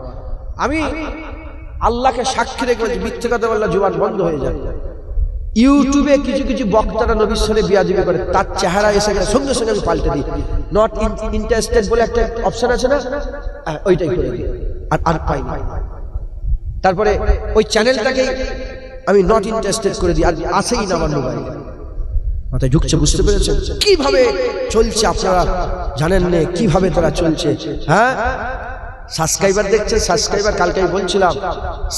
আমি আল্লাহকে সাক্ষী রেখে বলছি, মিথ্যে কথা বললে জুবান বন্ধ হয়ে যায়। ইউটিউবে কিছু কিছু বক্তারা নবীর সাথে বিয়াদবি করে, তার চেহারা এসে গেলে সঙ্গে সঙ্গে আমি পাল্টে দিই। নট ইন্টারেস্টেড বলে একটা অপশন আছে না, ওইটাই করে দিই, আর পাই না। তারপরে ওই চ্যানেলটাকে আমি নট ইন্টারেস্টেড করে দিই, আর আসেই না আমার মোবাইলে। মাথায় ঢুকছে? বুঝতে পেরেছেন কিভাবে চলছে? আপনারা জানেন না কিভাবে তারা চলছে। হ্যাঁ, সাবস্ক্রাইবার দেখছেন, সাবস্ক্রাইবার কালকে বলছিলাম,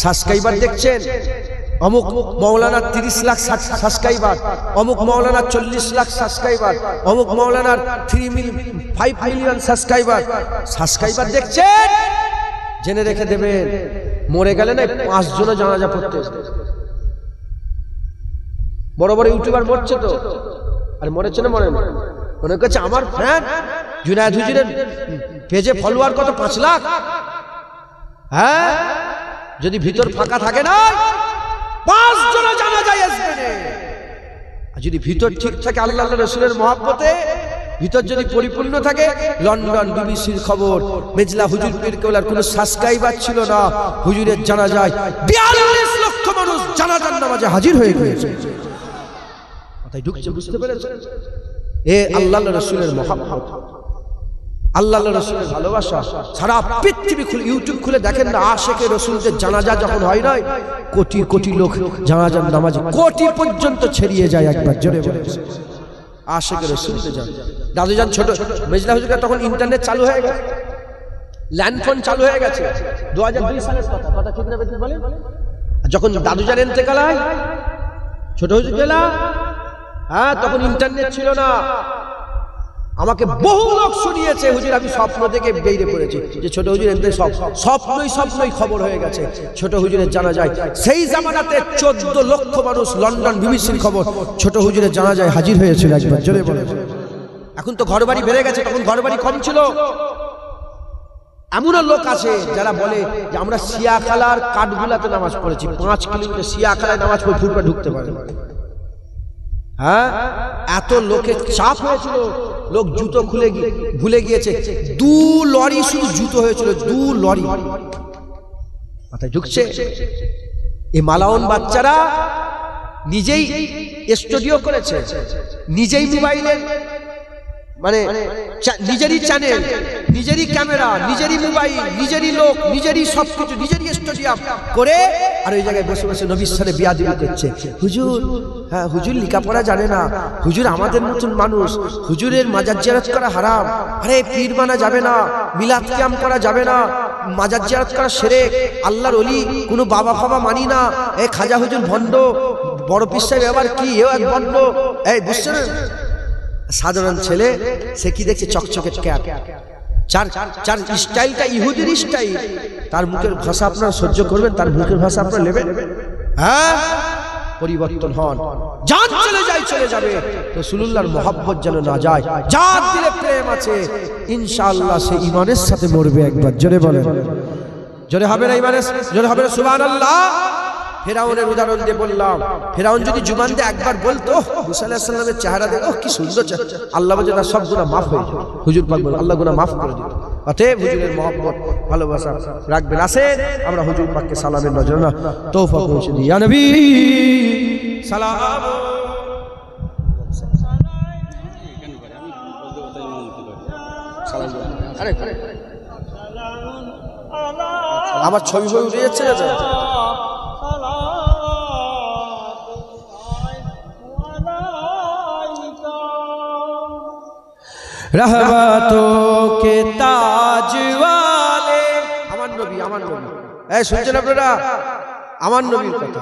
সাবস্ক্রাইবার দেখছেন, অমুক মাওলানার 30 লাখ সাবস্ক্রাইবার, অমুক মাওলানার 40 লাখ সাবস্ক্রাইবার, অমুক মাওলানার 5 মিলিয়ন সাবস্ক্রাইবার। সাবস্ক্রাইবার দেখছেন, জেনে রেখে দেবেন, মরে গেলে না 5 জনে জানাজা পড়তে। বড় বড় ইউটিউবার মরছে তো, আর মরেছে না মরে না, মনে করছে আমার ফ্যান জুনায়েদ হুজুরের পেজে ফলোয়ার কত 5 লাখ। হ্যাঁ, যদি ভিতর ফাঁকা থাকে না 5 জন জানাজায় আসবে না। আর যদি ভিতর ঠিক থাকে আল্লাহ রাসূলের মহব্বতে, ভিতর যদি পরিপূর্ণ থাকে, লন্ডন বিবিসির খবর, মেজলা হুজুর পীর কেবলার কোনো সাবস্ক্রাইবার ছিল না, হুজুরের জানাজায় 42 লক্ষ মানুষ জানাজার নামাজে হাজির হয়ে গিয়েছে। মাথায় ঢুকছে? বুঝতে পেরেছেন? এ আল্লাহ রাসূলের মহব্বত, আল্লাহ রাসূলের ভালোবাসা। সারা পৃথিবী খুলে ইউটিউব খুলে দেখেন না, আশিকে রাসূলদের জানাজা যখন হয় না, কোটি কোটি লোক জানাজার নামাজে কোটি পর্যন্ত ছড়িয়ে যায়। একবার জোরে বলে আশিকে রাসূলদের জান। দাদুজান ছোট মেজলা হুজুরের তখন ইন্টারনেট চালু হয়ে গেছে, ল্যান্ডফোন চালু হয়ে গেছে, 2002 সালের কথা। কথা ঠিক না বেঠিক বলেন? যখন দাদুজান ইন্তেকাল হয়, ছোট হুজুর গেলা, হ্যাঁ, তখন ইন্টারনেট ছিল না। আমাকে বহু লোক শুনিয়েছে, হুজুর আমি স্বপ্ন দেখে বেরিয়ে পড়েছি যে ছোট হুজুর এমনি স্বপ্নই খবর হয়ে গেছে, ছোট হুজুরের জানাজায়। সেই জামানাতে 14 লক্ষ মানুষ, লন্ডন বিবিসির খবর, ছোট হুজুরের জানাজায় হাজির হয়েছিল। একবার জোরে বলে। এখন তো ঘরবাড়ি বেড়ে গেছে, তখন ঘরবাড়ি কম ছিল। এমনও লোক আছে যারা বলে যে আমরা সিয়াখালার কাঠগুলাতে নামাজ পড়েছি, 5 কিলোমিটার সিয়াখালায় নামাজ পড়ে ফুটপাতে ঢুকতে পারে। হ্যাঁ, এত লোকের চাপ হয়েছিল, লোক জুতো খুলে ভুলে গিয়েছে। 2 লরি শুধু জুতো হয়েছিল, 2 লরি। মাথায় ঢুকছে? এই মালাউন বাচ্চারা নিজেই স্টুডিও করেছে, নিজেই মোবাইলের মানে নিজেরই চ্যানেল, নিজেরই ক্যামেরা, নিজেরই মোবাইল, নিজেরই লোক, নিজেরই সবকিছু, নিজেরই স্টেডিয়াম করে, আর ওই জায়গায় বসে বসে নবীর সাথে বিয়াদবি করছে। হুজুর, হ্যাঁ, হুজুর লেখাপড়া জানে না, হুজুর আমাদের মতন মানুষ, হুজুরের মাজার জিয়ারত করা হারাম, আরে পীর মানা যাবে না, মিলাদ কিয়াম করা যাবে না, মাজার জিয়ারত করা শিরক, আল্লাহর ওলি, কোনো বাবা ফাবা মানি না, এই খাজা হুজুর ভণ্ড, বড় পীর সাহেব এবার কি এও এক ভণ্ড। এই বুঝছেন? সাধারণ ছেলে সে কি দেখছে? চকচকে ক্যাপ, চার স্টাইলটা ইহুদির স্টাইল। তার মুখের ভাষা আপনারা সহ্য করবেন, তার মুখের ভাষা আপনারা নেবেন? হ্যাঁ, পরিবর্তন হন। জান চলে যায়, চলে যাবে, রাসূলুল্লাহর মহব্বত যেন না যায়। যার দিলে প্রেম আছে ইনশাআল্লাহ সে ঈমানের সাথে মরবে। একবার জোরে বলেন, জোরে হবে না ঈমানের? জোরে হবে না সুবহানাল্লাহ? ফেরাউনের উদাহরণ দিয়ে বললাম, ফেরাউন যদি জুবান দিয়ে একবার বলতো মুসা আলাইহিস সালামের চেহারা দেখো কি সুন্দর, আল্লাহ বলে তার সব গুনাহ মাফ হয়ে যেত। হুজুর পাক বলেন আল্লাহ গুনাহ মাফ করে দিত। অতএব হুজুরের মহব্বত ভালোবাসা রাখবেন। আসেন আমরা হুজুর পাককে সালামের নজরানা তৌফিক পৌঁছে দিই। ইয়া নবী সালাম। আরে আমার ছবি ছবি উঠে যাচ্ছে না रहमतों के ताज वाले আমার নবী এই শুনছেন আপনারা আমার নবীর কথা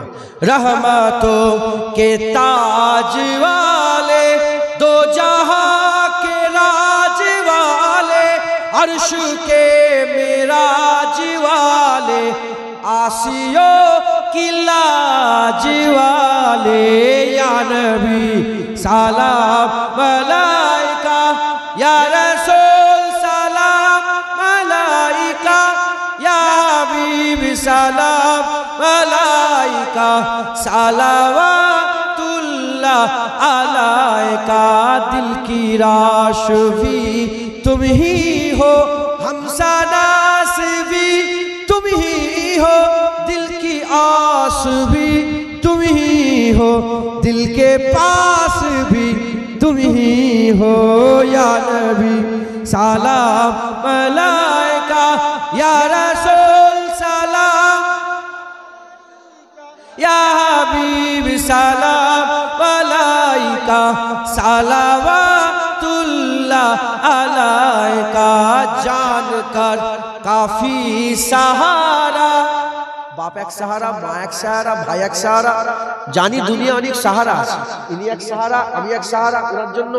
रहमतों के ताज वाले दो जहां के राज वाले अर्श के मेराज वाले आसियों की लाज वाले या नबी सलाम मलाइका या रसूल सलाम मलाइका या हबीब सलाम मलाइका सलावतुल्लाह अलैका दिल की राश भी तुम ही हो हमसनास भी तुम ही हो दिल की आस भी तुम ही हो दिल के पास भी तुम ही हो या नबी सलाम मलाइका या रसूल सलाम या हबीब सलाम मलाइका सलावतुल्लाह अलैका जानकर काफी सहारा बाप एक सहारा माँ एक सहारा भाई एक सहारा जानी दुनिया अनेक सहारा আছে ইনি এক सहारा আমি এক सहारा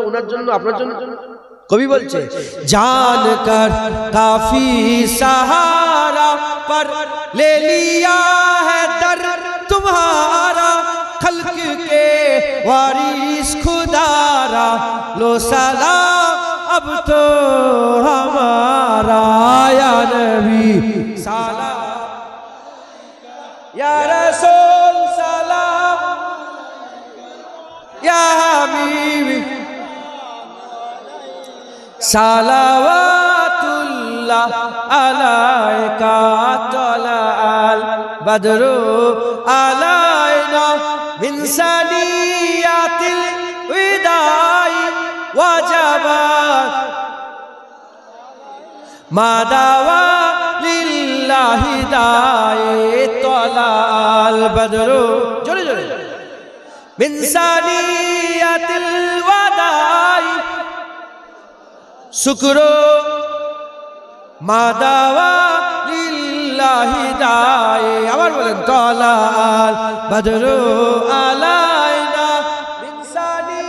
ওনার জন্য আপনার জন্য कवि बोलছে जानकर काफी सहारा पर ले लिया है दर तुम्हारा खल्क के वारिस खुदारा लो सलाम अब तो हमारा या नबी सलाम या रसूल सलाम या हबीब सलावतुल्लाह अलैका तलाल बदरु अलैना मिन सनियातिल विदाई वजबा मादावा लिल्लाहि दाए तलाल बदरु जोरे जोरे मिन सनियातिल वदाई शुक्रो मादावा लिल्लाहि दाए आबार बोलेन तलाल बदरु आलाइना इंसानी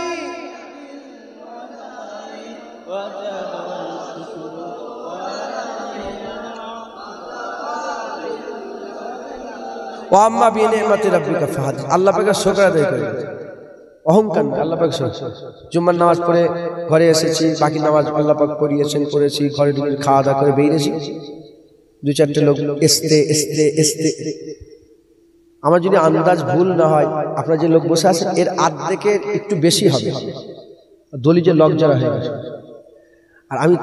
वा अम्मा बि नेमति रब्बिका फहदिस আল্লাহ পাকের শুকর আদায় করে অহংকার আল্লাহ পাক জুম্মার নামাজ পড়ে ঘরে এসেছি বাকি নামাজ আল্লাহ পাক পড়িয়েছেন পড়েছি ঘরে ঢুকে খাওয়া দাওয়া করে বেরিয়েছি দুই চারটে লোক এসতে আমার যদি আন্দাজ ভুল না হয় আপনারা যে লোক বসে আছেন এর অর্ধেকের একটু বেশি হবে দলি যে লোক যারা হয়ে গেছে আর আমি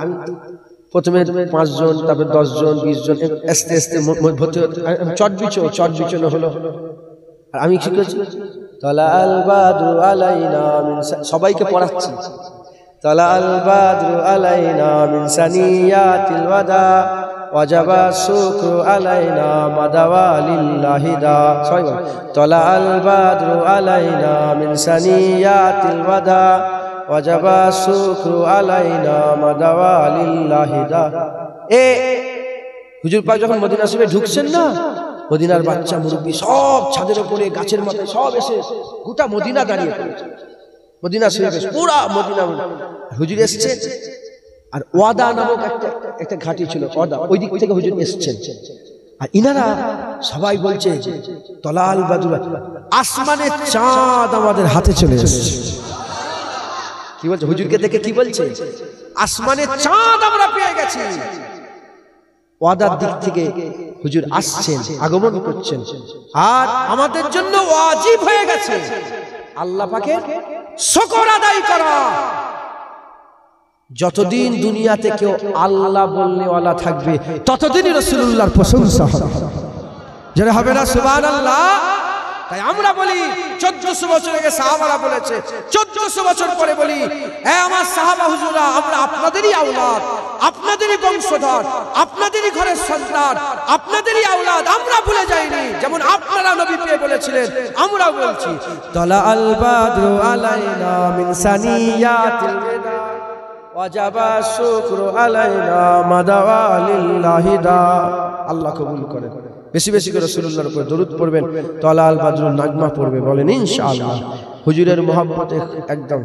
প্রথমে 5 জন তারপর 10 জন 20 জন আস্তে আস্তে ভর্তি চটবিচো হলো আর আমি কি করছি তালাল বাদরু আলাইনা মিন সবাইকে পড়াচ্ছি তালাল বাদরু আলাইনা মিন সানিয়াতিল ওয়াদা ওয়াজাবা শুকরু আলাইনা মাদাওয়া লিল্লাহি দা সবাই বল তালাল বাদরু আলাইনা মিন সানিয়াতিল ওয়াদা ওয়াজাবা শুকরু আলাইনা মাদাওয়া লিল্লাহি দা হুজুর পাক যখন মদিনা শরীফে ঢুকছেন না মদিনার বাচ্চা মুরব্বি সব ছাদের উপরে গাছের মাথায় সব এসে গোটা মদিনা দাঁড়িয়ে পড়েছে মদিনা শরীফে পুরা মদিনা হুজুর এসেছে আর ওয়াদা নামক একটা ঘাটি ছিল ওয়াদা ওই দিক থেকে হুজুর এসেছেন আর ইনারা সবাই বলছে তলাল বাদুর আসমানের চাঁদ আমাদের হাতে চলে এসেছে কি বলছে হুজুরকে দেখে কি বলছে আসমানের চাঁদ আমরা পেয়ে গেছি ওয়াদার দিক থেকে হুজুর আসছেন আগমন করছেন আর আমাদের জন্য ওয়াজিব হয়ে গেছে আল্লাহ পাকের শুকর আদায় করা যতদিন দুনিয়াতে কেউ আল্লাহ বলনেওয়ালা থাকবে ততদিনই রাসূলুল্লাহর প্রশংসা হবে যারা হবে না সুবহানাল্লাহ তাই আমরা বলি 1400 বছর আগে সাহাবারা বলেছে, 1400 বছর পরে বলি, হ্যাঁ আমার সাহাবা হুজুরা, আমরা আপনাদেরই আওলাদ, আপনাদেরই বংশধর, আপনাদেরই ঘরের সন্তান, আপনাদেরই আওলাদ। আমরা ভুলে যাইনি, যেমন আপনারা নবী পেয়ে বলেছিলেন, আমরাও বলছি তালা আল বাদরু আলাইনা মিন সানিয়াতিল বিদা ওয়াজাবা শুকরু আলাইনা মাদাওয়া লিল্লাহি দা। আল্লাহ কবুল করেন। বেশি বেশি করে রাসূলুল্লাহর উপর দরুদ পড়বেন, তালা আল বাদরুর নাগমা পড়বে, বলেন ইনশাআল্লাহ। হুজুরের মহব্বতে একদম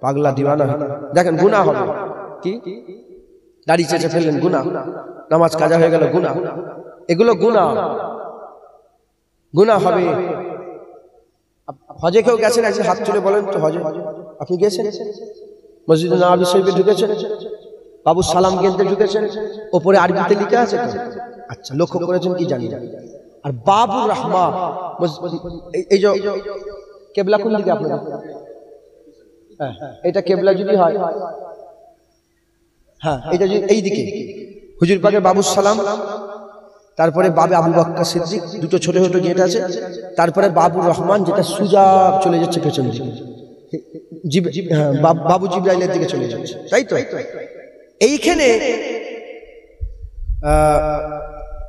পাগলা দিওয়ানা। দেখেন গুনাহ হবে কি, দাড়ি চেঁচে ফেললেন গুনাহ, নামাজ কাজা হয়ে গেল গুনাহ, এগুলো গুনাহ, গুনাহ হবে। হজে কেউ গেছেন? একজন হাত তুলে বলেন তো, হজে আপনি গেছেন? মসজিদে নববী শরীফে ঢুকেছেন? বাবু সালাম গেন্দে ঢুকেছেন? ওপরে আরবিতে লেখা আছে তো? আচ্ছা, লক্ষ্য করেছেন কি জানি না। আর বাবুর রহমা, এই যে কেবলা কোন দিকে আপনাদের? হ্যাঁ, এটা কেবলা যদি হয়, হ্যাঁ এটা যদি এই দিকে, হুজুর পাকের বাবুর সালাম, তারপরে বাবে আবু বকর সিদ্দিক, দুটো ছোট ছোট গেট আছে, তারপরে বাবুর রহমান যেটা সুজা চলে যাচ্ছে পেছন দিকে, বাবু জিব্রাইলের দিকে চলে যাচ্ছে, তাই তো? এইখানে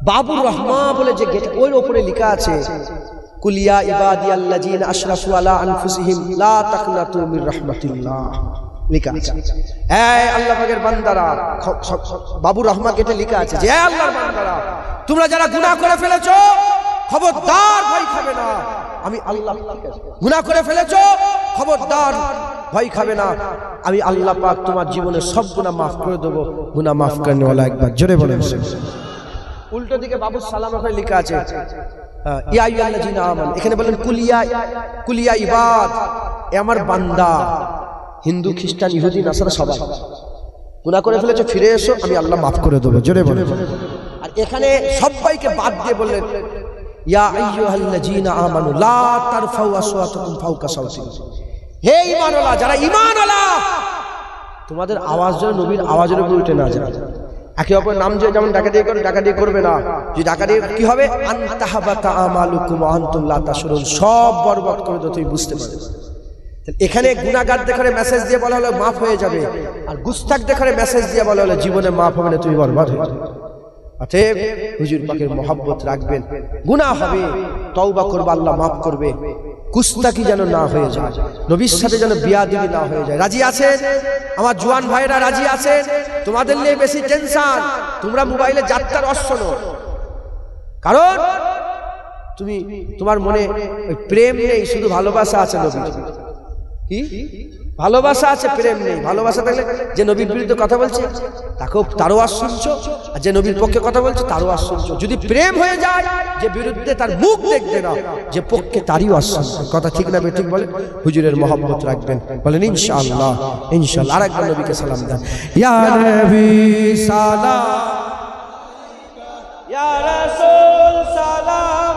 বাবুর রহমা বলে যে গেট, ওই উপরে লেখা আছে কুলিয়া ইবাদিয়াল্লাযিনা আশরাফু আলা আনফুসিহিম লা তাকনাতু মির রাহমাতিল্লাহ, লেখা আছে। এই আল্লাহ পাকের বান্দারা, বাবুর রহমা গেটে লেখা আছে যে আল্লাহর বান্দারা, তোমরা যারা গুনাহ করে ফেলেছো খবরদার ভয় খাবে না, আমি আল্লাহ। গুনাহ করে ফেলেছো খবরদার ভয় খাবে না, আমি আল্লাহ পাক তোমার জীবনের সব গুনাহ মাফ করে দেবো। গুনাহ মাফ করনে ওয়ালা একবার জোরে বলেন। উল্টো দিকে বাবুর সালাম ওখানে লেখা আছে ইয়া আইয়ুহাল্লাযিনা আমানু, এখানে বলেন কুলিয়া ইবাদ, এ আমার বান্দা, হিন্দু খ্রিস্টান ইহুদি নাসারা সবাই গুনাহ করে ফেলেছো, ফিরে এসো, আমি আল্লাহ মাফ করে দেবো, জোরে বলেন। আর এখানে সবাইকে বাদ দিয়ে বললেন ইয়া আইয়ুহাল্লাযিনা আমানু লা তারফাউ আসওয়াতাকুম ফাওকা সাওতিল, হে ঈমানওয়ালা, যারা ঈমানওয়ালা, তোমাদের আওয়াজ যেন নবীর আওয়াজের উপরে উঠে না যায়। একে অপরের নাম যে যেমন ডাকাডাকি করে, ডাকাডাকি করবে না। যদি ডাকাডাকি কি হবে, আনতাহাবাতা আমালুকুম ওয়া আনতুম লা তাশউরুন, সব বরবাদ করে দাও, তুমি বুঝতে পারবে। এখানে গুনাহগার দেখে মেসেজ দিয়ে বলা হলো মাফ হয়ে যাবে, আর গুস্তাখ দেখে মেসেজ দিয়ে বলা হলো জীবনে মাফ হবে না, তুমি বরবাদ হয়ে যাবে। অতএব হুজুর পাকের মহব্বত রাখবেন, গুনাহ হবে তওবা করবে, আল্লাহ মাফ করবে, গুস্তাখি যেন না হয়ে যায়, নবীর সাথে যেন বিয়াদবি না হয়ে যায়। রাজি আছেন আমার জওয়ান ভাইরা? রাজি আছেন? তোমাদের নিয়ে বেশি টেনশন, তোমরা মোবাইলে যাত্রার অশোনো, কারণ তুমি তোমার মনে ওই প্রেম নেই, শুধু ভালোবাসা আছে। নবী কি ভালোবাসা আছে, প্রেম নেই। ভালোবাসা থাকলে যে নবীর বিরুদ্ধে কথা বলছে তারও আওয়াজ শুনছো, আর যে নবীর পক্ষে কথা বলছে তারও আওয়াজ শুনছো। যদি প্রেম হয়ে যায়, যে বিরুদ্ধে তার মুখ দেখবে না, যে পক্ষে তারই আওয়াজ শুনছো। কথা ঠিক না বেঠিক বলে? হুজুরের মহব্বত রাখবেন, বলেন ইনশাআল্লাহ, ইনশাআল্লাহ। আরেকবার নবীকে সালাম দেন, ইয়া নবী সালাম, ইয়া রাসূল সালাম,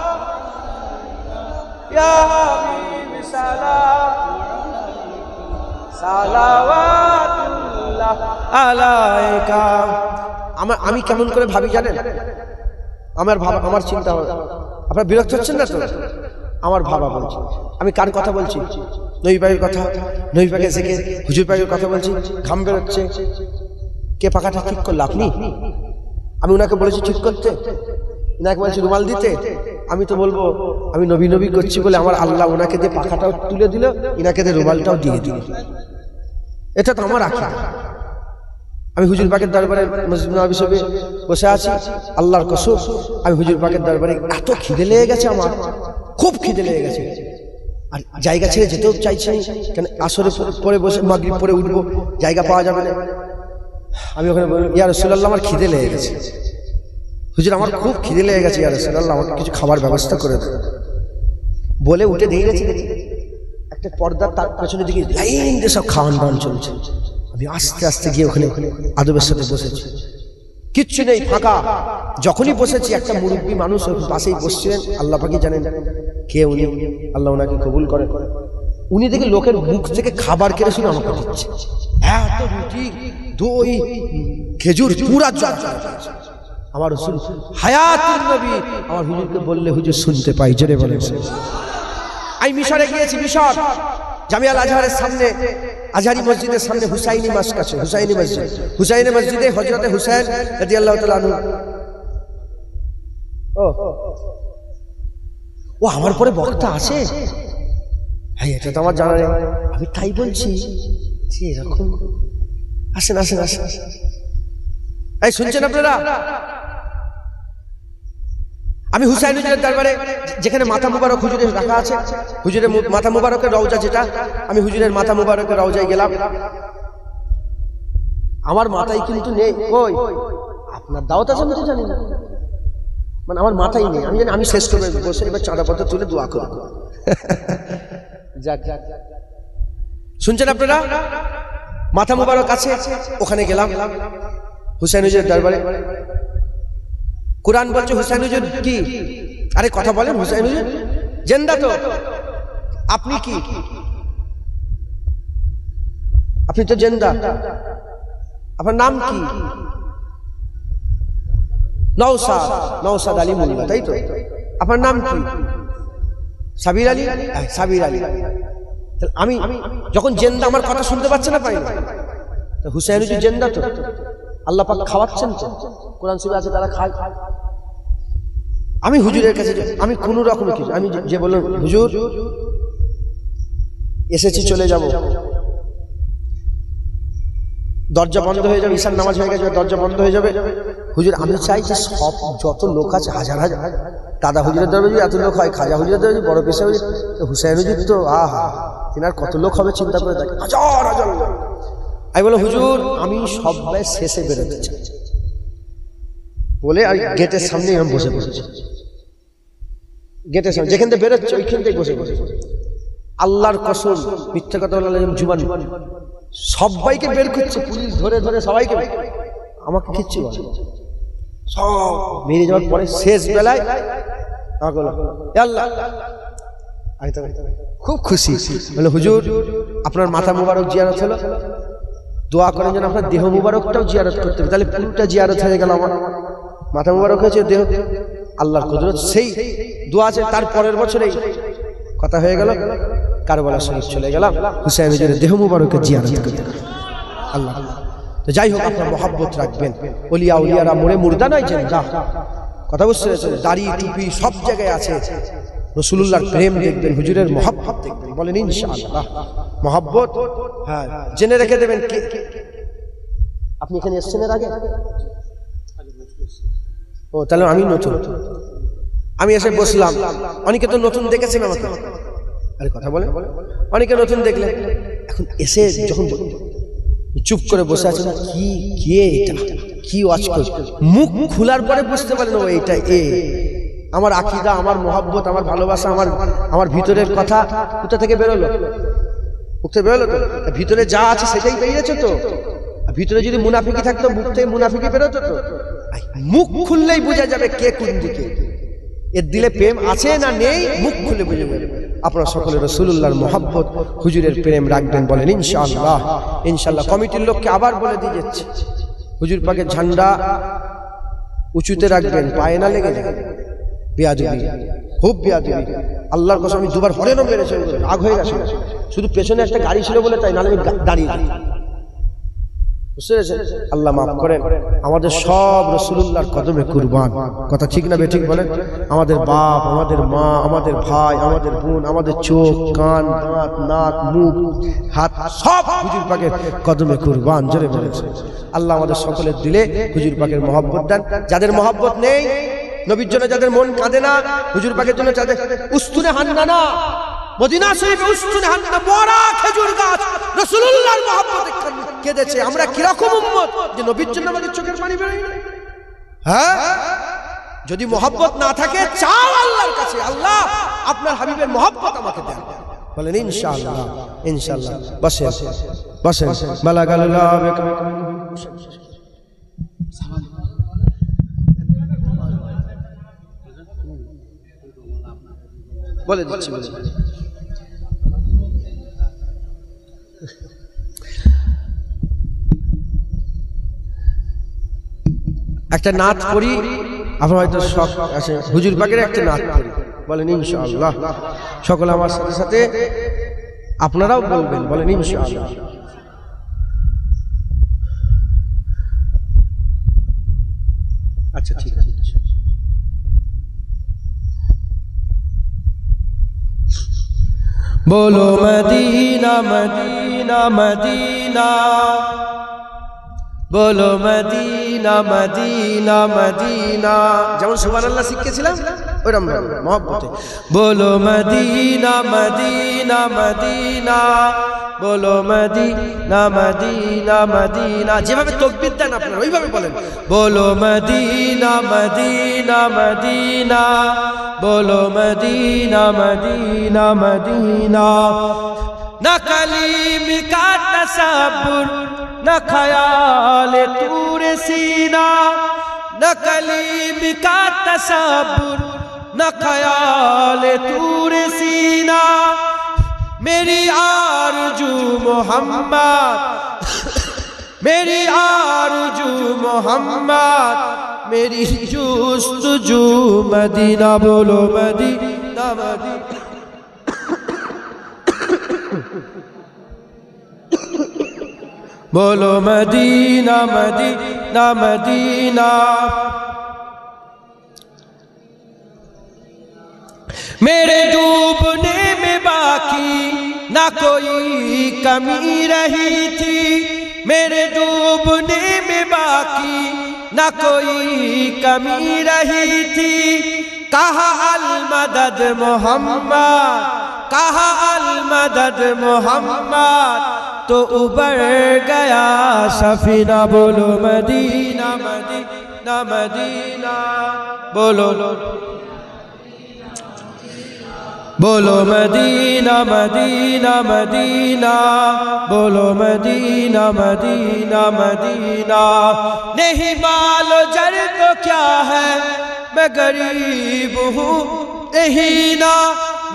ইয়া হাবিব সালাম, সালাওয়াতুল্লাহ আলাইকা। আমি কেমন করে ভাবি জানেন? আমার চিন্তা, আপনারা বিরক্ত হচ্ছেন না তো? আমার ভাবা বলছি, আমি কার কথা বলছি? নবী পাকের কথা, নবী পাকের থেকে হুজুর পাকের কথা বলছি। ঘাম বেরোচ্ছে, কে পাখাটা ঠিক করলো? আপনি? আমি ওনাকে বলেছি ঠিক করতে, ওনাকে বলছি রুমাল দিতে। আমি তো বলবো আমি নবী নবী করছি বলে আমার আল্লাহ ওনাকে দিয়ে পাখাটাও তুলে দিল, ইনাকে দিয়ে রুমালটাও দিয়ে দিল। এটা তো আমার আখি। আমি হুজুর পাকের দরবারে মসজিদ নববী শরীফে বসে আছি, আল্লাহর কসম আমি হুজুর পাকের দরবারে এত খিদে লেগে গেছে, আমার খুব খিদে লেগে গেছে, আর জায়গা ছেড়ে যেতেও চাইছি না, কেন আসরে পরে বসে মাগরিব পরে উঠবো, জায়গা পাওয়া যাবে না। আমি ওখানে বললাম ইয়া রাসূলুল্লাহ আমার খিদে লেগে গেছে, হুজুর আমার খুব খিদে লেগে গেছে, ইয়া রাসূলুল্লাহ আমাকে কিছু খাবার ব্যবস্থা করে দেন। বলে উঠে দিয়ে গেছি, একটা পর্দার তার পেছনের দিকে লাইন দিয়ে সব খাওয়ান দাওয়ান চলছে। আমি আস্তে আস্তে গিয়ে ওখানে আদবের সাথে বসেছি, কিচ্ছু নেই, ফাঁকা। যখনই বসেছি একটা মুরব্বী মানুষ ওর পাশেই বসছিলেন, আল্লাহ পাকই জানেন কে উনি, আল্লাহ ওনাকে কবুল করে। উনি দেখে লোকের মুখ থেকে খাবার কেড়ে শুনে আমাকে দিচ্ছে, এত রুটি, দই, খেজুর, পুরা জল। আমার রাসূল হায়াতুন নবী আমার হুজুরকে বললে হুজুর শুনতে পাই, জোরে বলেন। আমি মিশরে গিয়েছি, মিশর জামিয়াল আজহারের সামনে, আজহারি মসজিদের সামনে হুসাইনি মসজিদ আছে, হুসাইনি মসজিদ, হুসাইনি মসজিদে হযরতে হুসাইন রাদিয়াল্লাহু তাআলা আনহু। ও আমার পরে বক্তা আছে, হ্যাঁ এটা তো আমার জানা নেই। আমি তাই বলছি যে এরকম আসেন আসেন আসেন, এই শুনছেন আপনারা? আমি হুসাইন হুজুরের দরবারে, যেখানে মাথা মুবারক হুজুরের রাখা আছে, হুজুরের মাথা মুবারকের রওজা যেটা, আমি হুজুরের মাথা মুবারকের রওজায় গেলাম। আমার মাথায় কিন্তু নেই, কই আপনার দাওয়াত আছে আমি তো জানি না, মানে আমার মাথায় নেই। আমি জানি আমি শেষ করে বসে এবার চাঁদাপত্র তুলে দোয়া করব। শুনছেন আপনারা? মাথা মুবারক আছে, ওখানে গেলাম হুসাইন হুজুরের দরবারে। কুরআন বলছে হুসাইন হুজুর কি, আরে কথা বলেন, হুসাইন হুজুর জিন্দা তো, আপনি কি? আপনি তো জিন্দা, আপনার নাম কি? নওশাদ, নওশাদ আলী মোল্লা, তাই তো? আপনার নাম কি? সাবির আলী, সাবির আলী। আমি যখন জিন্দা, আমার কথা শুনতে পাচ্ছে না, পাই না, হুসাইন হুজুর জিন্দা তো, আল্লাহ পাক খাওয়াচ্ছেন তো, কোরআন শরীফে আছে তারা খায়। আমি হুজুরের কাছে, আমি কোন রকম কিছু, আমি যে বললাম হুজুর এসেছি, চলে যাব, দরজা বন্ধ হয়ে যাবে, ঈশার নামাজ হয়ে গেছে, দরজা বন্ধ হয়ে যাবে। হুজুর আমি চাই যে সব যত লোক আছে, হাজার হাজার, দাদা হুজুরের দরবারে এত লোক হয়, খাজা হুজুরের দরবারে, বড় পেশা হুজুর, হুসাইন হুজুর তো আহা, তিনার কত লোক হবে চিন্তা করে দেখেন, হাজার হাজার। আমি বলো হুজুর আমি সবাই শেষে বেরোতে চাই বলে, আর গেটের সামনে আমি বসে বসেছি, গেটের সামনে যেখান থেকে বেরোচ্ছে ওইখান থেকে বসে বসে। আল্লাহর কসম, মিথ্যা কথা বলে জুবান, সবাইকে বের করছে পুলিশ, ধরে ধরে সবাইকে, আমাকে কিচ্ছু বলে, সব বেরিয়ে যাওয়ার পরে শেষ বেলায় আল্লাহ, আমি তো খুব খুশি। বলে হুজুর আপনার মাথা মুবারক জিয়ারত হলো, দোয়া করেন যেন আপনার দেহ মুবারকটাও জিয়ারত করতে হবে, তাহলে পুরোটা জিয়ারত হয়ে গেল। আমার মাথা মুবারক হয়েছে, দেহ আল্লাহর কুদরত, সেই দোয়া আছে। তার পরের বছরেই কথা হয়ে গেল, কারবালা শরীফ চলে গেলাম, হুসাইন হুজুরের দেহ মুবারকের জিয়ারত করতে। আল্লাহ, তো যাই হোক আপনার মহব্বত রাখবেন, ওলিয়া উলিয়ারা মরে মুর্দা নয়, জিন্দা। কথা বুঝতে পেরেছেন? দাড়ি টুপি সব জায়গায় আছে, রাসূলুল্লাহর প্রেম দেখবেন, হুজুরের মহব্বত দেখবেন, বলেন ইনশাআল্লাহ। মহব্বত, হ্যাঁ জেনে রেখে দেবেন। কে আপনি এখানে এসেছেন এর আগে? ও তাহলে আমি নতুন, আমি এসে বসলাম, অনেকে তো নতুন দেখেছেন আমাকে, আরে কথা বলে, অনেকে নতুন দেখলেন, এখন এসে যখন চুপ করে বসে আছে, না কি কে এটা, কি ওয়াজ করছে, মুখ খোলার পরে বুঝতে পারেন ও এইটা, আমার আকীদা, আমার মহব্বত, আমার ভালোবাসা, আমার ভিতরের কথা কোথা থেকে বেরোলো? মুখ থেকে বেরোলো তো, ভিতরে যা আছে সেটাই বেরিয়েছে তো। ভিতরে যদি মুনাফিকি থাকতো, মুখ থেকে মুনাফিকি বেরোতো তো। মুখ খুললেই বোঝা যাবে কে কোন দিকে, এর দিলে প্রেম আছে না নেই, মুখ খুলে বুঝে যাবে। আপনারা সকলে রাসূলুল্লাহর মহব্বত, হুজুরের প্রেম রাখবেন, বলেন ইনশাআল্লাহ। ইনশাআল্লাহ কমিটির লোককে আবার বলে দিয়ে যাচ্ছে, হুজুর পাকের ঝান্ডা উঁচুতে রাখবেন, পায়ে না লেগে যাবে। বেয়াদবি, খুব বেয়াদবি, আল্লাহর কসম আমি দুবার হরেনও মেরেছি, রাগ হয়ে গেছে, শুধু পেছনে একটা গাড়ি ছিল বলে তাই, নাহলে আমি দাঁড়িয়ে যাই। বুঝতে পেরেছেন? আল্লাহ মাফ করেন, আমাদের সব রাসূলুল্লাহর কদমে কুরবান। কথা ঠিক না বেঠিক বলেন? আমাদের বাপ, আমাদের মা, আমাদের ভাই, আমাদের বোন, আমাদের চোখ, কান, দাঁত, নাক, মুখ, হাত সব হুজুর পাকের কদমে কুরবান। জোরে বলেছে আল্লাহ আমাদের সকলের দিলে হুজুর পাকের মহব্বত দেন। যাদের মহব্বত নেই, নবীর জন্য যাদের মন কাঁদে না, হুজুর পাকের জন্য যাদের উস্তুনে হান্নানা, মদিনা শরীফে উস্তুনে হান্নানা, বড় খেজুর গাছ রাসূলুল্লাহর মহব্বতে কেঁদেছে। আমরা কিরকম উম্মত যে নবীর জন্য আমাদের চোখের পানি বেরোয় না? হ্যাঁ, যদি মহব্বত না থাকে, চাও আল্লাহর কাছে, আল্লাহ আপনার হাবিবের মহব্বত আমাকে দেন, বলেন ইনশাআল্লাহ। ইনশাআল্লাহ বসেন বসেন, বালাগাল্লাহ বলে দিচ্ছি। একটা নাত পড়ি, আপনার হয়তো শখ আছে, হুজুর পাকের একটা নাত পড়ি। বলেন ইনশাআল্লাহ। সকলে আমার সাথে সাথে আপনারাও বলবেন, বলেন ইনশাআল্লাহ। আচ্ছা ঠিক আছে। বলো মদিনা মদিনা মদিনা, বলো মদিনা মদিনা মদিনা। যেমন সুবহানাল্লাহ শিখেছিলাম ওইরকম মহব্বতে বলো মদিনা মদিনা মদিনা, বলো মদিনা মদিনা মদিনা। যেভাবে তাকবীর দেন আপনারা ওইভাবে বলেন, বলো মদিনা মদিনা মদিনা, বলো মদিনা মদিনা মদিনা। না কলিম কা তসব্বুর না ख्याल तूर सीना, न कलीम का तसब्बुर न ख्याल तूर सीना। मेरी आरज़ू मोहम्मद, मेरी आरज़ू मोहम्मद, मेरी जुस्तजू मदीना। बोलो मदीना मदीना, बोलो मदीना मदीना मदीना। मेरे डूबने में बाकी ना कोई कमी रही थी, मेरे डूबने में बाकी ना कोई कमी रही थी। कहा अल मदद मोहम्मद, कहा अल मदद मोहम्मद, तो उबर गया सफीना। बोलो मदीना मदीना मदीना, बोलो बोलो मदीना मदीना मदीना, बोलो मदीना मदीना मदीना। नहीं मालो जर तो क्या है, मैं गरीब हूँ यही ना।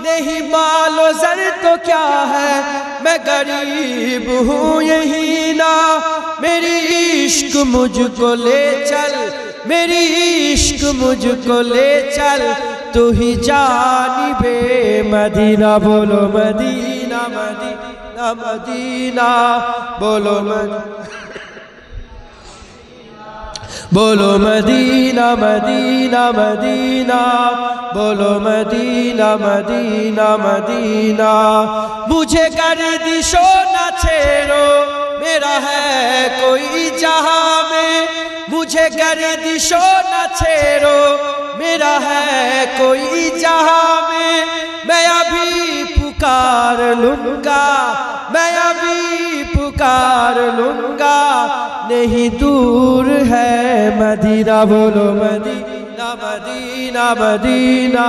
नहीं मालो जर तो क्या है, मैं गरीब हूँ यही ना। मेरी इश्क मुझको ले चल, मेरी इश्क मुझको ले चल, तू ही जानिबे मदीना। बोलो मदीना मदीना मदीना, बोलो बोलो मदीना मदीना मदीना, बोलो मदीना मदीना मदीना। मुझे गर्दिशो न छेड़ो, मेरा है कोई जहां में। मुझे गर्दिशो न छेड़ो, मेरा है कोई जहां में। मैं अभी पुकार लूंगा, मैं अभी पुकार लूंगा, नहीं दूर है मदीना। बोलो मदीना मदीना मदीना,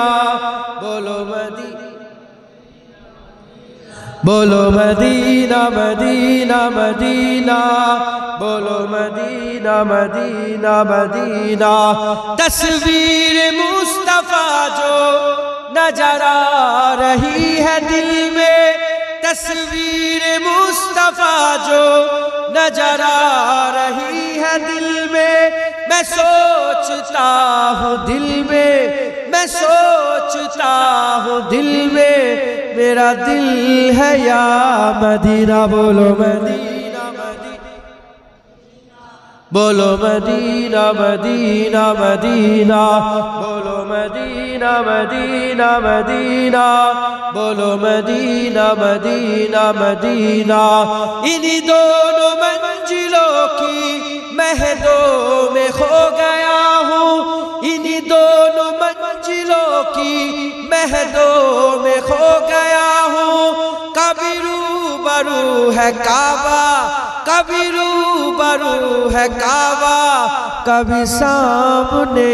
बोलो मदीना, बोलो मदीना मदीना मदीना, बोलो मदीना मदीना मदीना। तस्वीर मुस्तफा जो नजर आ रही है दिल में, तस्वीर मुस्तफा जो नजर आ रही है दिल में। मैं सोचता हूँ दिल में, मैं सोचता हूँ दिल में, मेरा दिल है या मदीना। बोलो मदीना मदीना, बोलो मदीना मदीना मदीना, बोलो मदीना मदीना मदीना, बोलो मदीना मदीना मदीना। इन्हीं दोनों मंजिलों की महदों में खो गया हूँ, इन्हीं दोनों मंजिलों की महदों में खो गया हूँ। कभी रूबरू है काबा, कभी रूबरू है काबा, कभी सामने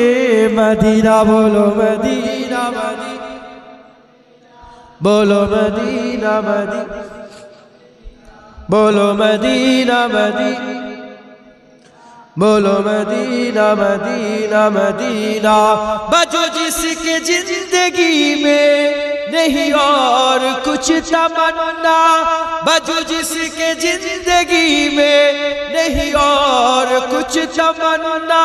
मदीना। बोलो मदीना मदीना, बोलो मदीना मदीना, बोलो मदीना मदीना, बोलो मदीना मदीना मदीना। बजो जिसके जिंदगी में नहीं और कुछ तमन्ना, बजो जिसके जिंदगी में नहीं और कुछ तमन्ना।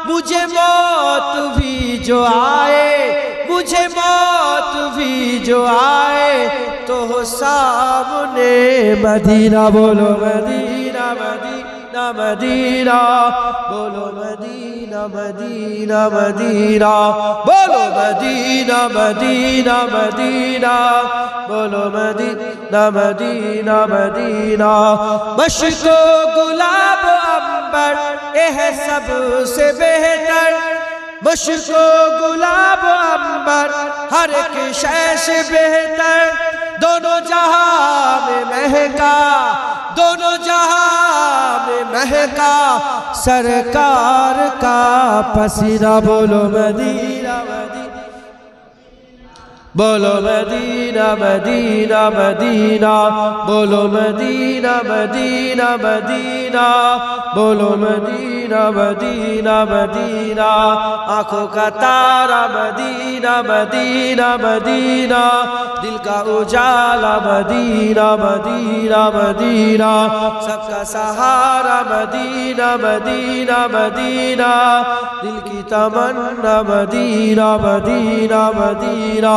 मुझे मौत भी जो आए, मुझे मौत भी जो आए तो हो सामने मदीना बोलो मदीना मदीना मदीना बोलो मदीना मदीना मदीना बोलो मदीना मदीना मदीना बोलो मदीना मदीना मदीना मशक गुलाब अंबर ये है सबसे बेहतर मशको गुलाब अंबर हर एक शय से बेहतर दोनों जहां में महका दोनों जहां में महका सरकार का पसीना बोलो मदीना मदीना बोलो मदीना मदीना मदीना बोलो मदीना मदीना मदीना बोलो मदीना मदीना मदीना आंखों का तारा मदीना मदीना मदीना दिल का उजाला मदीना मदीना मदीना सबका सहारा मदीना मदीना मदीना दिल की तमन्ना मदीना मदीना मदीना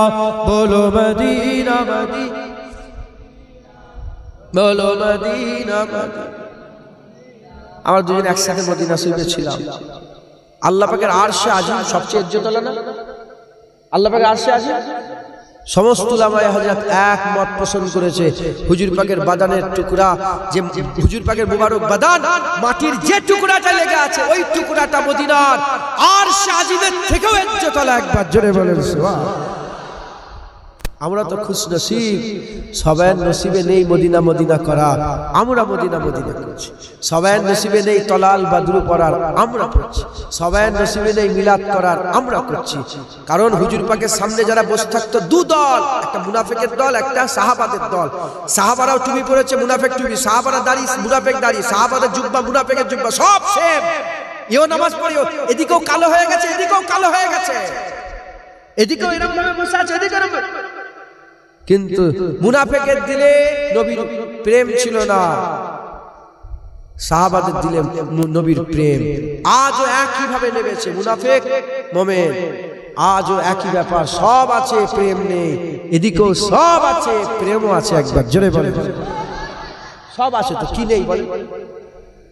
बोलो मदीना मदीना बोलो मदीना मदीना আমরা দুজন একসাথে মদিনা শরীফে ছিলাম আল্লাহ পাকের আরশে আজিম সবচেয়ে ইজ্জতওয়ালা না আল্লাহ পাকের আরশে আজিম সমস্ত উলামায়ে হযরত এক মত পোষণ করেছে হুজুর পাকের বাদানের টুকরা যে হুজুর পাকের মুবারক বাদান মাটির যে টুকরাটা লেগে আছে ওই টুকরাটা মদিনার আরশে আজিমের থেকেও ইজ্জতওয়ালা একবার জোরে বলেন সুবহান আমরা তো খুশনসিব সবার নসিবে নেই মদিনা মদিনা করার আমরা মদিনা মদিনা করছি সবার নসিবে নেই তলাল বাদরু পড়ার আমরা করছি সবার নসিবে নেই মিলাদ করার আমরা করছি কারণ হুজুর পাকের সামনে যারা বসে থাকতো দু দল একটা মুনাফিকের দল একটা সাহাবাদের দল সাহাবারাও টুপি পরেছে মুনাফিক টুপি সাহাবারা দাড়ি মুনাফিক দাড়ি সাহাবাদের জুব্বা মুনাফিকের জুব্বা সব সেম এও নামাজ পড়িও এদিকেও কালো হয়ে গেছে এদিকেও কালো হয়ে গেছে এদিকেও এরকম ভাবে বসে আছে এদিকে এরকম কিন্তু মুনাফিকের দিলে নবীর প্রেম ছিল না সাহাবাদের দিলে নবীর প্রেম আজও একই ভাবে নেমেছে মুনাফিক মুমিন আজও একই ব্যাপার সব আছে প্রেম নেই এদিকেও সব আছে প্রেমও আছে একবার জোরে বলেন সব আছে তো কি নেই বলেন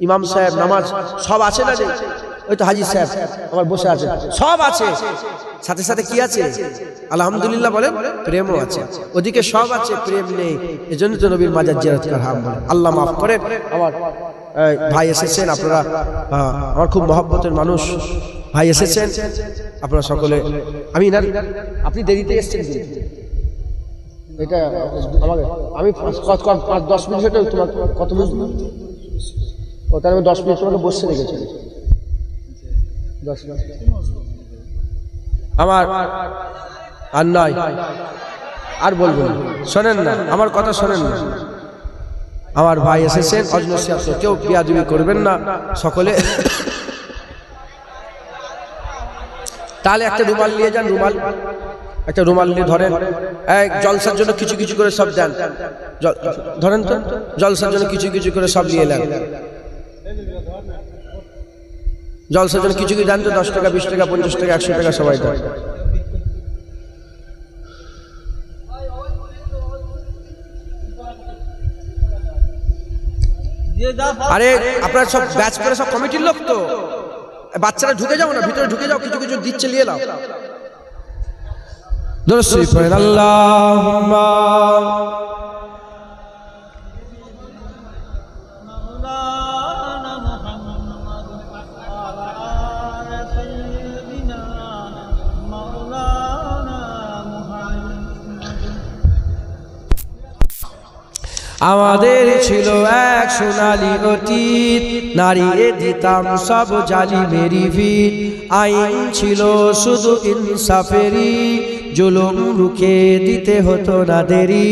ইমাম সাহেব নামাজ সব আছে না নেই ওই তো হাজী সাহেব আমার বসে আছে সব আছে সাথে সাথে কি আছে আলহামদুলিল্লাহ বলেন প্রেমও আছে ওদিকে সব আছে প্রেম নেই এজন্য তো নবীর মাজার জিয়ারত করা হারাম বলে আল্লাহ মাফ করেন আমার ভাই এসেছেন আপনারা আমার খুব মহব্বতের মানুষ ভাই এসেছেন আপনারা সকলে আমি না আপনি দেরিতে এসেছেন এটা আমাকে আমি 5-10 মিনিট তোমার কত মিনিট ও তার 10 মিনিট তোমাকে বসে রেখেছি 10 মিনিট আমার আর নয় আর বলবো শোনেন না আমার কথা শোনেন না আমার ভাই এসেছেন অজনসি আছে কেউ বিয়াদবি করবেন না সকলে তাহলে একটা রুমাল নিয়ে যান রুমাল একটা রুমাল নিয়ে ধরেন এক জলসার জন্য কিছু কিছু করে সব দেন ধরেন তো জলসার জন্য কিছু কিছু করে সব নিয়ে নেন জলসার জন্য কিছু কিছু দেন তো 10 টাকা 20 টাকা 50 টাকা 100 টাকা সবাই দেন আরে আপনারা সব ব্যাচ করে সব কমিটির লোক তো বাচ্চারা ঢুকে যাও না ভিতরে ঢুকে যাও কিছু কিছু দিচ্ছে নিয়ে নাও দরুদ পড়েন আল্লাহুম্মা আমাদের ছিল এক সোনালী অতীত নারিয়ে দিতাম সব জালিমেরই ভিত আইন ছিল শুধু ইনসাফেরই জুলুম রুখে দিতে হতো না দেরি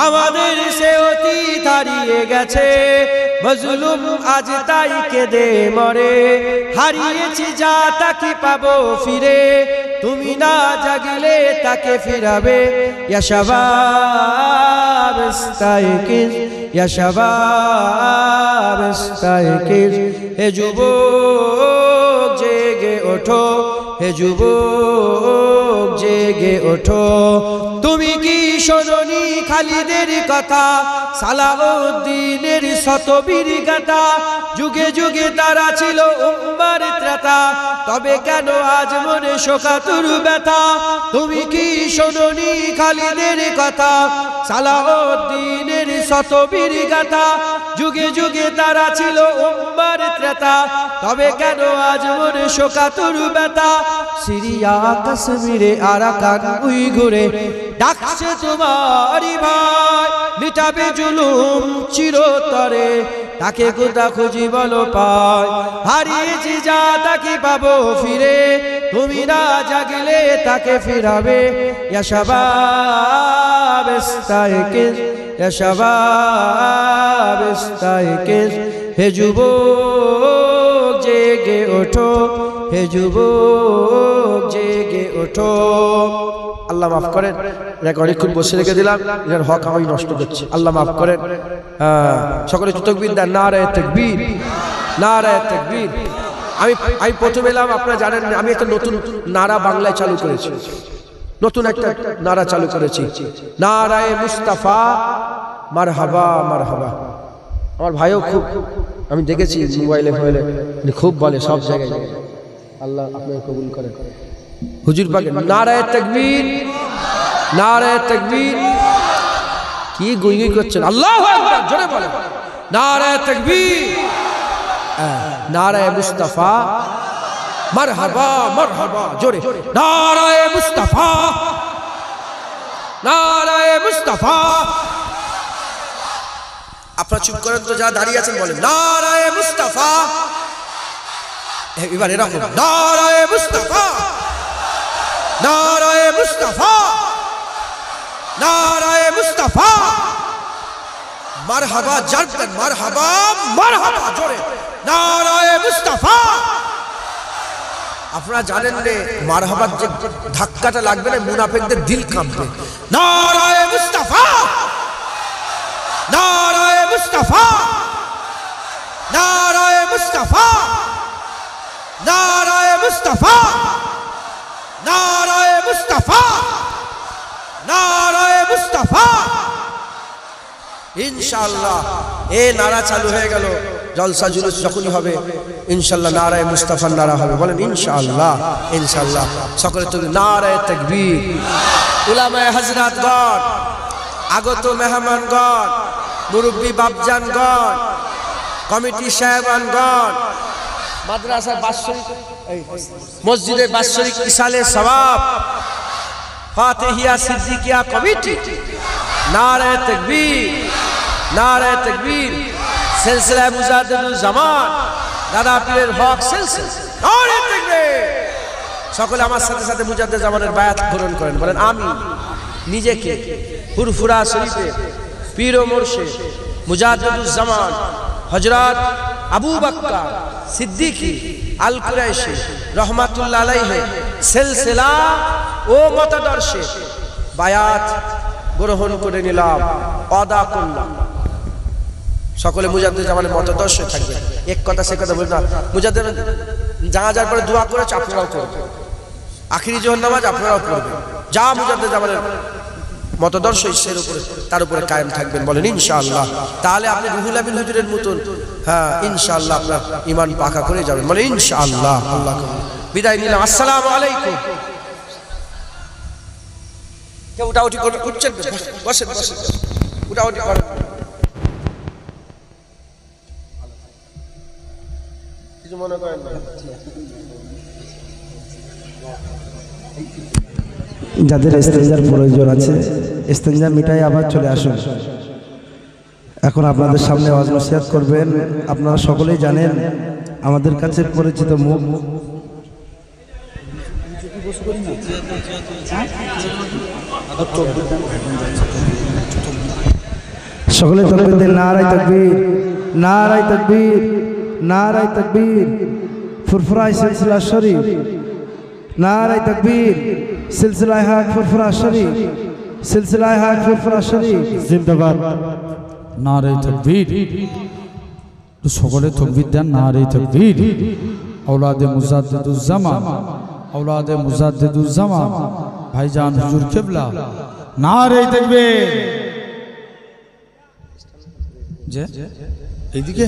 আমাদের সে অতীত হারিয়ে গেছে মজলুম আজ তাই কেঁদে মরে হারিয়েছি যা তাকে পাবো ফিরে তুমি না জাগলে তাকে ফিরাবে ইয়া শাবাব ইস্তাইকিজ ইয়া শাবাব ইস্তাইকিজ হে যুবক জেগে ওঠো হে যুবক জেগে ওঠো। তুমি কি শোনোনি খালিদের কথা, সালাউদ্দিনের শতবীর গাথা, যুগে যুগে তারা ছিল উম্মার ত্রাতা, তবে কেন আজ মনে শোকাতুর ব্যথা? তুমি কি শোনোনি খালিদের কথা, সালাউদ্দিনের শতবীর গাথা, যুগে যুগে তারা ছিল উম্মার ত্রাতা, তবে কেন আজ মনে শোকাতুর ব্যথা? সিরিয়া কাশ্মীরে আরাকান উইঘুরে ডাকছে তোমারই ভাই, মিটাবে জুলুম চিরতরে, তাকে কোথা খুঁজি বলো পায়? হারিয়েছি যা তাকে পাবো ফিরে, তুমি না জাগলে তাকে ফিরাবে। ইয়া শাবাব ইস্তাইকিজ, ইয়া শাবাব ইস্তাইকিজ, হে যুবক জেগে ওঠো, হে যুবক জেগে ওঠো। আল্লাহ মাফ করেন, এটাকে অনেকক্ষণ বসে রেখে দিলাম, এটার হক আমি নষ্ট করছি, আল্লাহ মাফ করেন। সকলে তাকবীর দেন, নারায়ে তাকবীর, নারায়ে তাকবীর। আমি প্রথমে এলাম, আপনারা জানেন আমি একটা নতুন নারা বাংলায় চালু করেছি, নতুন একটা নারা চালু করেছি, নারায়ে মুস্তাফা মারহাবা মারহাবা। আমার ভাইও খুব, আমি দেখেছি মোবাইলে ফোবাইলে খুব বলে সব জায়গায়, আল্লাহ আপনাকে কবুল করেন। হুজুর পাকের নারায়ে তাকবীর, নারায়ে তাকবীর। কি গুই গুই করছেন? আল্লাহু আকবার জোরে বলেন, নারায়ে তাকবীর, নারায়ে মুস্তাফা মারহাবা মারহাবা জোরে, নারায়ে মুস্তাফা, নারায়ে মুস্তাফা। আপনারা চুপ করেন তো, যারা দাঁড়িয়ে আছেন বলেন নারায়ে মুস্তাফা। এবার এরকম নারায়ে মুস্তাফা, নারায়ে মুস্তাফা, নারায়ে মুস্তাফা মারহাবা জারবেন, মারহাবা মারহাবা জোরে, নারায়ে মুস্তাফা। আপনারা জানেন রে মারহাবার যে ধাক্কাটা লাগবে না, মুনাফিকদের দিল কাঁপবে। নারায়ে মুস্তাফা, নারায়ে মুস্তাফা, নারায়ে মুস্তাফা, নারায়ে মুস্তাফা, নারায়ে মুস্তাফা, নারায়ে মুস্তাফা। ইনশাআল্লাহ এই নারা চালু হয়ে গেল, জলসা জুলুস যখনই হবে ইনশাআল্লাহ নারায়ে মুস্তাফার নারা হবে, বলেন ইনশাআল্লাহ। ইনশাআল্লাহ সকলে তো নারায়ে তাকবীর। উলামায়ে হযরতগণ, আগত মেহমানগণ, মুরব্বী বাপজানগণ, কমিটি সাহেবানগণ, মাদ্রাসার বাৎসরিক মসজিদে বাৎসরিক ইসালে সওয়াব, ফাতিহিয়া সিদ্দিকিয়া কমিটি, নারায়ে তাকবীর, নারায়ে তাকবীর। সিলসিলা মুজাদ্দিদুল জামান, দাদা পীরের হক সিলসিলা, নারায়ে তাকবীর। সকলে আমার সাথে সাথে মুজাদ্দিদ জামানের বায়াত গ্রহণ করেন, বলেন আমিন। নিজেকে ফুরফুরা শরীফে পীর ও মুর্শিদ মুজাদ্দিদুল জামান হযরত আবু বকর সিদ্দিকী আল কুরাইশি রহমাতুল্লাহ আলাইহি সিলসিলা ও মতাদর্শে বায়াত গ্রহণ করে নিলাম, আদা করলাম। সকলে মুজাদ্দিদ জামানের মতাদর্শে থাকবে, এক কথা সে কথা বলবেন না। মুজাদ্দিদ জানাজার পরে দোয়া করেছে, আপনারাও করবেন, আখিরি জোহর নামাজ আপনারাও পড়বেন, যা মুজাদ্দিদ জামানের মতাদর্শ এর উপরে তার উপরে কায়েম থাকবেন, বলেন ইনশাআল্লাহ। তাহলে আপনি রুহুল আমিন হুজুরের মতন, হ্যাঁ ইনশাআল্লাহ আপনার ঈমান পাকা করে যাবেন, বলেন ইনশাআল্লাহ। আল্লাহ বিদায় নিলাম, আসসালামু আলাইকুম। কেউ উঠাউঠি করে উঠছেন, বসেন বসেন, উঠাউঠি করেন, কিছু মনে করেন না। যাদের ইস্তেঞ্জার প্রয়োজন আছে ইস্তেঞ্জা মিটাই আবার চলে আসুন। এখন আপনাদের সামনে ওয়াজ নসিহত করবেন, আপনারা সকলেই জানেন আমাদের কাছে পরিচিত মুখ, সকলে তাকবীর দেন, নারায়ে তাকবীর, নারায়ে তাকবীর, নারায়ে তাকবীর। ফুরফুরা সিলসিলা শরীফ, নারায়ে তাকবীর। সিলসিলায়ে হক ফুরফুরা শরীফ, সিলসিলায়ে হক ফুরফুরা শরীফ জিন্দাবাদ। নারায়ে তাকবীর, সকলে তাকবীর দেন, নারায়ে তাকবীর। আওলাদে মুজাদ্দিদুজ জামান औलाद मुजाद्दिदुज़्ज़मान भाईजान हुजूर किबला नारे तकबीर যে এইদিকে